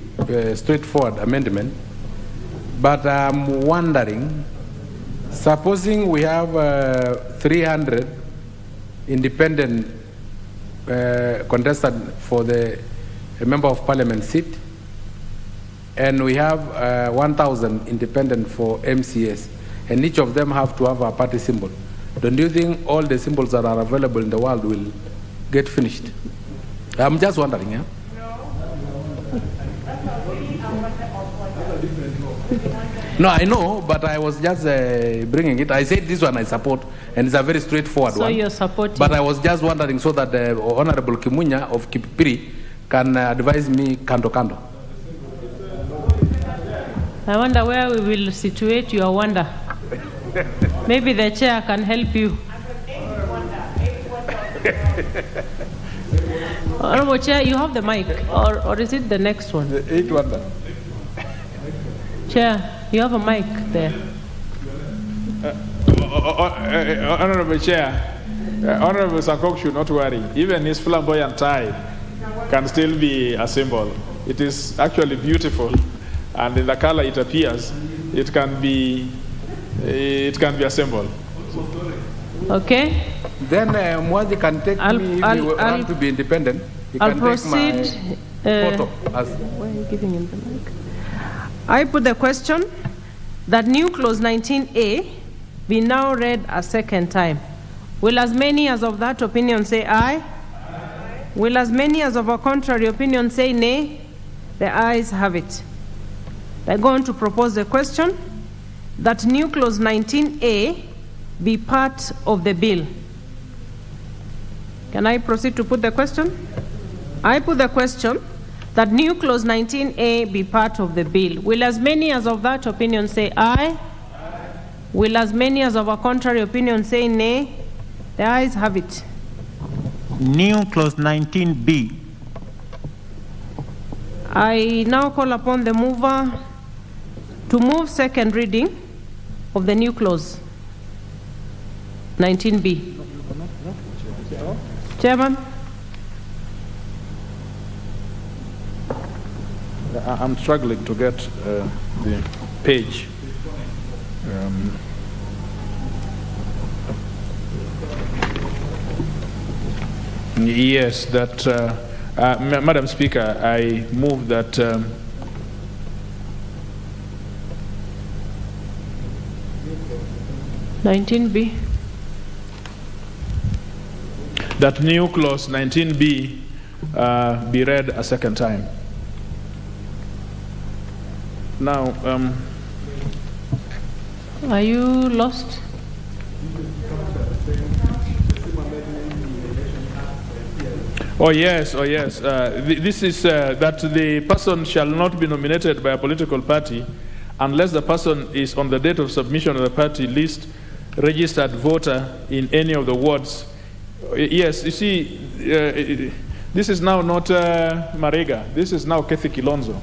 straightforward amendment, but I'm wondering, supposing we have 300 independent contested for the member of parliament seat, and we have 1,000 independent for MCS, and each of them have to have a party symbol. Don't you think all the symbols that are available in the world will get finished? I'm just wondering, yeah? No, I know, but I was just bringing it. I said this one I support, and it's a very straightforward So one. you're supporting. But I was just wondering so that the Honorable Kimunya of Kipipiri can advise me kando kando. I wonder where we will situate your wonder. Maybe the chair can help you. Honorable Chair, you have the mic, or is it the next one? The eighth wonder. Chair, you have a mic there. Honorable Chair, Honorable Sankok should not worry. Even his flamboyant tie can still be a symbol. It is actually beautiful, and in the color it appears, it can be a symbol. Okay. Then Mwazi can take me if you want to be independent. He I'll can proceed. take my photo. Why are you giving him the mic? I put the question that new clause 19A be now read a second time. Will as many as of that opinion say aye? Aye. Will as many as of a contrary opinion say nay? The ayes have it. I go on to propose the question that new clause 19A be part of the bill. Can I proceed to put the question? I put the question that new clause 19A be part of the bill. Will as many as of that opinion say aye? Aye. Will as many as of a contrary opinion say nay? The ayes have it. New clause 19B. I now call upon the mover to move second reading of the new clause 19B. Chairman. I'm struggling to get the page. Yes, that, Madam Speaker, I move that 19B. That new clause 19B be read a second time. Now, are you lost? oh yes. This is that the person shall not be nominated by a political party unless the person is on the date of submission of the party list registered voter in any of the wards. Yes, you see, this is now not Marega. This is now Kethi Kilonzo.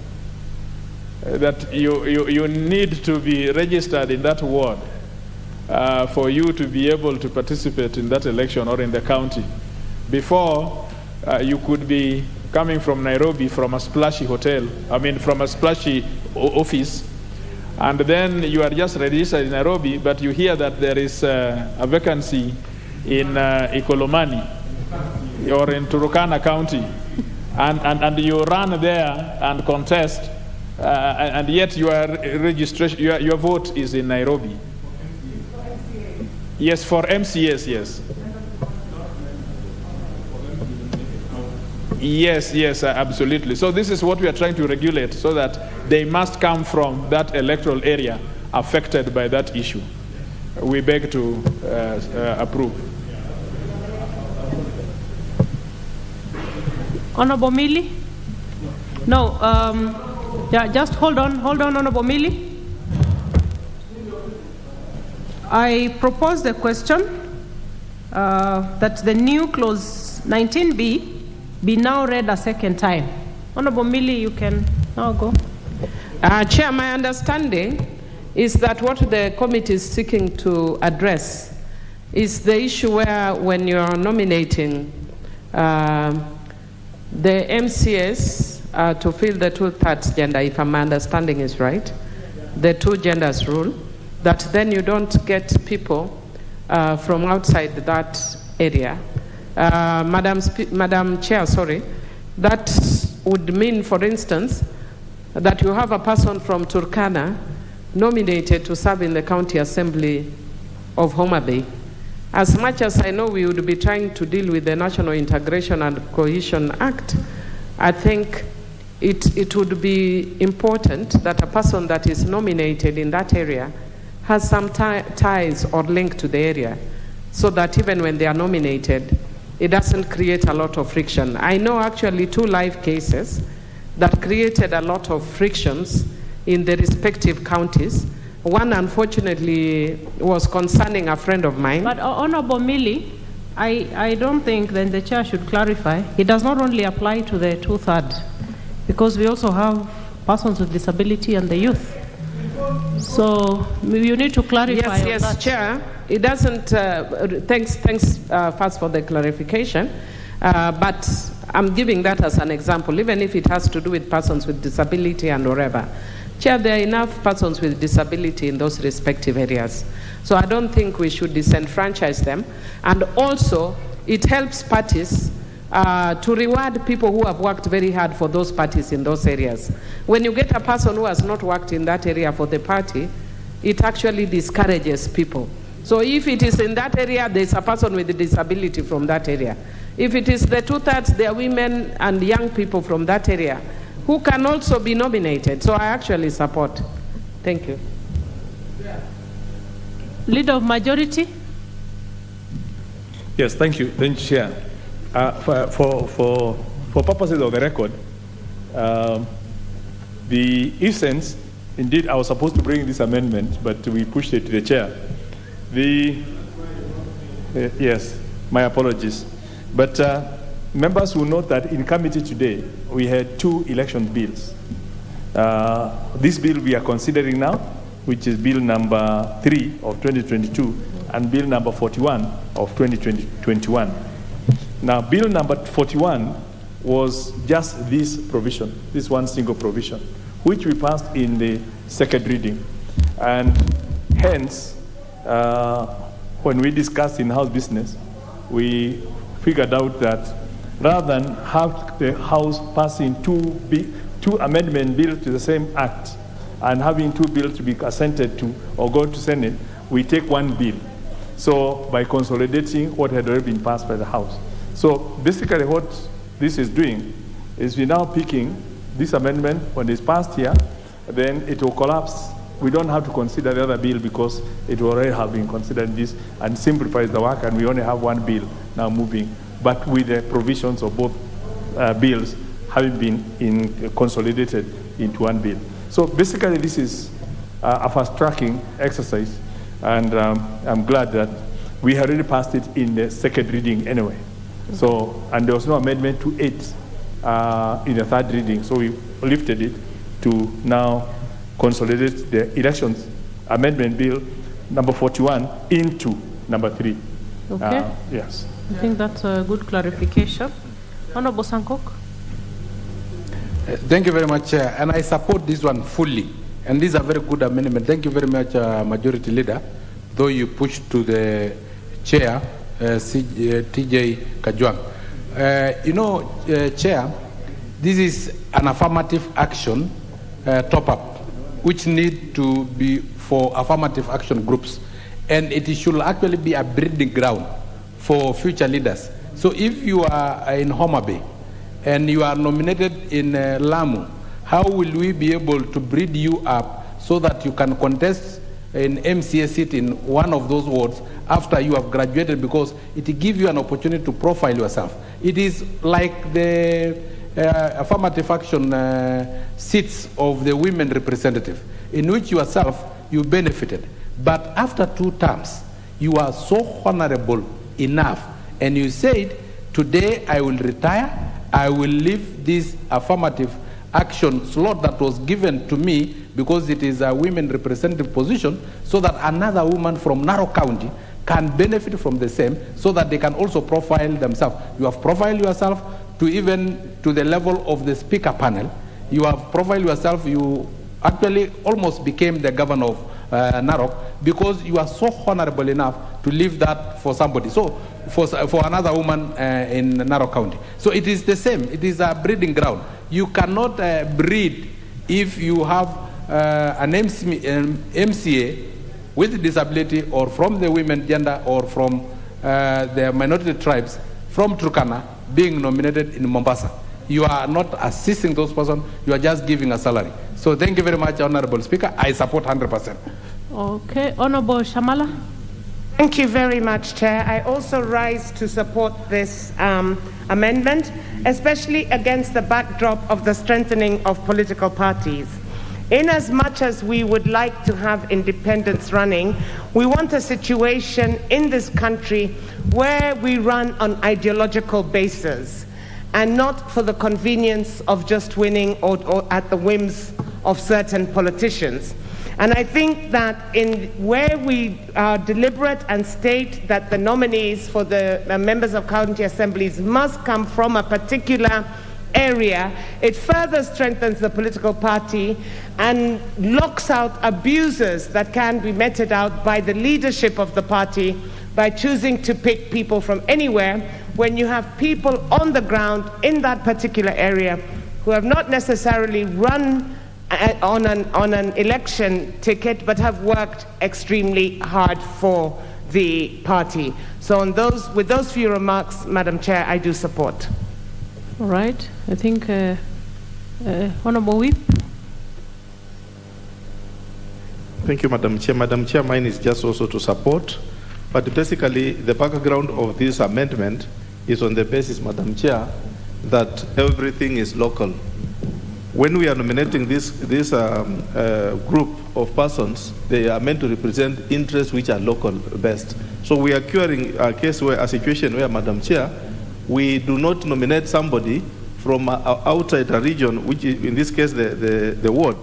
That you need to be registered in that ward for you to be able to participate in that election or in the county. Before, you could be coming from Nairobi from a splashy hotel, from a splashy office, and then you are just registered in Nairobi, but you hear that there is a vacancy in Ikolomani or in Turkana County, and you run there and contest, and yet your registration, your vote is in Nairobi. Yes, for MCS, yes. Yes, absolutely. So this is what we are trying to regulate, so that they must come from that electoral area affected by that issue. We beg to approve. Honorable Millie? No, yeah, just hold on, Honorable Millie. I propose the question that the new clause 19B be now read a second time. Honorable Millie, you can now go. Chair, my understanding is that what the committee is seeking to address is the issue where when you are nominating the MCS to fill the 2/3 gender, if my understanding is right, the two genders rule, that then you don't get people from outside that area. Madam Chair, that would mean, for instance, that you have a person from Turkana nominated to serve in the County Assembly of Homa Bay. As much as I know we would be trying to deal with the National Integration and Cohesion Act, I think it would be important that a person that is nominated in that area has some ties or link to the area, so that even when they are nominated, it doesn't create a lot of friction. I know actually 2 live cases that created a lot of frictions in the respective counties. One, unfortunately, was concerning a friend of mine. But Honorable Millie, I don't think then the chair should clarify. It does not only apply to the 2/3, because we also have persons with disability and the youth. So you need to clarify. Yes, that. Chair. It doesn't. Thanks first for the clarification. But I'm giving that as an example, even if it has to do with persons with disability and whatever. Chair, there are enough persons with disability in those respective areas. So I don't think we should disenfranchise them. And also, it helps parties to reward people who have worked very hard for those parties in those areas. When you get a person who has not worked in that area for the party, it actually discourages people. So if it is in that area, there's a person with a disability from that area. If it is the 2/3, there are women and young people from that area who can also be nominated. So I actually support. Thank you. Leader of Majority. Yes, thank you. Thank you, Chair. For purposes of the record, the essence, indeed, I was supposed to bring this amendment, but we pushed it to the Chair. Yes, my apologies. But members will note that in committee today, we had 2 election bills. This bill we are considering now, which is bill number 3 of 2022, and bill number 41 of 2021. Now, bill number 41 was just this provision, this one single provision, which we passed in the second reading. And hence, when we discussed in House business, we figured out that rather than have the House passing two amendment bills to the same act and having 2 bills to be assented to or go to Senate, we take 1 bill. So by consolidating what had already been passed by the House. So basically what this is doing is we're now picking this amendment. When it's passed here, then it will collapse. We don't have to consider the other bill because it will already have been considered this and simplifies the work, and we only have 1 bill now moving, but with the provisions of both bills having been consolidated into 1 bill. So basically this is a fast-tracking exercise, and I'm glad that we had already passed it in the second reading anyway. So, and there was no amendment to it in the third reading, so we lifted it to now consolidate the elections amendment bill number 41 into number 3. Okay. Yes. I think that's a good clarification. Honorable Sankok. Thank you very much, Chair. And I support this one fully. And this is a very good amendment. Thank you very much, Majority Leader, though you pushed to the Chair, TJ Kajwang. Chair, this is an affirmative action top-up, which need to be for affirmative action groups. And it should actually be a breeding ground for future leaders. So if you are in Homa Bay and you are nominated in Lamu, how will we be able to breed you up so that you can contest an MCA seat in one of those wards after you have graduated, because it gives you an opportunity to profile yourself. It is like the affirmative action seats of the women representative, in which yourself you benefited. But after 2 terms, you are so honorable enough, and you said, today I will retire, I will leave this affirmative action slot that was given to me because it is a women representative position, so that another woman from Narok County can benefit from the same, so that they can also profile themselves. You have profiled yourself to even to the level of the speaker panel. You have profiled yourself, you actually almost became the governor of Narok, because you are so honorable enough to leave that for somebody. So for another woman in Narok County. So it is the same, it is a breeding ground. You cannot breed if you have an MCA with disability, or from the women gender, or from the minority tribes from Turkana being nominated in Mombasa. you are not assisting those persons, you are just giving a salary. So thank you very much, Honorable Speaker. I support 100%. Okay, Honorable Shamala. Thank you very much, Chair. I also rise to support this amendment, especially against the backdrop of the strengthening of political parties. In as much as we would like to have independents running, we want a situation in this country where we run on ideological basis and not for the convenience of just winning or at the whims of certain politicians. And I think that in where we are deliberate and state that the nominees for the members of county assemblies must come from a particular area, it further strengthens the political party and locks out abuses that can be meted out by the leadership of the party by choosing to pick people from anywhere when you have people on the ground in that particular area who have not necessarily run on an election ticket but have worked extremely hard for the party. So with those few remarks, Madam Chair, I do support. All right. I think Honorable Whip. Thank you, Madam Chair. Madam Chair, mine is just also to support. But basically, the background of this amendment is on the basis, Madam Chair, that everything is local. When we are nominating this group of persons, they are meant to represent interests which are local best. So we are curing a situation where, Madam Chair, we do not nominate somebody from outside a region, which is, in this case, the ward,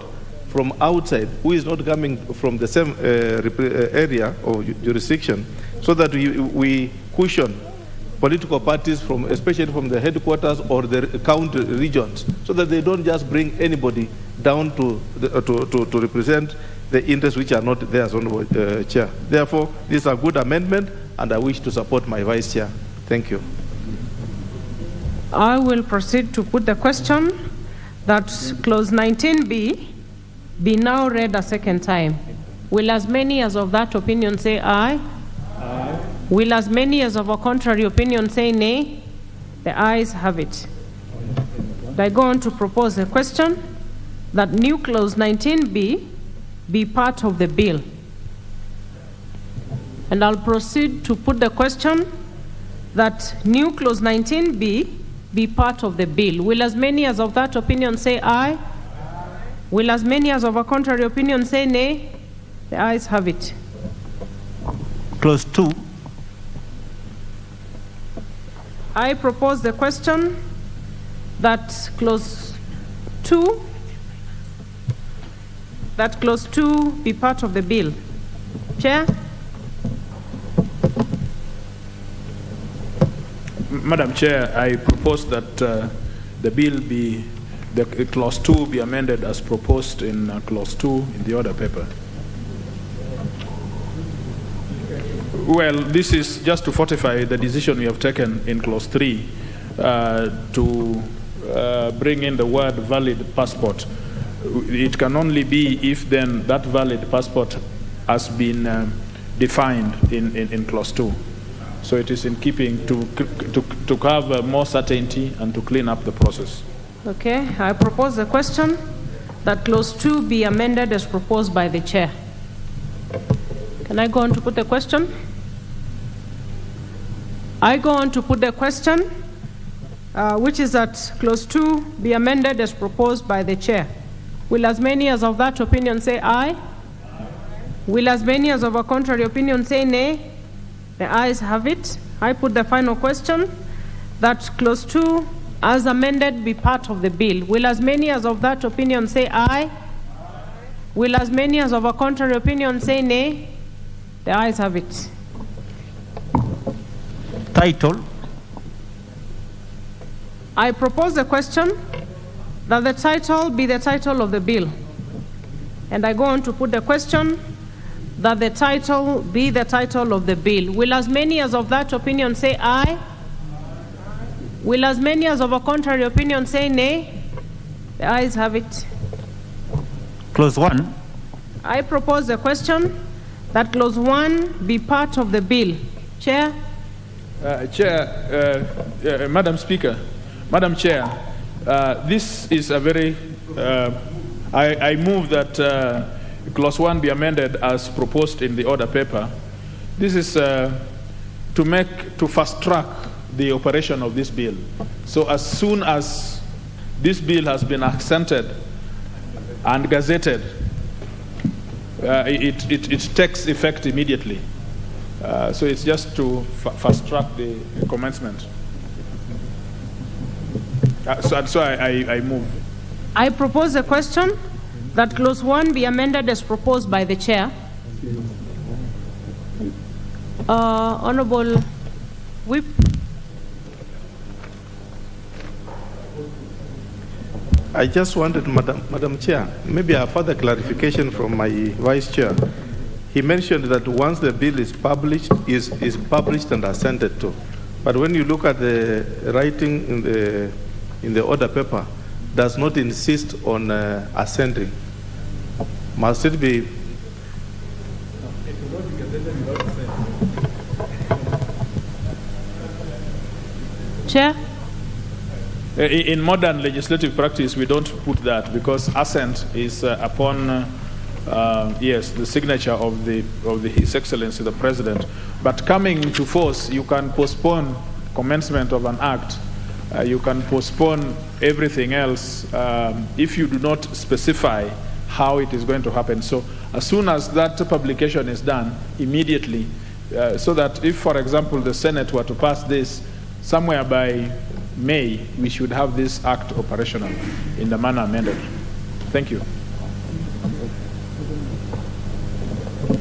from outside, who is not coming from the same area or jurisdiction, so that we cushion political parties, especially from the headquarters or the county regions, so that they don't just bring anybody down to represent the interests which are not theirs, Honorable Chair. Therefore, this is a good amendment, and I wish to support my Vice Chair. Thank you. I will proceed to put the question that clause 19B be now read a second time. Will as many as of that opinion say aye? Aye. Will as many as of a contrary opinion say nay? The ayes have it. I go on to propose a question that new clause 19B be part of the bill. And I'll proceed to put the question that new clause 19B be part of the bill. Will as many as of that opinion say aye? Aye. Will as many as of a contrary opinion say nay? The ayes have it. Clause 2. I propose the question that clause 2 be part of the bill. Chair? Madam Chair, I propose that the bill be, the clause 2 be amended as proposed in clause 2 in the order paper. Well, this is just to fortify the decision we have taken in clause 3 to bring in the word valid passport. It can only be if then that valid passport has been defined in clause 2. So it is in keeping to have more certainty and to clean up the process. Okay, I propose a question that clause 2 be amended as proposed by the chair. Can I go on to put the question? I go on to put the question, which is that clause 2 be amended as proposed by the chair. Will as many as of that opinion say aye? Will as many as of a contrary opinion say nay? The ayes have it. I put the final question that clause 2 as amended be part of the bill. Will as many as of that opinion say aye? Will as many as of a contrary opinion say nay? The ayes have it. Title. I propose the question that the title be the title of the bill. And I go on to put the question that the title be the title of the bill. Will as many as of that opinion say aye? Will as many as of a contrary opinion say nay? The ayes have it. Clause 1. I propose the question that clause 1 be part of the bill. Chair? Madam Speaker, Madam Chair, This is a very, I move that clause 1 be amended as proposed in the order paper. This is to fast track the operation of this bill. So as soon as this bill has been accented and gazetted, it takes effect immediately. So it's just to fast track the commencement. So I move. I propose a question that clause 1 be amended as proposed by the chair. Honorable Whip. I just wanted, Madam Chair, maybe a further clarification from my Vice Chair. He mentioned that once the bill is published, is published and assented to. But when you look at the writing in the order paper, does not insist on assenting. Must it be? Chair? In modern legislative practice, we don't put that because assent is upon, yes, the signature of His Excellency the President. But coming into force, you can postpone commencement of an act. You can postpone everything else if you do not specify how it is going to happen. So as soon as that publication is done, immediately, so that if, for example, the Senate were to pass this somewhere by May, we should have this act operational in the manner amended. Thank you.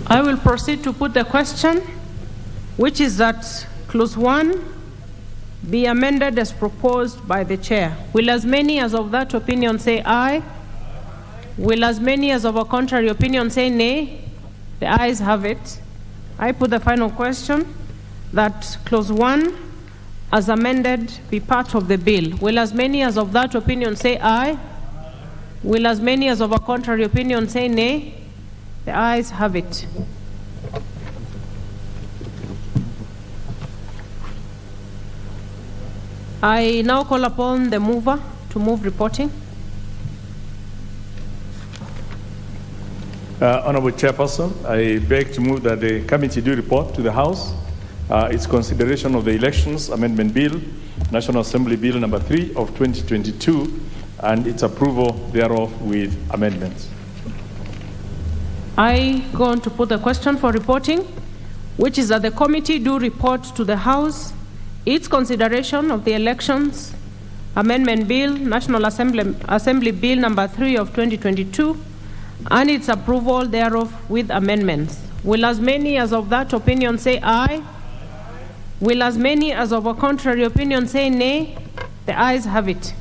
I will proceed to put the question, which is that clause 1 be amended as proposed by the chair. Will as many as of that opinion say aye? Will as many as of a contrary opinion say nay? The ayes have it. I put the final question that clause 1 as amended be part of the bill. Will as many as of that opinion say aye? Will as many as of a contrary opinion say nay? The ayes have it. I now call upon the mover to move reporting. Honorable Chairperson, I beg to move that the committee do report to the House its consideration of the Elections Amendment Bill, National Assembly Bill number 3 of 2022, and its approval thereof with amendments. I go on to put the question for reporting, which is that the committee do report to the House its consideration of the Elections Amendment Bill, National Assembly Bill number 3 of 2022, and its approval thereof with amendments. Will as many as of that opinion say aye? Will as many as of a contrary opinion say nay? The ayes have it.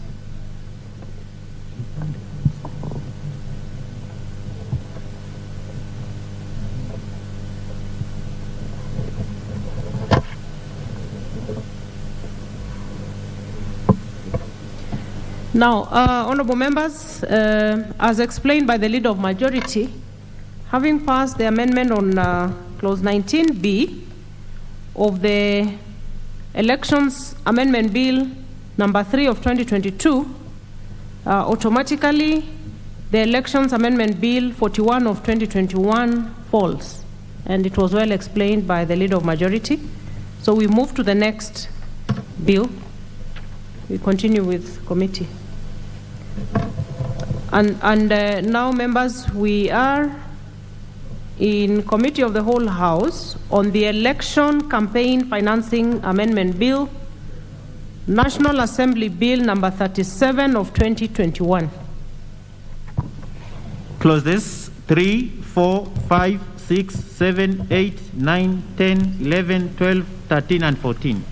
Now, honorable members, as explained by the Leader of Majority, having passed the amendment on clause 19B of the Elections Amendment Bill number 3 of 2022, automatically the Elections Amendment Bill 41 of 2021 falls. And it was well explained by the Leader of Majority. So we move to the next bill. We continue with committee. And now, members, we are in Committee of the Whole House on the Election Campaign Financing Amendment Bill, National Assembly Bill number 37 of 2021. Clauses 3, 4, 5, 6, 7, 8, 9, 10, 11, 12, 13, and 14.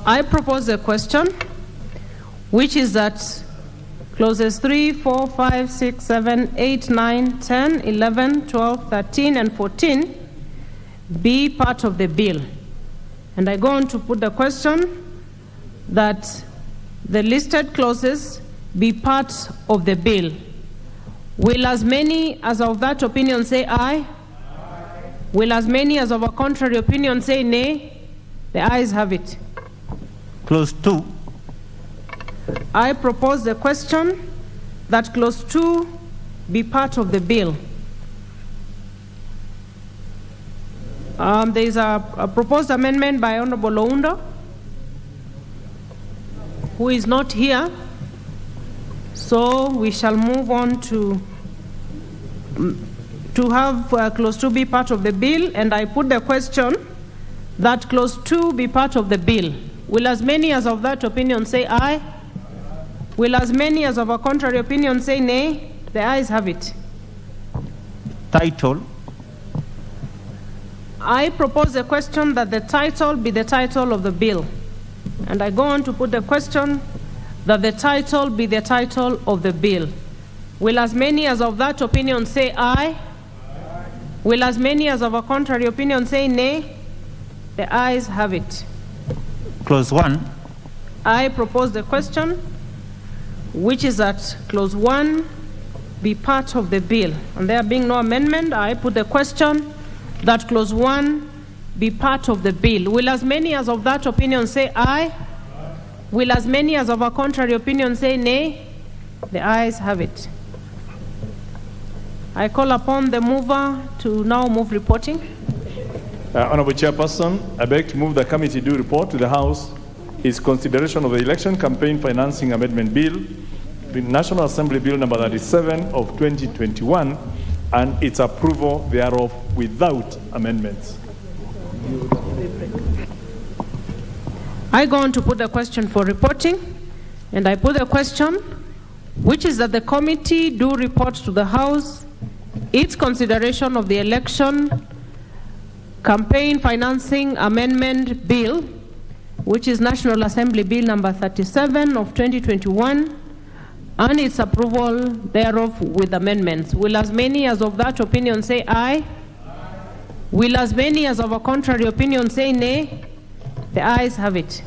I propose a question, which is that clauses 3, 4, 5, 6, 7, 8, 9, 10, 11, 12, 13, and 14 be part of the bill. And I go on to put the question that the listed clauses be part of the bill. Will as many as of that opinion say aye? Will as many as of a contrary opinion say nay? The ayes have it. Clause 2. I propose the question that clause 2 be part of the bill. There is a proposed amendment by Honorable Oundo, who is not here. So we shall move on to have clause 2 be part of the bill, and I put the question that clause 2 be part of the bill. Will as many as of that opinion say aye? Will as many as of a contrary opinion say nay? The ayes have it. Title. I propose a question that the title be the title of the bill. And I go on to put the question that the title be the title of the bill. Will as many as of that opinion say aye? Will as many as of a contrary opinion say nay? The ayes have it. Clause 1. I propose the question, which is that clause 1 be part of the bill. And there being no amendment, I put the question that clause 1 be part of the bill. Will as many as of that opinion say aye? Will as many as of a contrary opinion say nay? The ayes have it. I call upon the mover to now move reporting. Honorable Chairperson, I beg to move the committee due report to the House is consideration of the Election Campaign Financing Amendment Bill, the National Assembly Bill number 37 of 2021, and its approval thereof without amendments. I go on to put the question for reporting, and I put the question, which is that the committee do report to the House its consideration of the Election Campaign Financing Amendment Bill, which is National Assembly Bill number 37 of 2021, and its approval thereof with amendments. Will as many as of that opinion say aye? Will as many as of a contrary opinion say nay? The ayes have it.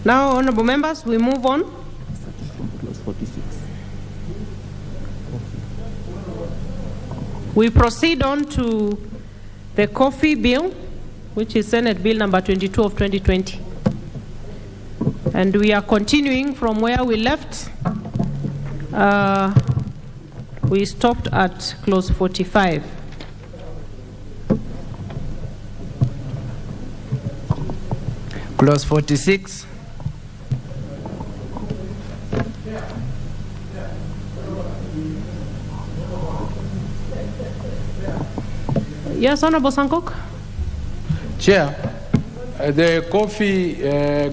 Now, honorable members, we move on. Clause 46. We proceed on to the coffee bill, which is Senate Bill number 22 of 2020. And we are continuing from where we left. We stopped at clause 45. Clause 46. Yes, Honorable Sankok. Chair, the coffee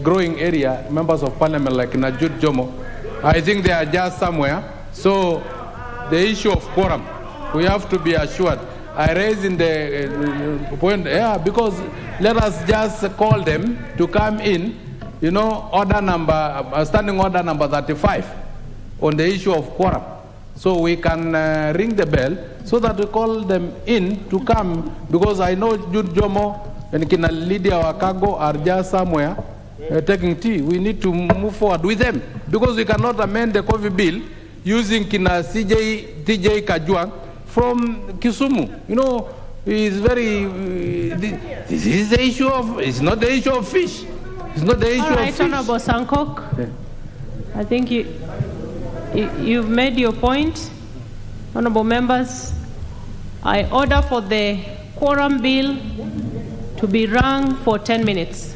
growing area, members of parliament like Najut Jomo, I think they are just somewhere. So the issue of quorum, we have to be assured. I raised in the point, because let us just call them to come in, order number, standing order number 35 on the issue of quorum. So we can ring the bell so that we call them in to come, because I know Jude Jomo and Kina Lydia Wakago are just somewhere taking tea. We need to move forward with them, because we cannot amend the coffee bill using Kina TJ Kajwang from Kisumu. It's very, this is the issue of, it's not the issue of fish. It's not the issue of fish. Honorable Sankok, yeah. I think you've made your point. Honorable members, I order for the quorum bill to be rung for 10 minutes.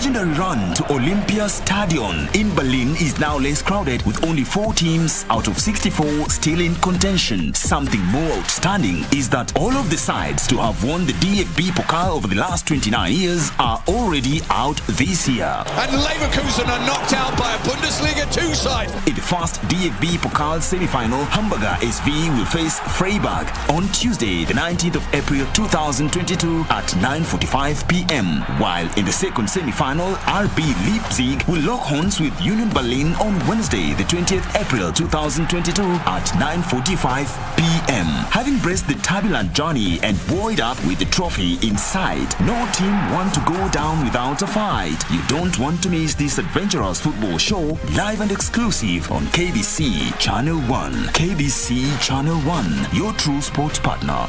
legendary run to Olympia Stadion in Berlin is now less crowded, with only 4 teams out of 64 still in contention. Something more outstanding is that all of the sides to have won the DFB Pokal over the last 29 years are already out this year. And Leverkusen are knocked out by a Bundesliga 2 side. In the first DFB Pokal semi-final, Hamburger SV will face Freiburg on Tuesday, the 19th of April 2022 at 9:45 p.m. While in the second semi-final, RB Leipzig will lock horns with Union Berlin on Wednesday, the 20th April 2022 at 9:45 p.m. Having braced the turbulent journey and buoyed up with the trophy inside, no team want to go down without a fight. You don't want to miss this adventurous football show, live and exclusive on KBC Channel 1. KBC Channel 1, your true sports partner.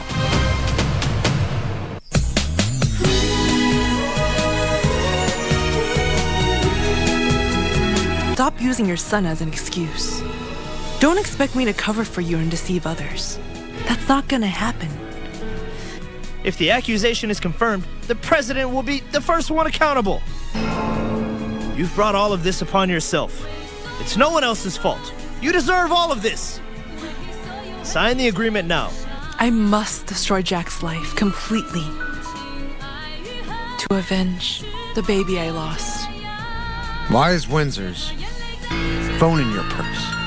Stop using your son as an excuse. Don't expect me to cover for you and deceive others. That's not gonna happen. If the accusation is confirmed, the president will be the first one accountable. You've brought all of this upon yourself. It's no one else's fault. You deserve all of this. Sign the agreement now. I must destroy Jack's life completely to avenge the baby I lost. Wise Windsor's phone in your purse.